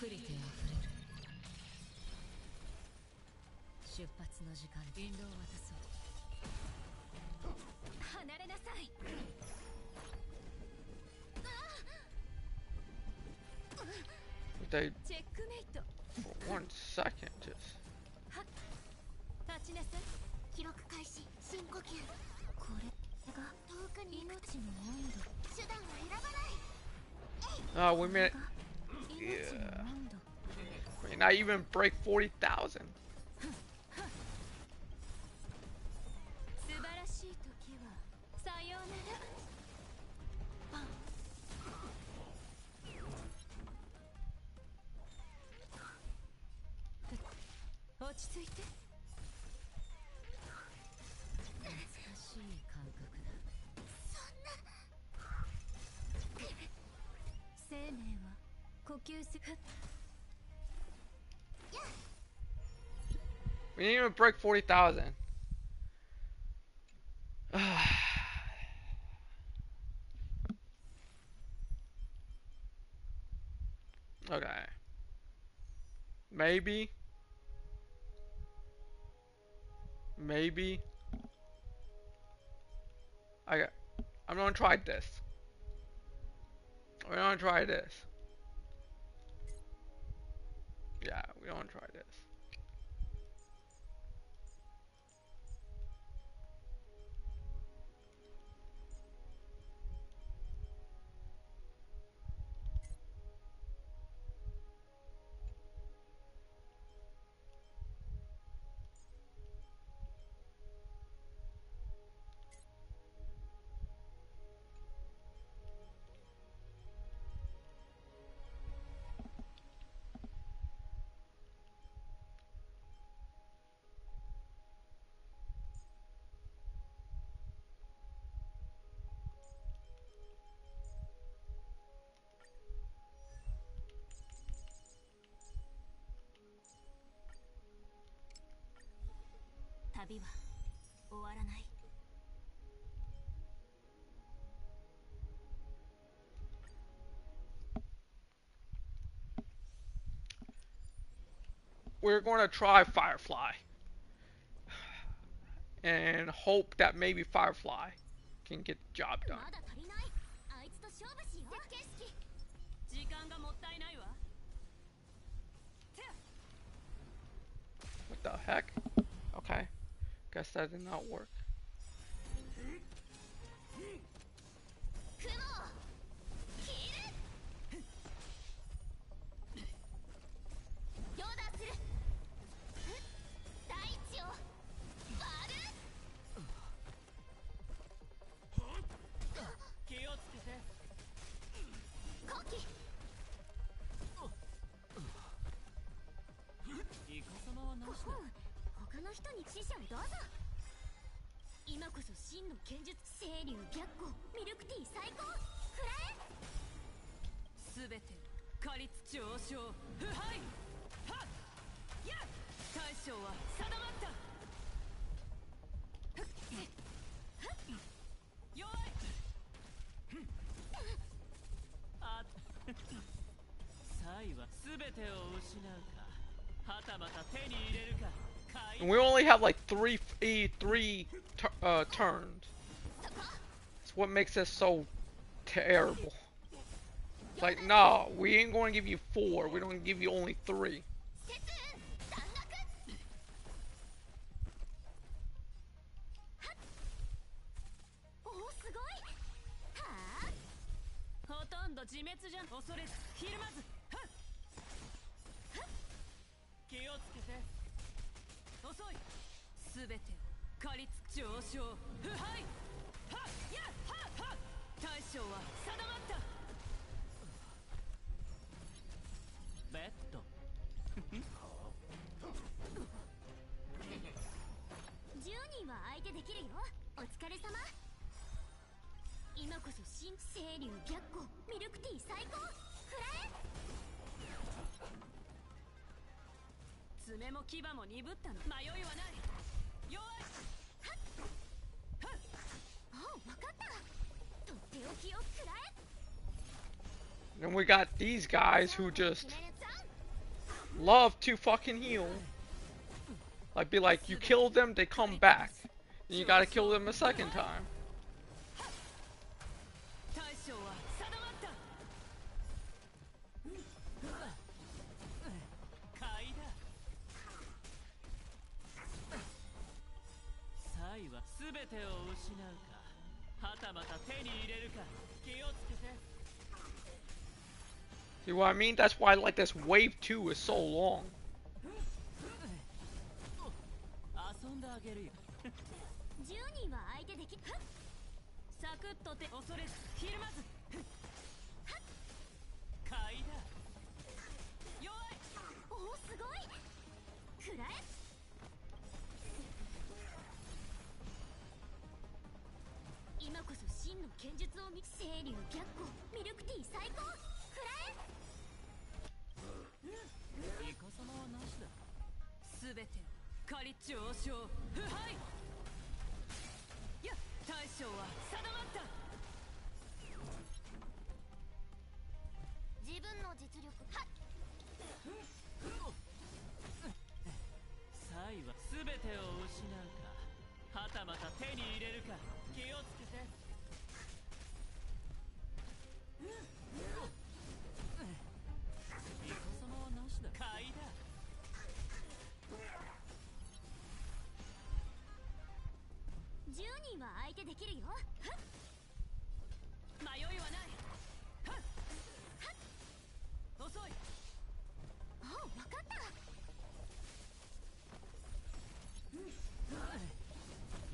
降りてあふれるの時間引導を渡そう離れなさいThey チェックメイト for 1 second just. 立ちなさい記録開始深呼吸これが遠くに行く命の温度手段は選ばない Oh, we made it. 命の温度 We did not even break 40,000. 素晴らしい時はさようならパン落ち着いて懐かしい感覚だ生命は呼吸する We didn't even break 40,000. Okay. Maybe. I'm gonna try this. We're gonna try this. Yeah, we're gonna try this.旅は終わらない We're gonna try Firefly. And hope that maybe Firefly can get the job done. まだ足りないあいつと勝負しよう景色時間がもったいないわ What the heck? Okay. Guess that did not work. 雲切るヨダする大地を割る気をつけてコキイカ様は何した他の人に死者をどうぞ今こそ真の剣術清流逆光ミルクティー最高くらえすべて狩り土上昇腐敗はっやっ大将は定まった弱いあサイはすべてを失うかはたまた手に入れるか And we only have like three turns. That's what makes us so terrible. It's like, no, we ain't going to give you 4. We're going to give you only 3. 節弾楽おおすごいはあほとんど自滅じゃん恐れずひるまずはっはっ気をつけて遅いすべてを狩りつ上昇腐敗はっやっはっはっ大将は定まったベッド10人は相手できるよお疲れ様今こそ新清流逆光ミルクティー最高くらえ爪も牙も鈍ったの迷いはない弱いはっはっあ分かったとっておきをくらえ Then we got these guys who just love to fucking heal. Like, be like, you kill them, they come back. And you gotta kill them a second time. 大将は定まった買いだ才は全てを失うかはたまた手に入れるか気をつけて See what I mean? That's why like this wave 2 is so long. 遊んであげるよ10人は相手できサクッとて恐れずひるまず買いだ弱いおおすごいくらえ今こそ真の剣術を見清流逆光ミルクティー最高くらえイカ様はなしだ全てをカリッチ王将腐敗や大将は定まった自分の実力はっ才は全てを失うかはたまた手に入れるか気をつけてイカ様はなしだ買いだ10人は相手できるよ迷いはない遅いおう分かった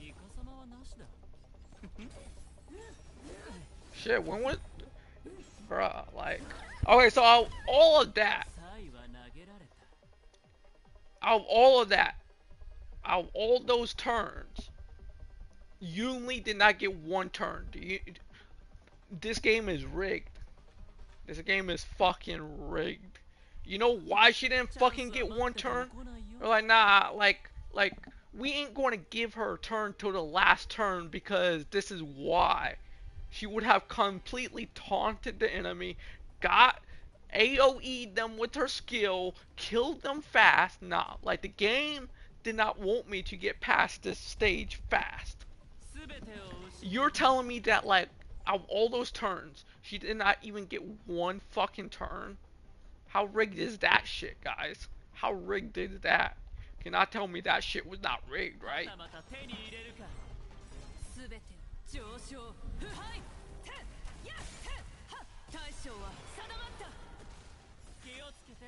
イカ様はなしだ Shit, when was... Bruh, like... Okay, so out of all of that, 才は投げられた out of all of that, out of all those turns, Yunli did not get one turn. This game is rigged. This game is fucking rigged. You know why she didn't fucking get one turn? They're like, nah, like, we ain't going to give her a turn till the last turn because this is why. She would have completely taunted the enemy, got AoE'd them with her skill, killed them fast. Nah, like the game did not want me to get past this stage fast. 全てを失う You're telling me that like out of all those turns, she did not even get one fucking turn? How rigged is that shit, guys? How rigged is that? Cannot tell me that shit was not rigged, は right? たまた手に入れるか全てを上昇腐敗てやては大将は定まった気をつけて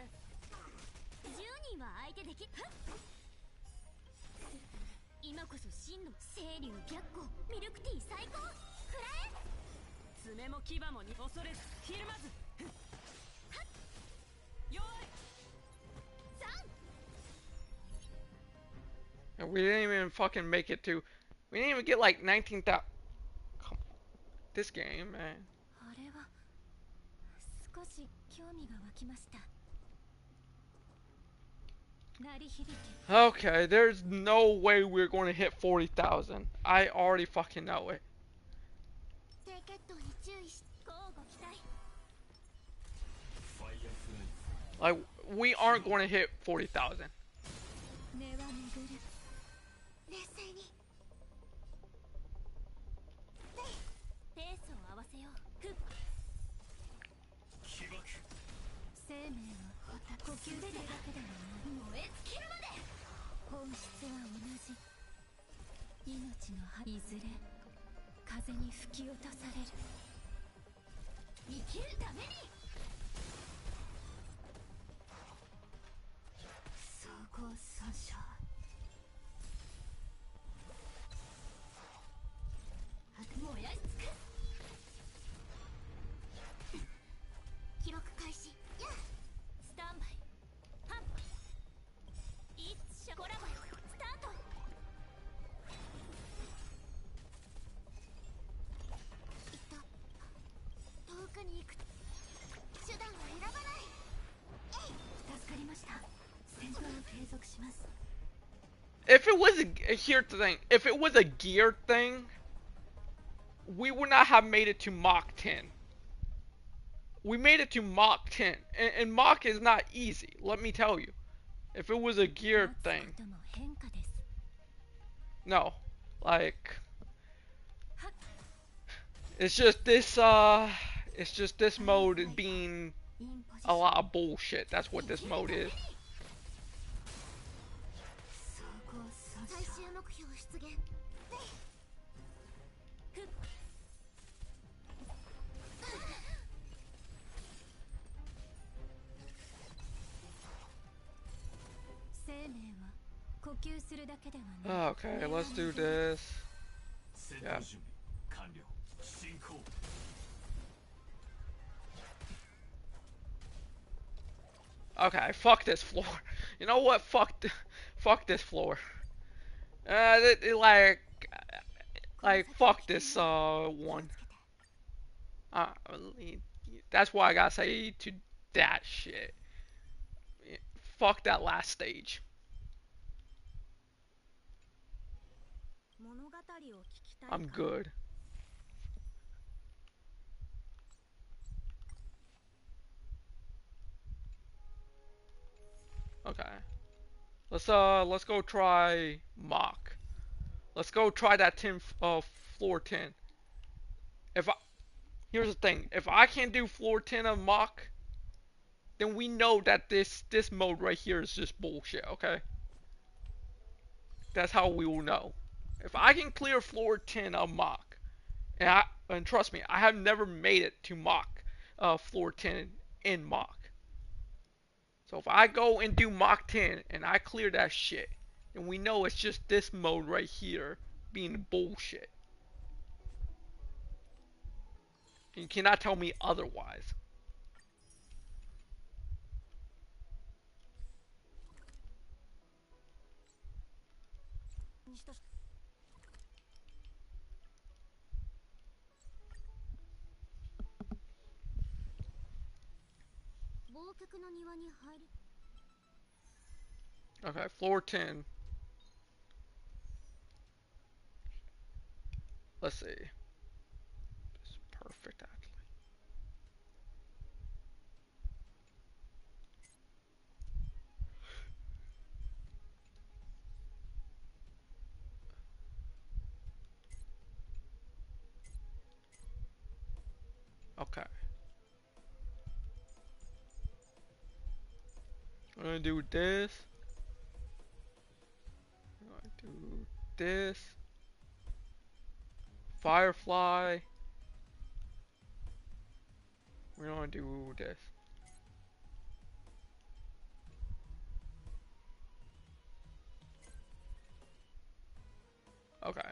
10人は相手でき今こそ真の清流逆光ミルクティー最高くらえ爪も牙もに恐れずひるまず弱い And we didn't even fucking make it to... We didn't even get like 19,000... Come on. This game, man. あれは少し興味が湧きました鳴り響け Okay, there's no way we're going to hit 40,000. I already fucking know it. 低血糖に注意し乞うご期待 Firefly Like, we aren't going to hit 40,000. 根は巡る冷静にペースを合わせようふっ起爆生命は呼吸するだけではない燃え尽きるまで本質は同じ命のいずれ風に吹き落とされる生きるために総合損傷燃やし尽く記録開始やスタンバイハンイッツシャコラバイスタートいった遠くに行く手段は選ばない助かりました戦闘を継続します If it was here's the thing. If it was a gear thing, we would not have made it to Moc 10. We made it to Moc 10, and Moc is not easy. Let me tell you, If it was a gear thing. No. Like, it's just this mode being a lot of bullshit. That's what this mode is. Okay, let's do this. Yeah. Okay, fuck this floor. You know what? Fuck this floor. Like fuck this one. Uh, that's why I gotta say to that shit. Fuck that last stage. I'm good. Okay. Let's go try Mock. Let's go try that floor 10. If I Here's the thing, if I can't do floor 10 of Mock, then we know that this mode right here is just bullshit, okay? That's how we will know. If I can clear floor 10 of Mock, and trust me, I have never made it to Mock floor 10 in Mock. So if I go and do Mock 10 and I clear that shit, then we know it's just this mode right here being bullshit. You cannot tell me otherwise. Okay, floor 10. Let's see. This is perfect, actually. Okay. I'm gonna do this. I'm gonna do this. Firefly. We're gonna do this. Okay.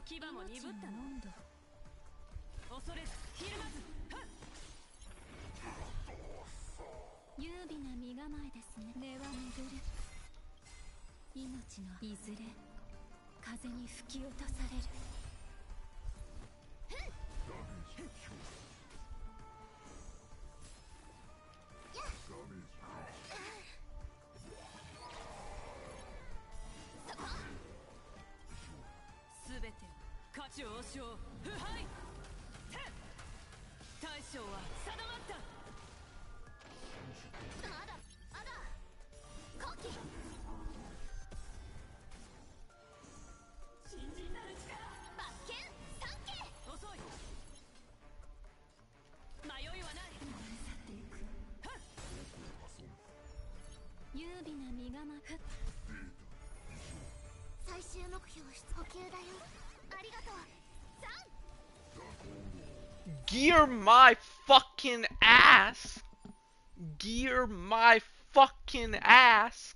牙も鈍ったの。温度恐れずひるまず。優美な身構えですね。根は巡る。命のいずれ風に吹き落とされる。すべて価値を押しを腐敗。大将は定まった。まだまだ後期新人なる力。罰剣三景遅い。迷いはない。優美な身構え。最終目標呼吸だよ。ありがとう。Gear my fucking ass. Gear my fucking ass.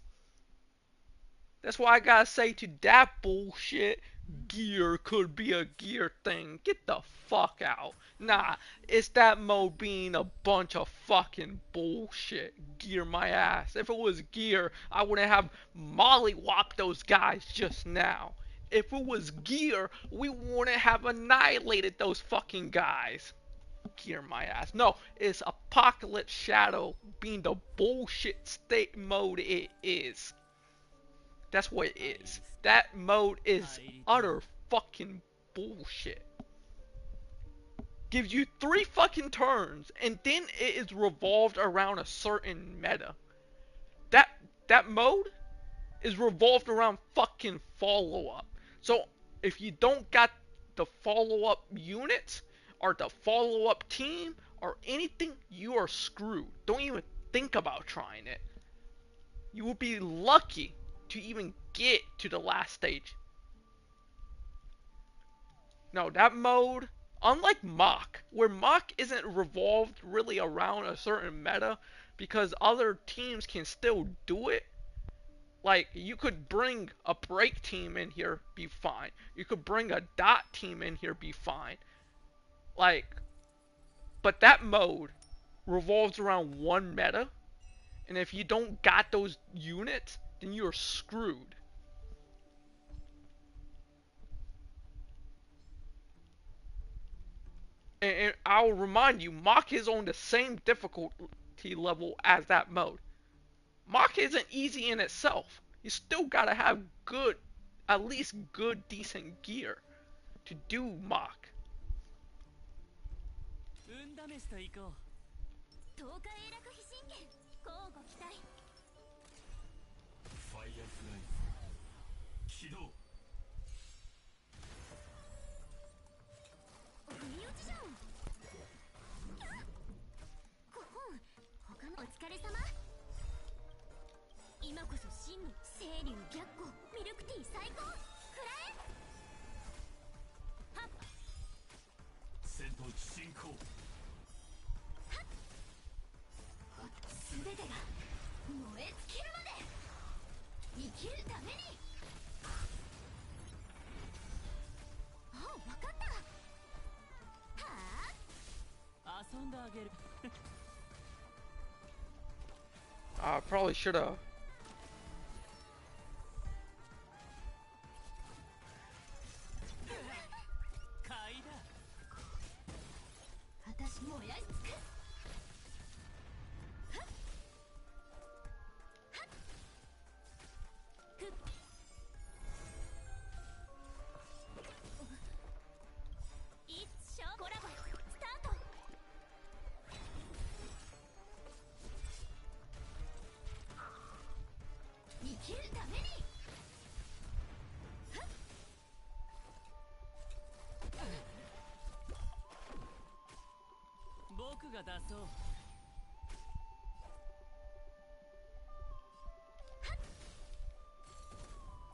That's why I gotta say to that bullshit, gear could be a gear thing. Get the fuck out. Nah, it's that mode being a bunch of fucking bullshit. Gear my ass. If it was gear, I wouldn't have mollywopped those guys just now. If it was gear, we wouldn't have annihilated those fucking guys. Gear my ass. No, it's Apocalypse Shadow being the bullshit state mode it is. That's what it is. That mode is utter fucking bullshit. Gives you 3 fucking turns, and then it is revolved around a certain meta. That mode is revolved around fucking follow-up. So if you don't got the follow-up units or the follow-up team or anything, you are screwed. Don't even think about trying it. You will be lucky to even get to the last stage. No, that mode, unlike Moc, where Moc isn't revolved really around a certain meta because other teams can still do it. Like, you could bring a break team in here, be fine. You could bring a dot team in here, be fine. Like, but that mode revolves around one meta, and if you don't got those units, then you're screwed. And I'll remind you, Moc is on the same difficulty level as that mode. Moc isn't easy in itself. You still gotta have good, at least good, decent gear to do Moc. 運試しと行こう。東海永楽飛信剣乞うご期待。ファイアフライフ起動。不意打ちじゃん。こほん他のお疲れ様。今こそ真の清流逆光ミルクティー最高。くらえ。はっ。戦闘進行。全てが燃え尽きるまで生きるために。あ、わかった。はあ。遊んであげる。I probably should have. 買いだ。私燃やし尽くす。コラボスタート。生きるために。僕が出そう。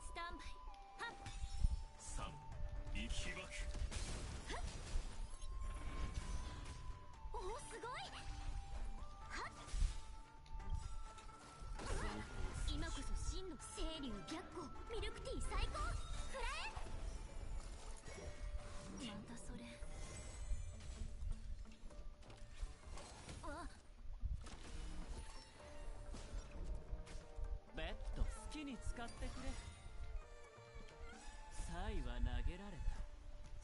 スタンバイ。はっ。3息爆。おお、すごい。はっ。今こそ真の清流逆光ミルクティー最高。くらえ。使ってくれ。サイは投げられた。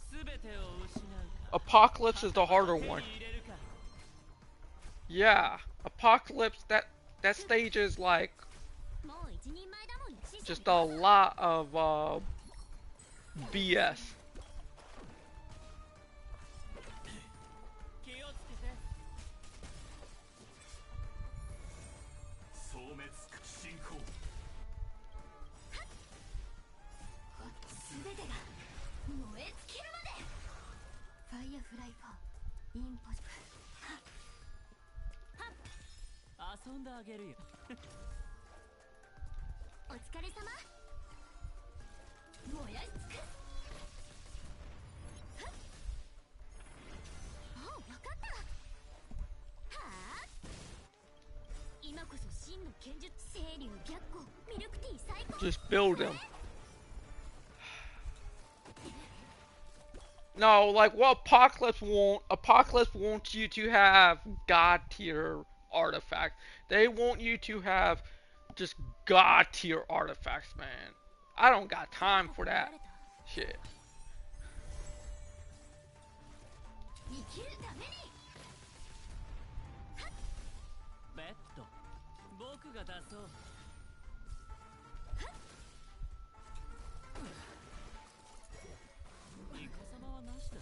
すべてを失うか。 Apocalypse is the harder 手 one. に入れるか。 Yeah, Apocalypse, that stage is like もう一人前だもんね。師匠 just a lot of BS. 気をつけて。消滅進行。全てが燃え尽きるまで。ファイアフライ4インポジブル。遊んであげるよ。お疲れ様。燃やし尽くす。もう分かった。はあ、今こそ真の剣術。清流白虎ミルクティー最高。 Just build him. No, like what Apocalypse wants you to have god tier artifacts. They want you to have just god tier artifacts, man. I don't got time for that shit. 生きるために。ベッド。僕が出そう。イカ様はなしだ。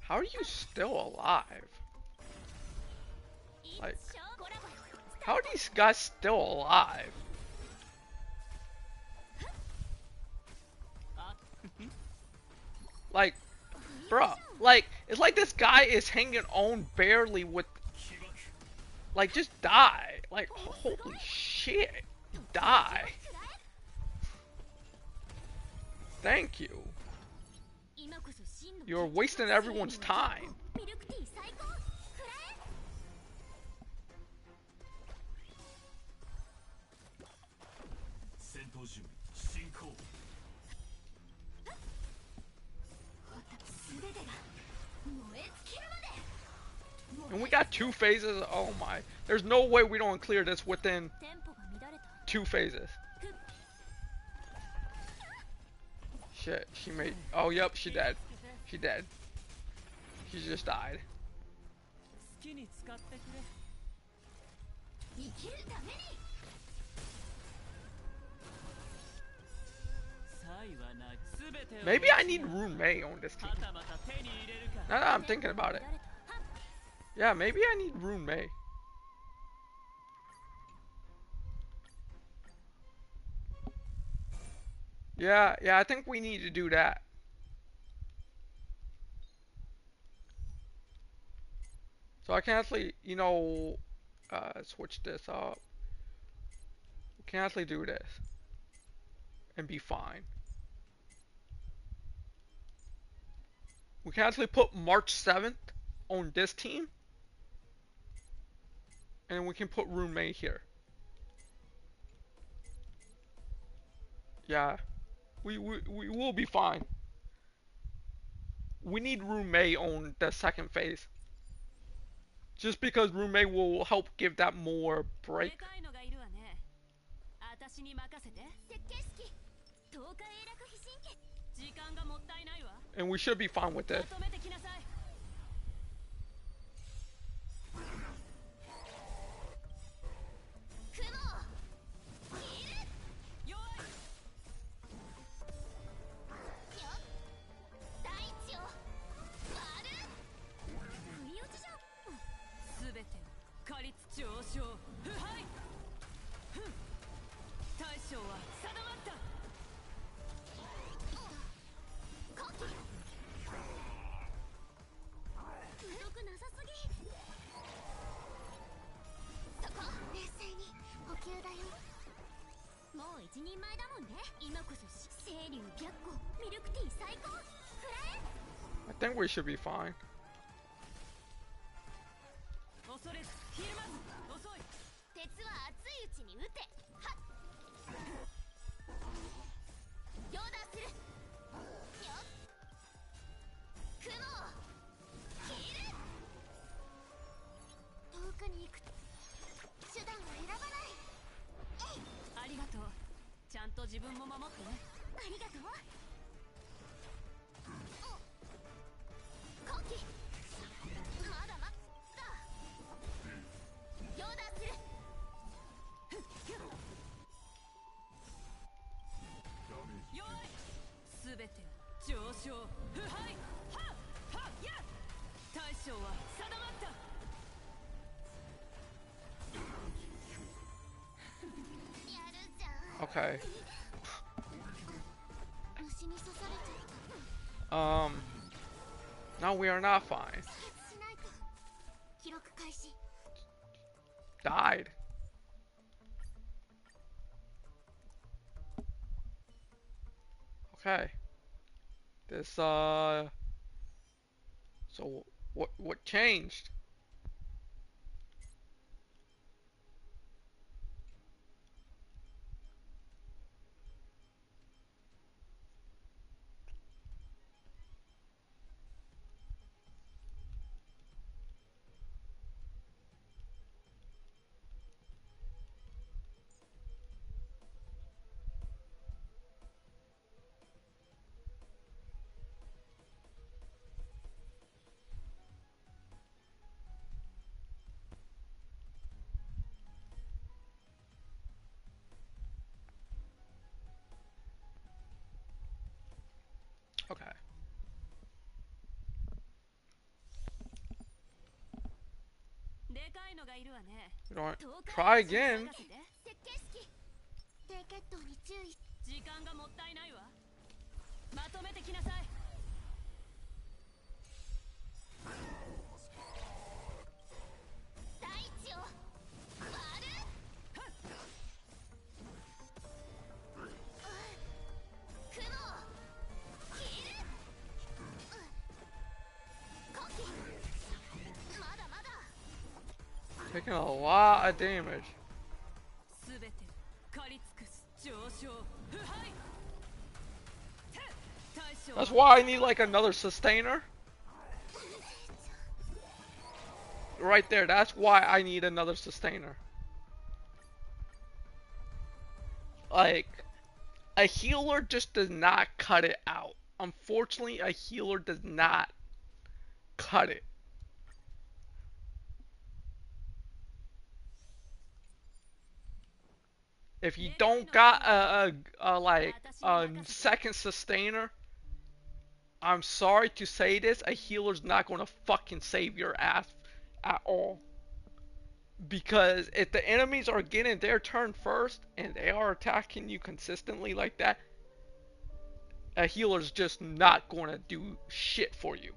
How are you still alive? Like, how are these guys still alive? Like, bruh, like, it's like this guy is hanging on barely with, like, just die. Like, holy shit, die. Thank you. You're wasting everyone's time. ミルクティー最高。くらえ。戦闘準備進行。全てが燃え尽きるまで。 And we got 2 phases. Oh my. There's no way we don't clear this within テンポが乱れた。 2 phases. Shit, she made. Oh, yep, she dead. She dead. She just died. 好きに使ってくれ。生きるために。 サイはな。すべてを。 Maybe I need Rune Mei on this team. はたまた手に入れるか。 Now that I'm thinking about it. Yeah, maybe I need Rune Mei. Yeah, I think we need to do that. So I can actually, switch this up. We can actually do this and be fine. We can actually put March 7th on this team, and we can put Rune Mei here. Yeah, we will be fine. We need Rune Mei on the second phase. Just because Rune Mei will help give that more break. でかいのがいるわね。私に任せて。設計式。10日永楽非神経。時間がもったいないわ。 And we should be fine with ま this. とめてきなさい。雲を切る。弱い。よっ。大地を割る。不意打ちじゃん。すべてを狩り土上昇。腐敗。ふん。大将は定まった。コキ。くどくなさすぎ。そこ。冷静に補給だよ。もう一人前だもんね。今こそ清流白虎ミルクティー最高。くらえ。 I think we should be fine. 恐れずひるまず。遅い。鉄は熱いうちに撃て。はっ。両断する。よっ。雲を切る。遠くに行く手段は自分も守ってね。ありがとう。コキ、まだまだ容断する。よい、すべて上昇腐敗はっはっや。大将は定まった。やるじゃん。 Okay. 虫に刺されちゃった。 No, we are not fine. 止血しないと。記録開始。 Died. Okay. This, so, what changed? Okay. でかいのがいるわね。 We don't try again. 設計式。低血糖に注意。時間がもったいないわ。まとめてきなさい。大地を割る。雲を切る。コキ、まだまだ。 Taking a lot of damage. すべて狩り尽くす上昇腐敗。大将は That's why I need like another sustainer. Right there, that's why I need another sustainer. Like, a healer just does not cut it out. Unfortunately, a healer does not cut it. If you don't got a second sustainer, I'm sorry to say this, a healer's not gonna fucking save your ass at all. Because if the enemies are getting their turn first and they are attacking you consistently like that, a healer's just not gonna do shit for you.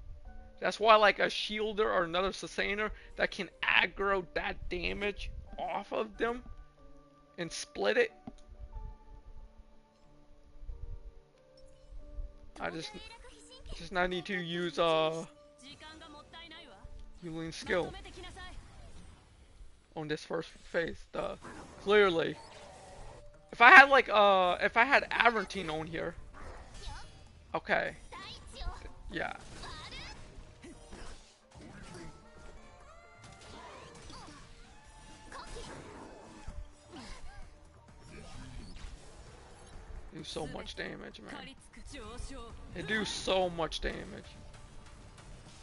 That's why like a shielder or another sustainer that can aggro that damage off of them and split it. I just not need to use時間がもったいないわ。 healing ま skill とめてきなさい。 on this first phase. Clearly, if I had like if I had Aventine on here, okay, 大地を yeah. 割る。コキ、 Do so much damage, man. 狩り尽く上昇。 It do so much damage.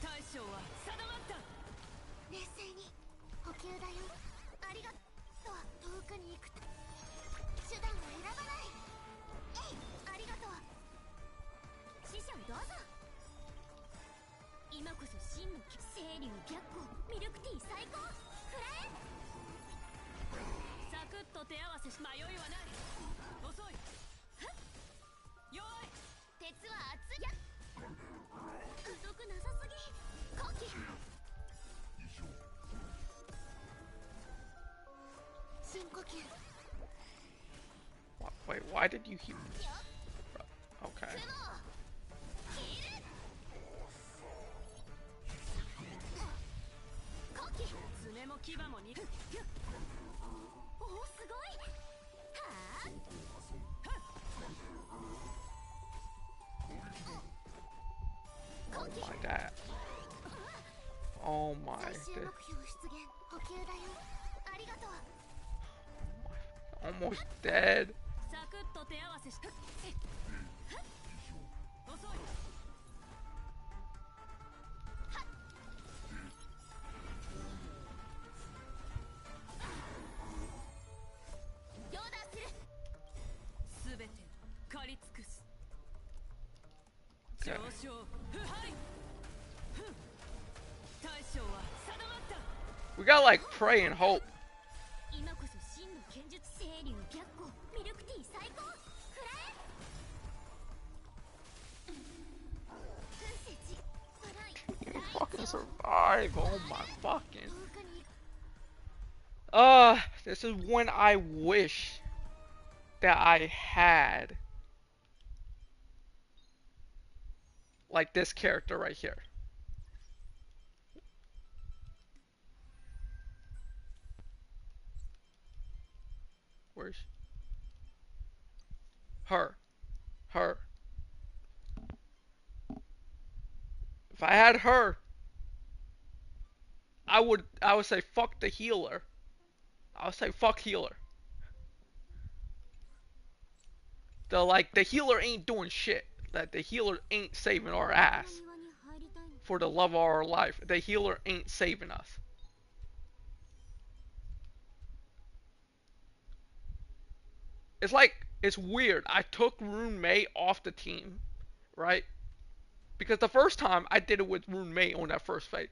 大将は定まった。冷静に。補給だよ。ありがとう。遠くに行くと手段を選ばない。えい、ありがとう。師匠どうぞ。今こそ真の清流逆光ミルクティー最高。くらえ。サクッと手合わせし迷いはない。遅い。弱い。鉄は熱い。や遅くなさすぎ。コキ、深呼吸。 Wait, why did you heal? よ Okay. 雲を切る。コキ、爪も牙もに。おおすごい。はあ。 コキ、 My dad. Oh my. 最終目標出現。補給だよ。ありがとう。 Almost dead. サクッと手合わせし遅い両断する。すべてを狩り尽くす Okay. 上昇腐敗ふん大将は定まった We gotta like pray and hope. 今こそ真の剣術清流逆光ミルクティー最高くらえ。噴石辛い Fucking survive. Oh my fucking. 遠くに This is when I wish that I had like this character right here. Where's her? Her. If I had her, I would say fuck the healer. I would say fuck healer. The healer ain't doing shit. That the healer ain't saving our ass. 庭に入りたいの。 For the love of our life. The healer ain't saving us. It's like, it's weird. I took Rune Mei off the team, right? Because the first time I did it with Rune Mei on that first phase.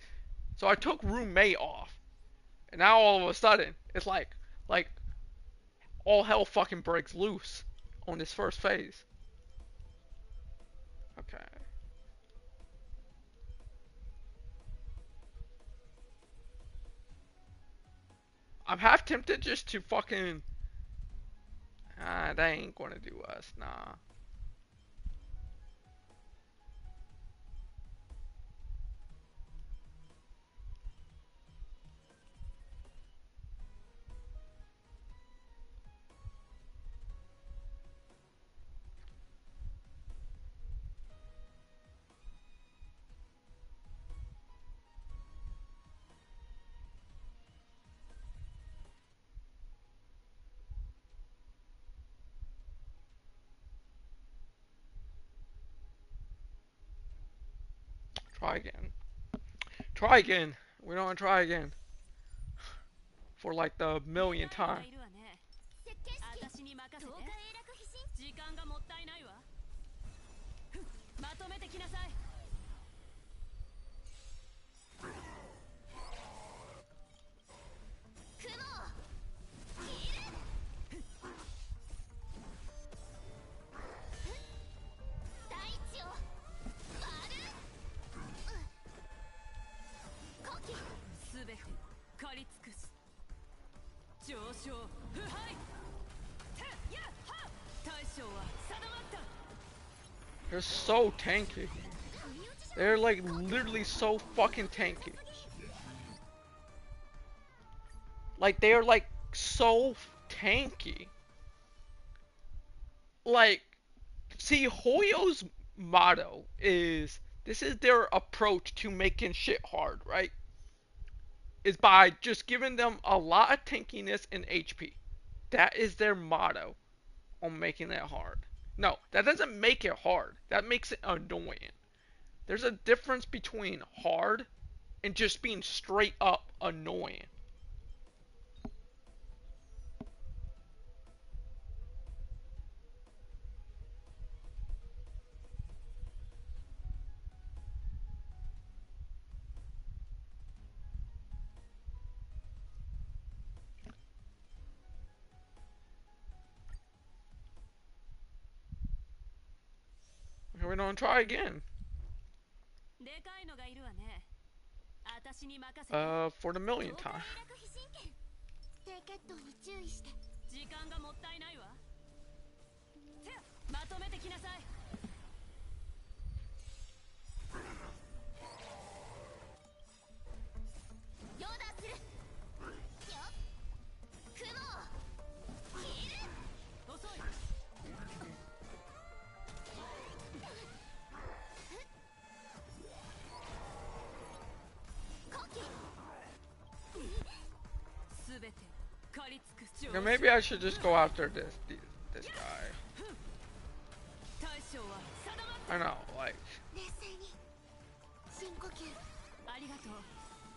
So I took Rune Mei off. And now all of a sudden, it's like all hell fucking breaks loose on this first phase. Okay. I'm half tempted just to fucking... they ain't gonna do us, nah. Try again. Try again. We don't want to try again. For like the millionth が time. いるわね設計式私に任せて動画永楽飛信時間がもったいないわふんまとめてきなさい雲いる大地を割る古希すべて狩り尽くす上昇腐敗てやっは大将は定まった They're so tanky. They're like literally so fucking tanky. Like they're like so tanky. Like, see, Hoyo's motto is this is their approach to making shit hard, right? Is by just giving them a lot of tankiness and HP. That is their motto on making it hard. No, that doesn't make it hard. That makes it annoying. There's a difference between hard and just being straight up annoying. We're gonna try again. でかいのがいるわね私に任せて For the 動 millionth 画 time. 永楽飛信券低血糖に注意して時間がもったいないわてやまとめてきなさい両断するよっ雲いる遅い古希すべてを狩り尽くす上 Okay, maybe I should just go after this guy. ふん I know, like. 冷静に深呼吸。ありがとう。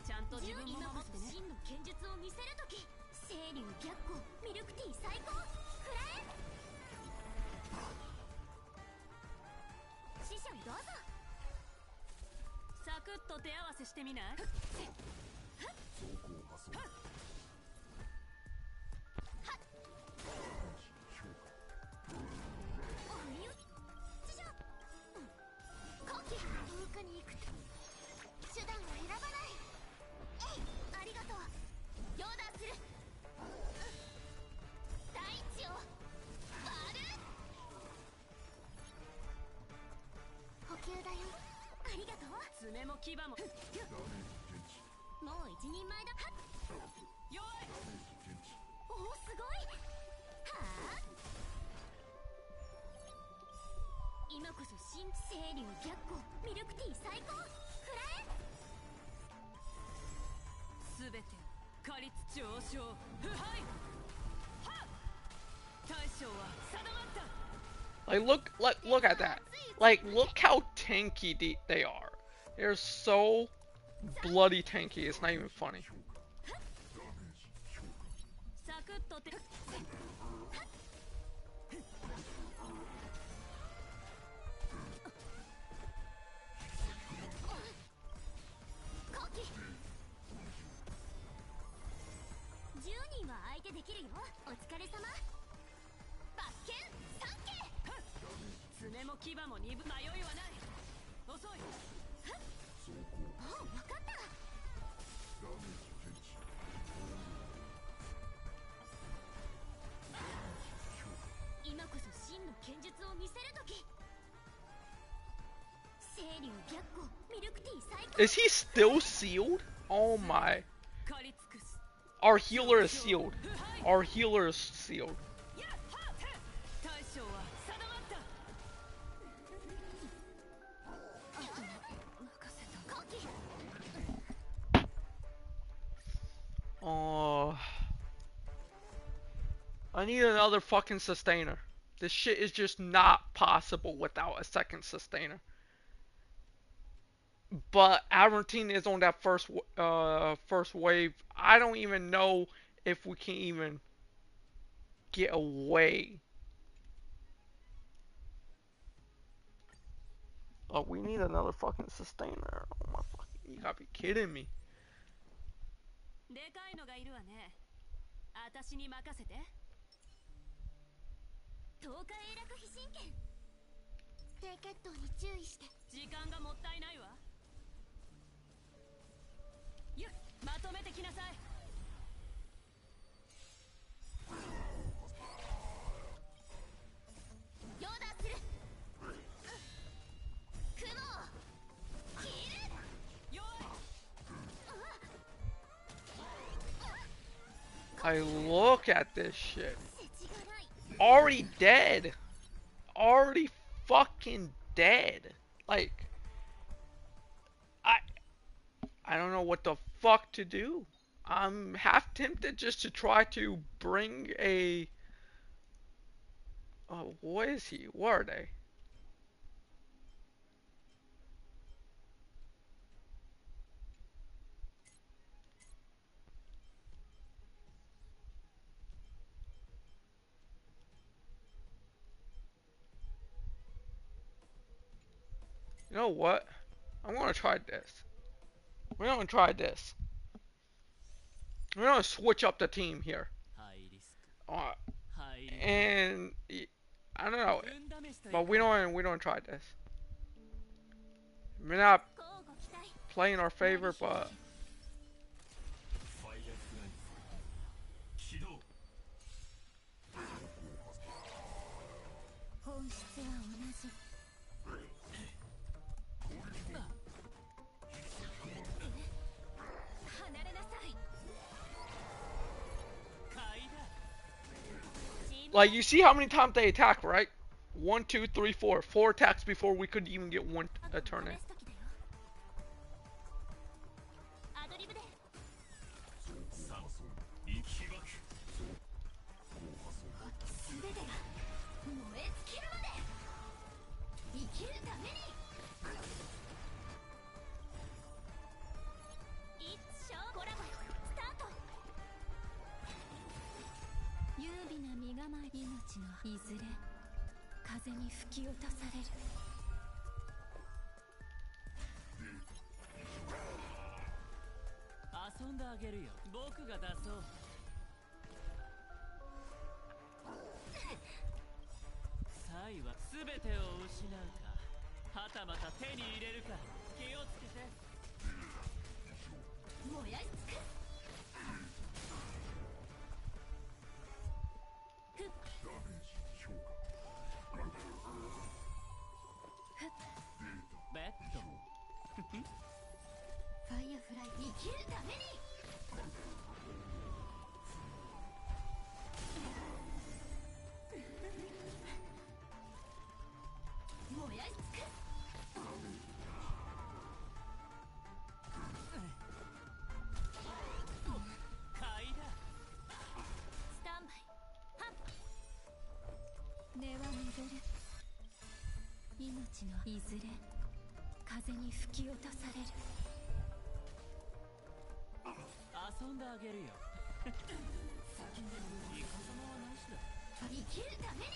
ちゃんと自分も守ってね。真の剣術を見せるとき、清流逆光ミルクティー最高くらえ。師匠どうぞ。サクッと手合わせしてみない？遠くに行くと手段を選ばない。えい、ありがとう。容断する。大地を割る。補給だよ。ありがとう。爪も牙も。もう一人前だ。弱い。おお、すごい。はあ、今こそ新清流逆光ミルクティー最高くらえ。すべて狩り土王将腐敗。はっ、大将は定まった。 Like look at that. Like look how tanky they are. They're so bloody tanky. It's not even funny. サクッと手。10人は相手できるよ。お疲れ様。バッケン三景。爪も牙も鈍、迷いはない。遅い。おう、分かった。今こそ真の剣術を見せるとき。清流逆光ミルクティー最高。 Is he still sealed? Oh my. 狩り尽くす。 Our healer is sealed. Our healer is sealed. 大将は定まった。任せた。後期。 Oh. I need another fucking sustainer. This shit is just not possible without a second sustainer. But Aventine is on that first wave. I don't even know if we can even get away. Oh, we need another fucking sustainer. Oh my fucking, you gotta be kidding me. でかいのがいるわね。私に任せて。10日永楽飛信剣。低血糖に注意して。時間がもったいないわ。まとめてきなさい。容断する。雲を切る。弱い。 I look at this shit. 世知がない。 Already dead. Already fucking dead. Like, I don't know what the fuck to do. I'm half tempted just to try to bring a. Oh, what is he? What are they? You know what? I'm gonna try this. We're gonna try this. We're gonna switch up the team here. And I don't know, but we don't try this. We're not 乞うご期待。 playing our favor, but ファイアフライ起動。本質は同じ。離れなさい。 like you see how many times they attack, right? 1, 2, 3, 4. 4 attacks before we could even get one a turn in. アドリブで。さあ息爆。全てが燃え尽きるまで生きるため。美な身構え、命のいずれ風に吹き落とされる。遊んであげるよ。僕が出そう。サイは全てを失うか、はたまた手に入れるか。気をつけて。燃やし尽くベッド。ファイアフライ生きるために。燃やし尽く買いだ。スタンバイ。はっ根は巡る。命のいずれ風に吹き落とされる。遊んであげるよ。イカサマはなしだ。生きるために。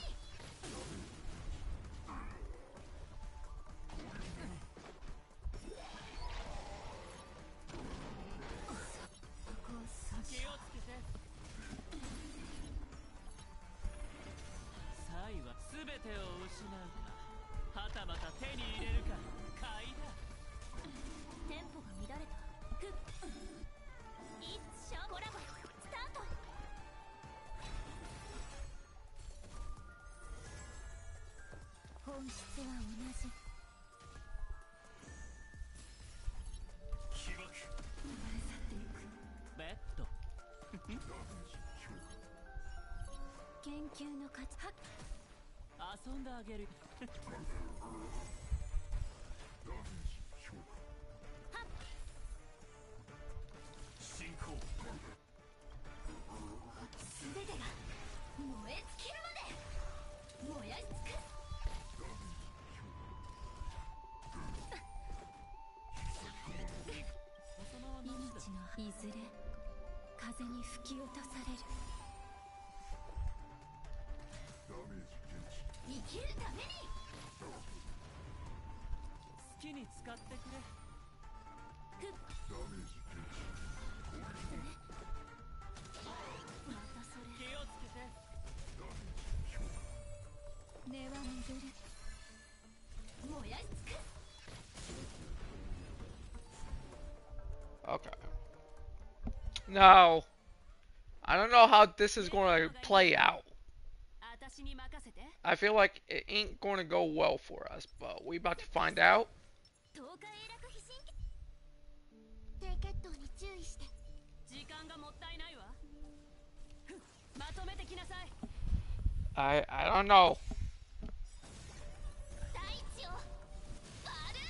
気をつけて。サイは全てを失うか、はたまた手に入れるか。買いだ。テンポが乱れた。ふっいつショーコラボスタート。本質は同じ。起爆。ベッド。研究の価値。はっ遊んであげる。進行。全てが燃え尽きるまで。燃やし尽く命のいずれ風に吹き落とされる。生きるために。好きに使ってくれ。またそれ。気をつけて。根は巡る。燃やし尽く Okay. Now, I don't know how this is going to play out. 私に任せて。 I feel like it ain't going to go well for us, but we about to find out. 東海永楽飛信低血糖に注意して。時間がもったいないわ。ふっまとめてきなさい。I don't know. 大地を割る。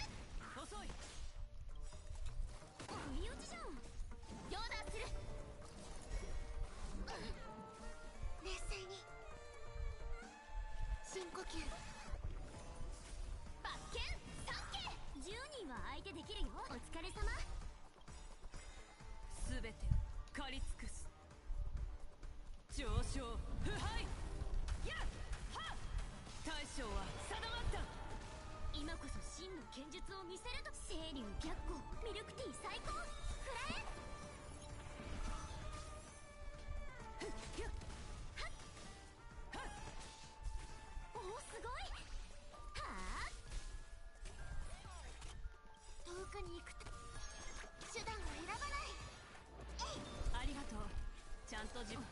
遅い。不意打ちじゃん。両断する。冷静に。深呼吸。罰剣三剣。10人は相手できるよ。お疲れ様。すべてを狩り尽くす。上昇腐敗。やっはっ。大将は定まった。今こそ真の剣術を見せると。清流逆光ミルクティー最高。フラエ。ふっひゅっはっはっ。おおすごい。はあ。遠くに行くと手段を選ばない。えい。ありがとう。ちゃんと自分。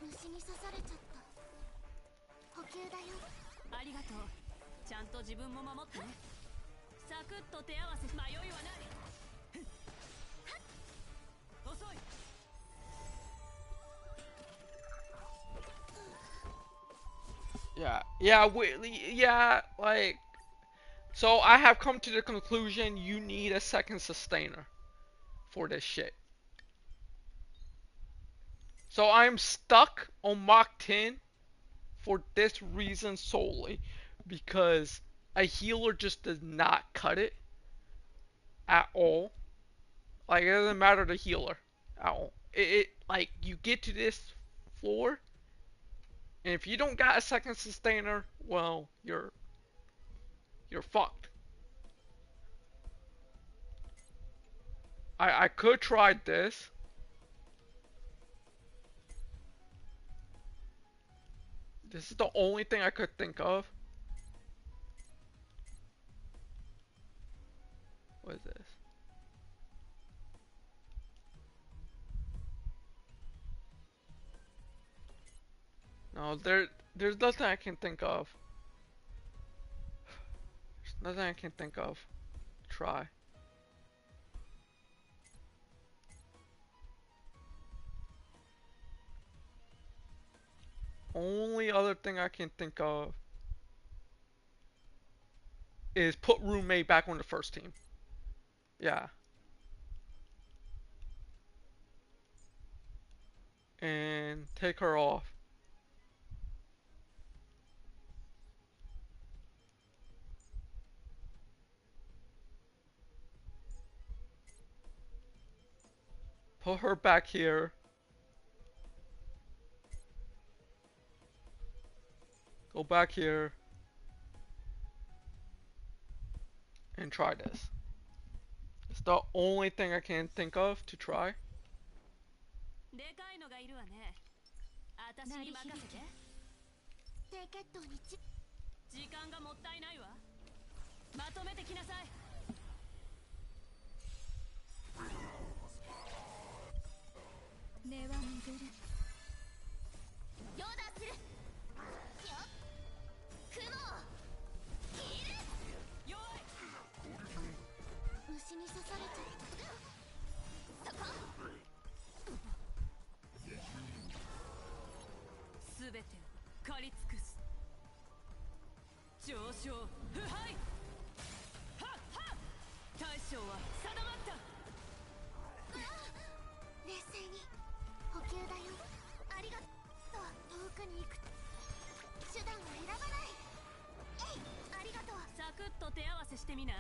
虫に刺されちゃった。補給だよ。ありがとう。ちゃんと自分も守ってね。サクッと手合わせ。迷いはない。ふっはっ。遅い。 Yeah, like, so I have come to the conclusion you need a second sustainer for this shit. So I'm stuck on Mach 10 for this reason solely, because a healer just does not cut it at all. Like, it doesn't matter the healer at all. It like, you get to this floor, and if you don't got a second sustainer, well, you're fucked. I could try this. This is the only thing I could think of. What is this? No, there's nothing I can think of. There's nothing I can think of. Try. Only other thing I can think of is put roommate back on the first team. Yeah. And take her off. Put her back here. Go back here. And try this. It's the only thing I can think of to try. でかいのがいるわね。私に任せて。低血糖に時間がもったいないわ。まとめてきなさい。根は巡る。両断する。よっ。雲を切る。弱い。虫に刺されちゃった。そこ。すべてを狩り尽くす。上昇腐敗。はっはっ。大将は定まった。冷静に補給だよ。ありがとう。遠くに行く手段を選ばない。えい、ありがとう。サクッと手合わせしてみない？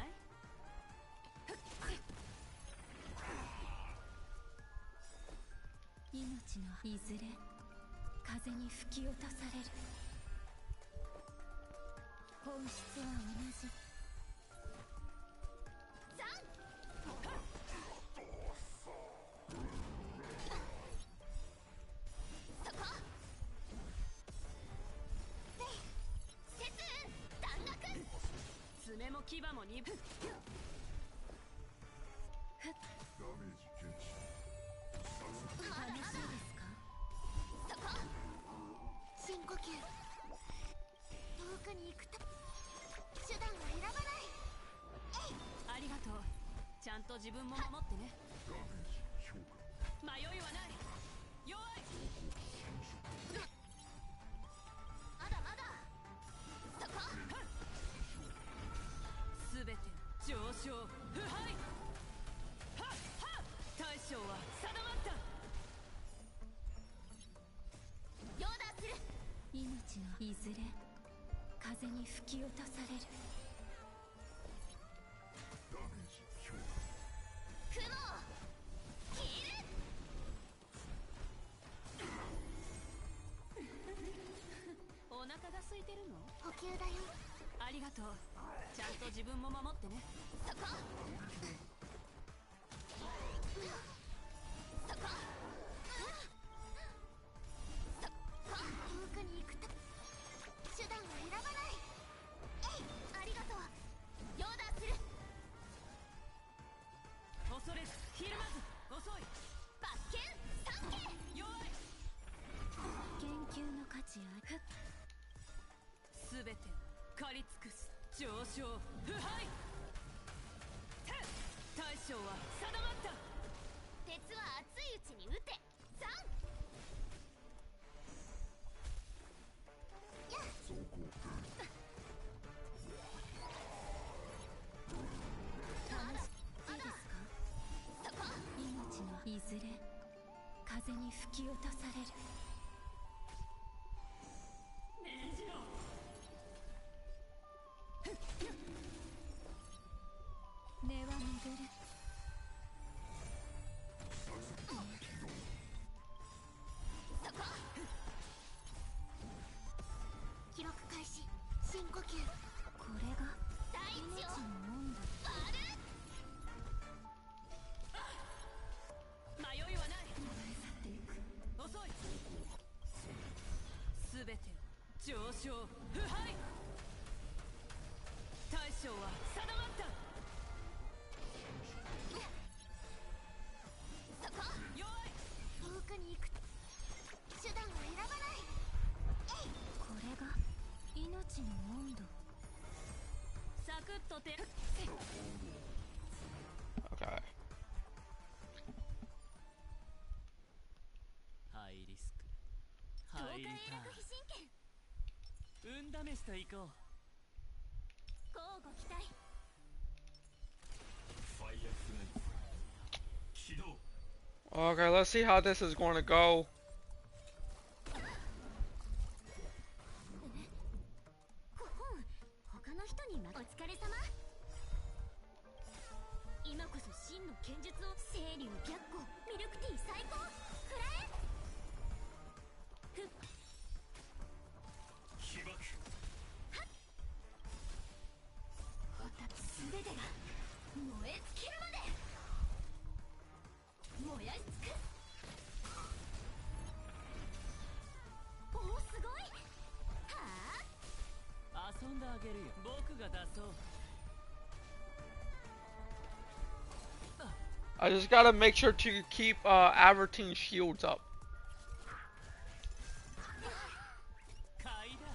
命のいずれ風に吹き落とされる。本質は同じ。爪も牙も鈍い。ダメージ検知。楽しいですか？そこ。深呼吸。遠くに行くと手段を選ばない。えい、ありがとう。ちゃんと自分も守ってね。ダメージ評価。迷いはない。弱い。まだまだ。そこ。すべて上昇腐敗。はっはっ。大将は定まった。両断する。命のいずれ風に吹き落とされる。ダメージ評雲を切る。お腹が空いてるの？補給だよ。ありがとう。ちゃんと自分も守ってね。そこ。そこ。遠くに行くと手段を選ばない。えい、ありがとう。両断する。恐れずひるまず。遅い。バッケン三景。弱い。研究の価値ある。すべて狩り尽くす。上昇腐敗。大将は定まった。鉄は熱いうちに撃て。三。やっ。走行楽しいですか？そこ。命のいずれ風に吹き落とされる。根は巡る。将腐敗大将は定まったそこ弱い遠くに行く手段を選ばないこれが命の温度。サクッとてOkay. ハイリスク10ハイリ日永タ楽飛信権ーン運試しと行こう乞うご期待ファイアフライズ起動 Okay, let's see how this is going to go. ほほん他の人にお疲れ様今こそ真の剣術を清流白虎ミルクティー最高くらえふっ起爆全てが燃え尽きるまで燃やし尽くおおすごいはあ遊んであげるよ僕が出そう I just gotta make sure to keep Avertine shields up. 買いだ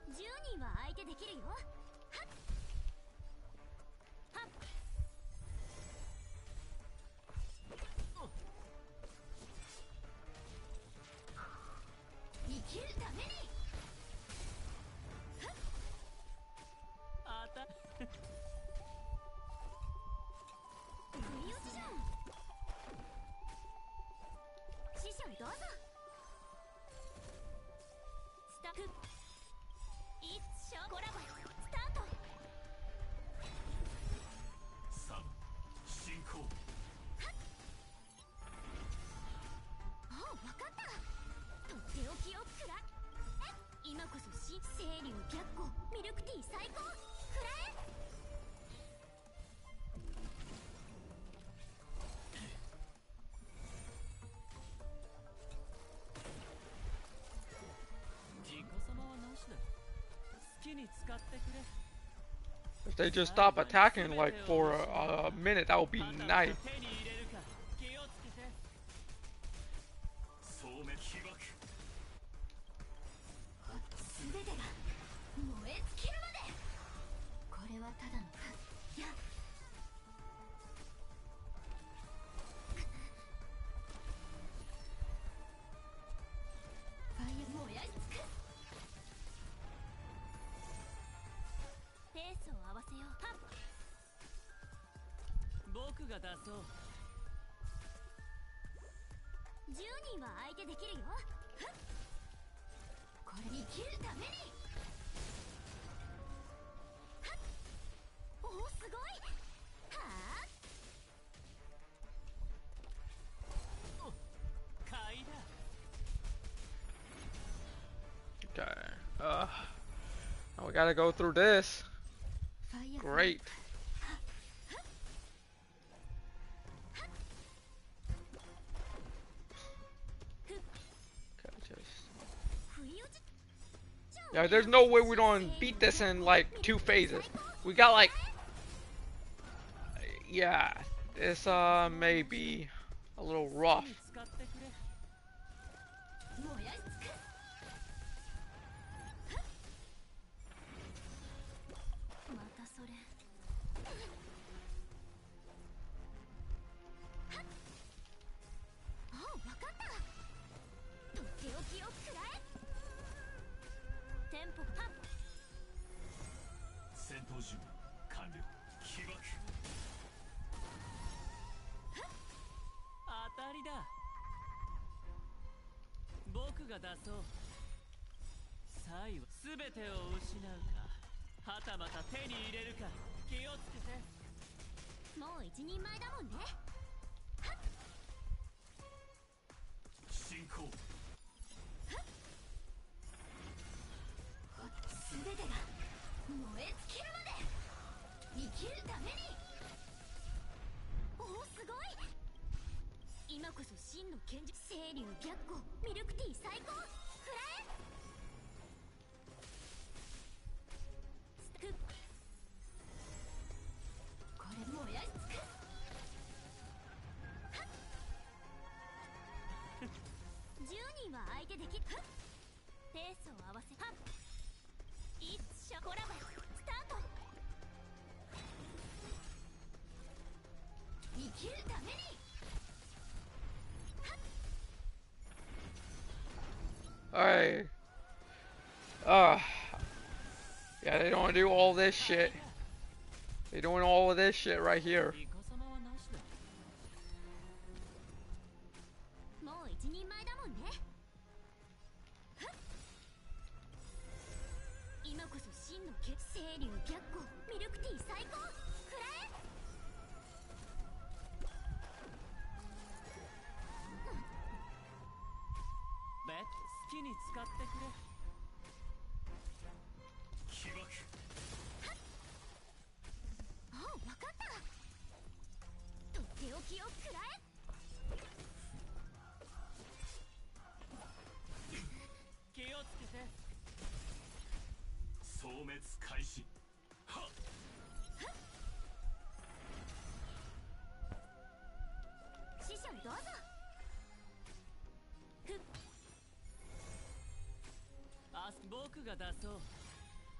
10人は相手できるよはっはっ生きるためにあた不意打ちじゃん師匠どうぞスタッフ一緒コラボスタート3進行ああ分かったとっておきをくらえ今こそ清流白虎ミルクティー最高くらえ自己様はなしだ好きに使ってくれ If they just stop attacking like for a minute, that would be あた nice. 手に入れるか気をつけて総滅起爆全てが燃え尽きるまでこれはただのいやファイア燃やし尽くペースを合わせようはっ僕が出そう10人は相手できるよふっこれ生きるためにはっおおすごいはあ買いだ Okay. Now we gotta go through this. ファイア Great. Okay, just... 不意打ち Yeah, there's no way we don't beat this in like 2 phases. We got like... Yeah, this may be a little rough. 使ってくれ燃やし尽くまたそれああ分かったとっておきをくらえテンポはっ戦闘準備完了起爆当たりだ僕が出そう最後全てを失うかはたまた手に入れるか気をつけてもう一人前だもんね進行全てが燃え尽きるまで生きるためにおおおすごい。今こそ真の剣術。清流白虎ミルクティー最高。くらえ。これ燃やしつく。10人は相手でき。ペースを合わせ。はっいっしょコラボスタート。生きるために。 Alright. Yeah, they don't do all this shit. They're doing all of this shit right here. もう一人前だもんね。今こそ真の清流白虎ミルクティー最高。くらえ。ベッ好きに使ってくれ。起爆。ああ、わかった。とっておきをくらえ。気をつけて。消滅開始。はっ。師匠どうぞ。僕が出そう。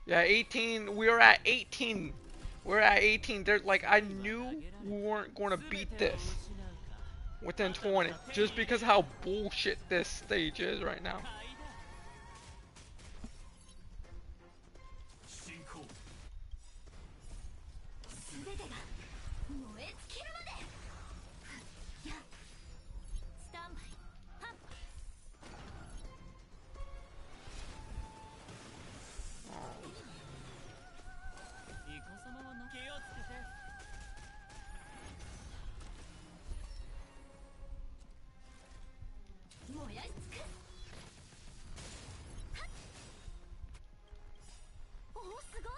Yeah, 18. We were at 18. We're at 18. There's like I knew we weren't going to beat this within 20, just because of how bullshit this stage is right now. 進行。すべてが燃え尽きるまで。やスタンバイ。はっ。イカ様はな。気をつけて。燃やしつく。はっ。おおすごい。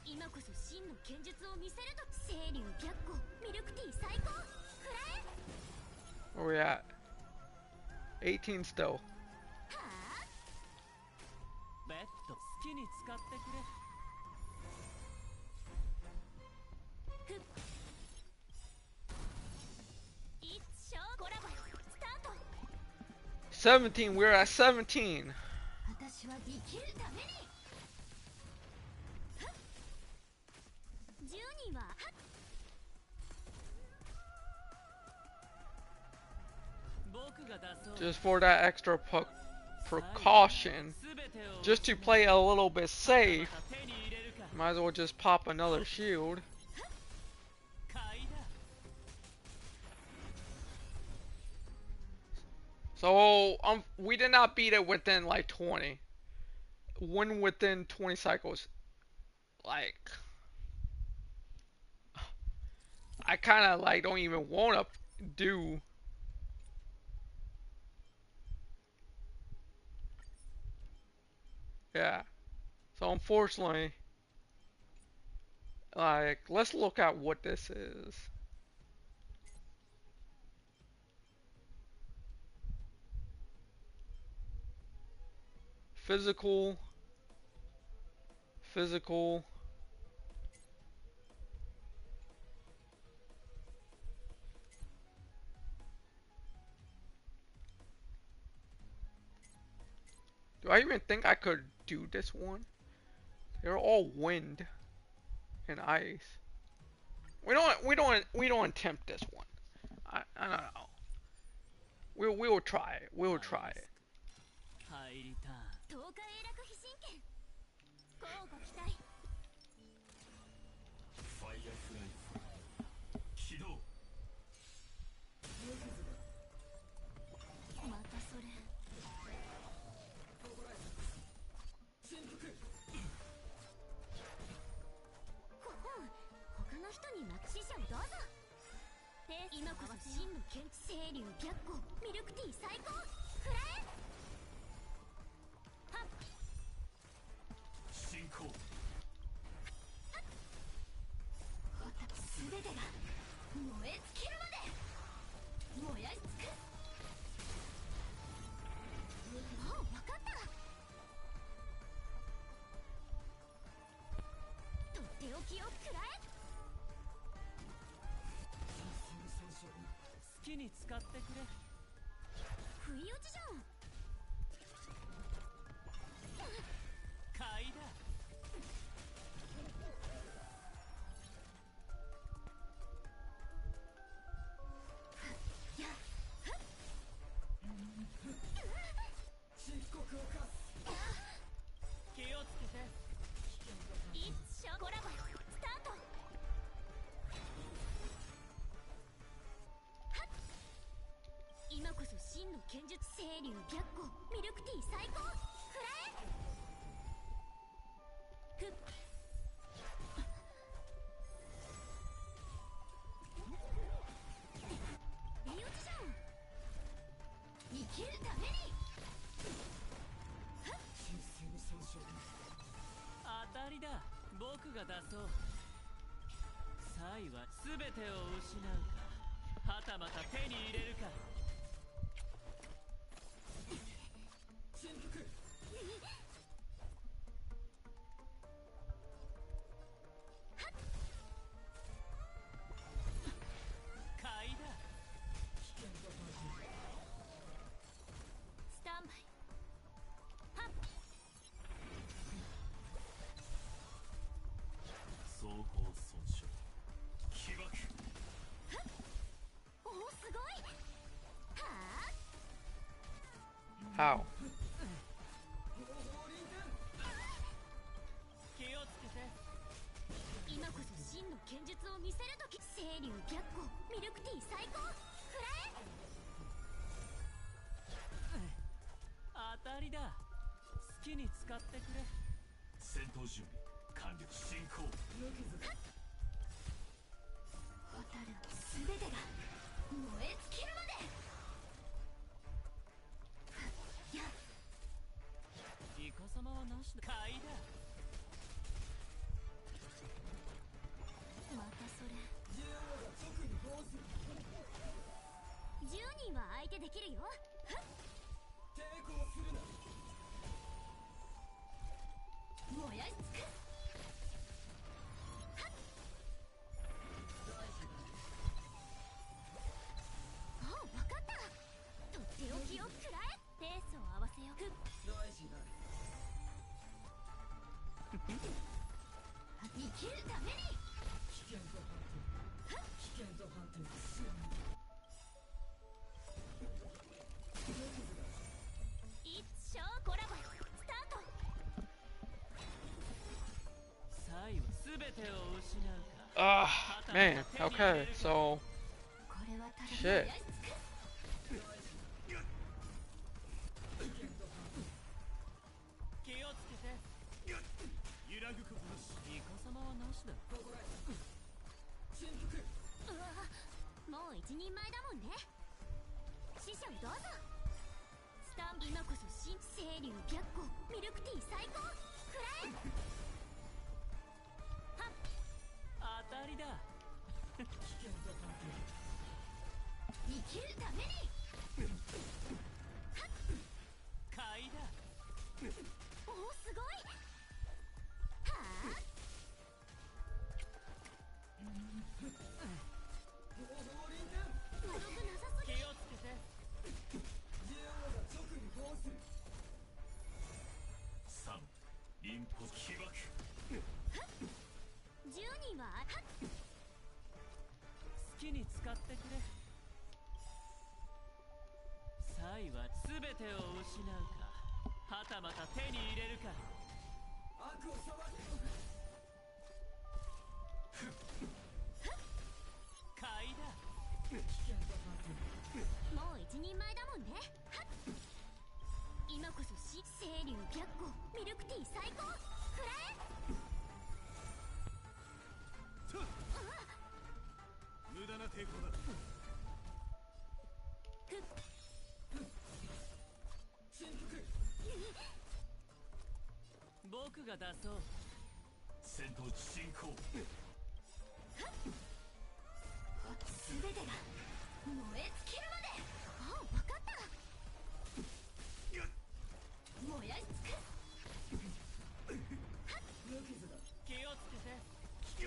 今こそ真の剣術を見せると。清流白虎ミルクティー最高。くらえ。 Where we at? 18 still. はあ。ベッド好きに使ってくれ。一生コラボスタート。 17. We're at 17. 私は生きるために。はっ。10人ははっ。 僕が出そう。 Just for that extra precaution, just to play a little bit safe, 手に入れるか。 might as well just pop another shield. 買いだ。 So we did not beat it within like 20. When within 20 cycles, like I kind of like don't even want to do. Yeah. So unfortunately, like let's look at what this is. Physical. Do I even think I could do this one? They're all wind and ice. We don't attempt this one. I don't know. We will try it. We will try it. 入りた。10日永楽飛信券。乞うご期待。ファイアフライズ。起動。またそれ。ほほん。他の人に任師匠どうぞ。今こそ真の剣清流白虎ミルクティー最高。くらえ。はっ。進行。すべてが燃え尽きるまで。気を食らえ。好きに使ってくれ。不意打ちじゃん。買いだ。気をつけて。一緒コラボスタート。今こそ真の剣術。清流白虎ミルクティー最高。食らえ。ふっ。いい落ちじゃん。生きるために。当たりだ。僕が出そう。サイは全てを失うか、はたまた手に入れるか。振幅。買いだ。スタンバイ。はっ。双方損傷起爆。おおすごい。はあ。 How? 気をつけて。今こそ真の剣術を見せるとき。清流白虎ミルクティー最高。食らえ。当たりだ。好きに使ってくれ。戦闘準備完了。進行。蛍は全てが燃え尽きるまで。やっ。イカ様はなしだ。買いだ。またそれ。10人は相手できるよ。抵抗するな。燃やし尽くす。ああ、分かった。とっておきを食らえ。ペースを合わせよう。大事だ。生きるために。危険と判定。危険と判定。一生コラボスタート。サイは全てを失うか。Man. Okay, so これはただ shit. 燃やし尽くす。気をつけて。揺らぐことなし。イカ様はなしだ。振幅。うわ、もう一人前だもんね。師匠どうぞ。スタン今こそ新清流白虎ミルクティー最高。食らえ。はっ。当たりだ。危険と判生きるために。定。買いだ。おおすごい。はあ。悪くなさすぎ。気をつけて。3インポ起爆。10人ははっ。好きに使ってくれ。サイは全てを失うか、はたまた手に入れるか。悪を裁く。買いだ。もう一人前だもんね。はっ。今こそ清流白虎ミルクティー最高。食らえ。無駄な抵抗だ。ふっ。振幅。僕が出そう。戦闘進行。全てが燃え尽きるまで。ああ、分かった。燃やし尽くす。気をつけて。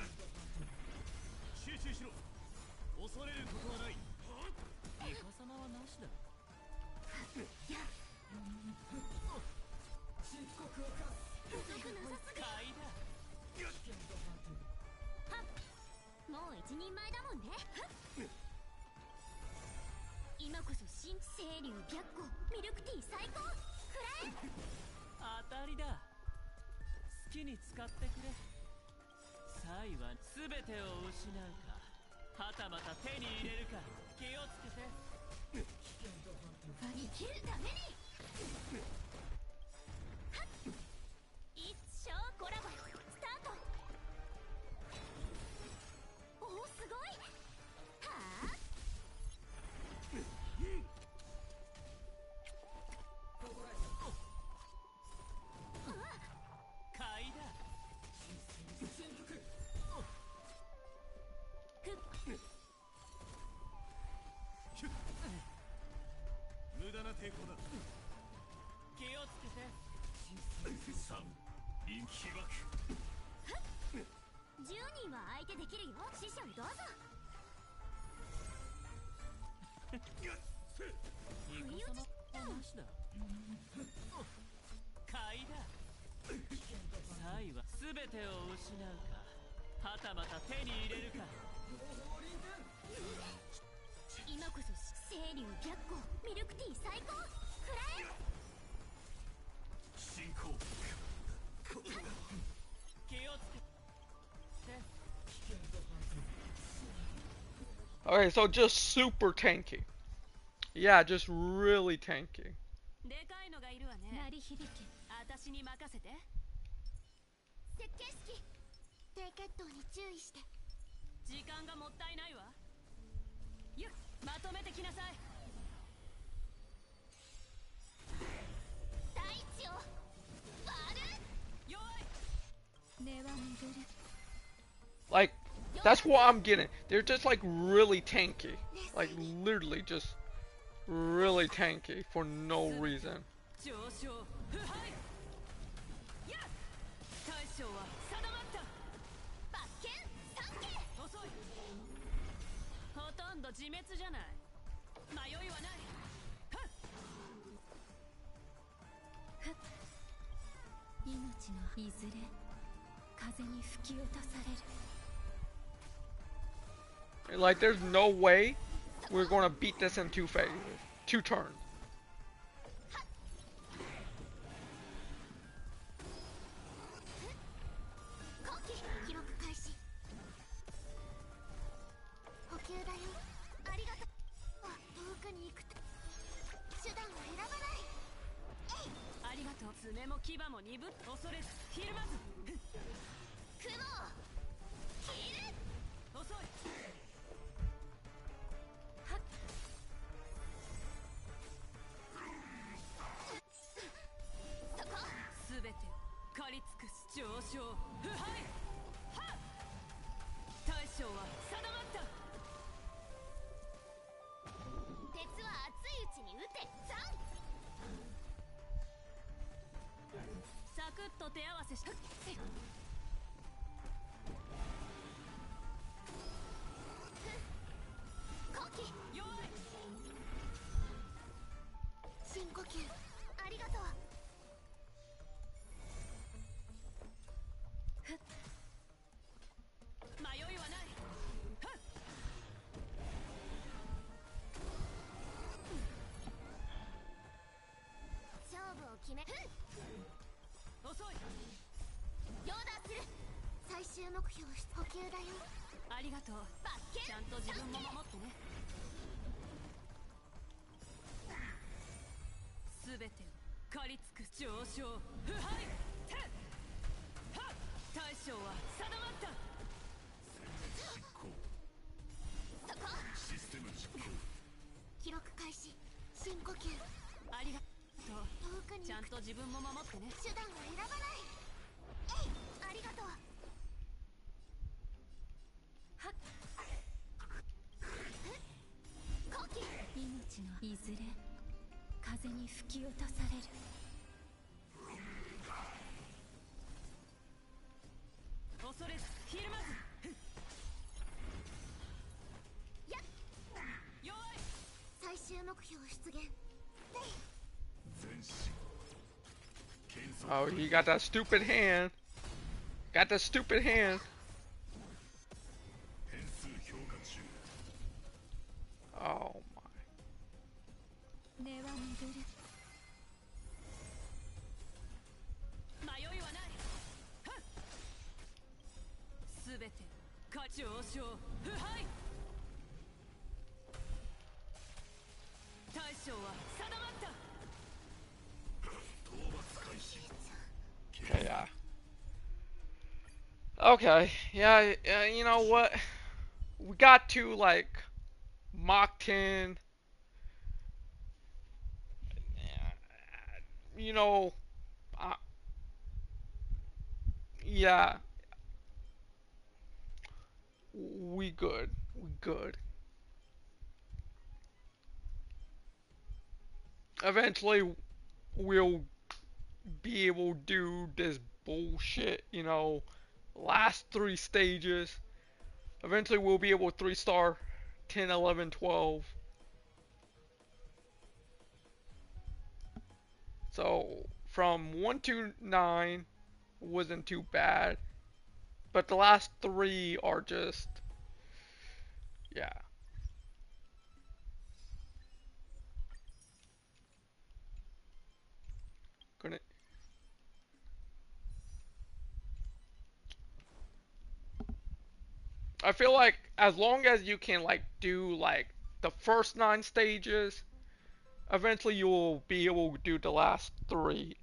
人前だもんね。今こそ新清流白虎ミルクティー最高。くらえ。当たりだ。好きに使ってくれ。サイは全てを失うか、はたまた手に入れるか、気をつけて。生きるために。一生コラボスタート。おお、すごい。はあ。買いだ。無駄な抵抗だ。気をつけて。3人気爆。10人は相手できるよ。師匠どうぞ。イカ様なしだ。買いだ。サイは全てを失うか、はたまた手に入れるか。今こそ清流白虎ミルクティー最高。くらえ。進行。気をつけて。 Okay, so just super tanky. Yeah, just really tanky. でかいのがいるわね。鳴り響け。私に任せて。設計式低血糖に注意して。時間がもったいないわ。まとめてきなさい。大地を割る。弱い。根は巡る。 Like, that's what I'm getting. They're just like really tanky. Like literally just really tanky for no reason. 上昇腐敗。やっ、大将は定まった。罰剣三家。遅い。ほとんど自滅じゃない。迷いはない。命のいずれ風に吹き落とされる。 Like, there's no way we're gonna beat this in 2 phases, 2 turns. 後期記録開始。補給だよ。ありがとう。遠くに行くと手段を選ばない。ありがとう。爪も牙も鈍っ。恐れずひるまず。雲を切る。遅い。そこ。すべてを狩り尽くす。上昇腐敗。はっ、大将は定まった。鉄は熱いうちに撃て。サクッと手合わせし。後期弱い。深呼吸ありがとう。迷いはない。勝負を決め。遅い。ヨーダーする。最終目標補給だよ。ありがとう。罰剣ちゃんと自分も守ってね。すべてを狩り尽くす。上昇腐敗。てっ、はっ、大将は定まった。進行。そこ。システム実行。記録開始。深呼吸。ありがと遠くう。ちゃんに行くとと自分も守ってね。手段を選ばない。ありがとう。はっ、後期命のいずれ風に吹き落とされる。恐れずひるまず。やっ。弱い。最終目標出現。前進。検索。 Oh, he got that stupid hand. Got that stupid hand. 変数表 Oh my. 根は巡る迷いはないすべて価値上昇腐敗大将は定まった 討伐開始 Okay, yeah. Okay, yeah, you know what? We got to like Mach 10. You know, uh, yeah, we good. We good. Eventually, we'll be able to do this bullshit, you know, last three stages. Eventually, we'll be able to 3-star 10, 11, 12. So, from 1 to 9 wasn't too bad. But the last three are just, yeah. Gonna, I feel like as long as you can like do like the first 9 stages, eventually you'll be able to do the last three.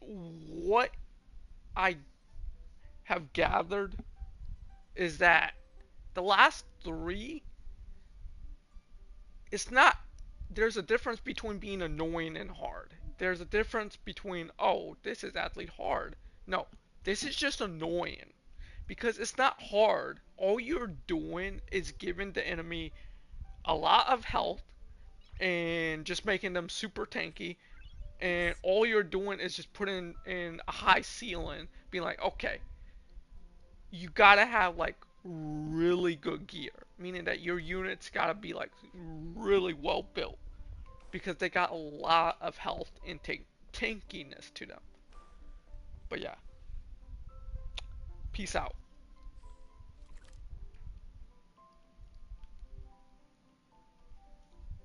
What I have gathered is that the last three, it's not. There's a difference between being annoying and hard. There's a difference between, oh, this is actually hard. No, this is just annoying. Because it's not hard. All you're doing is giving the enemy a lot of health and just making them super tanky. And all you're doing is just putting in a high ceiling, being like, okay, you gotta have like really good gear, meaning that your units gotta be like really well built because they got a lot of health and tankiness to them. But yeah, peace out.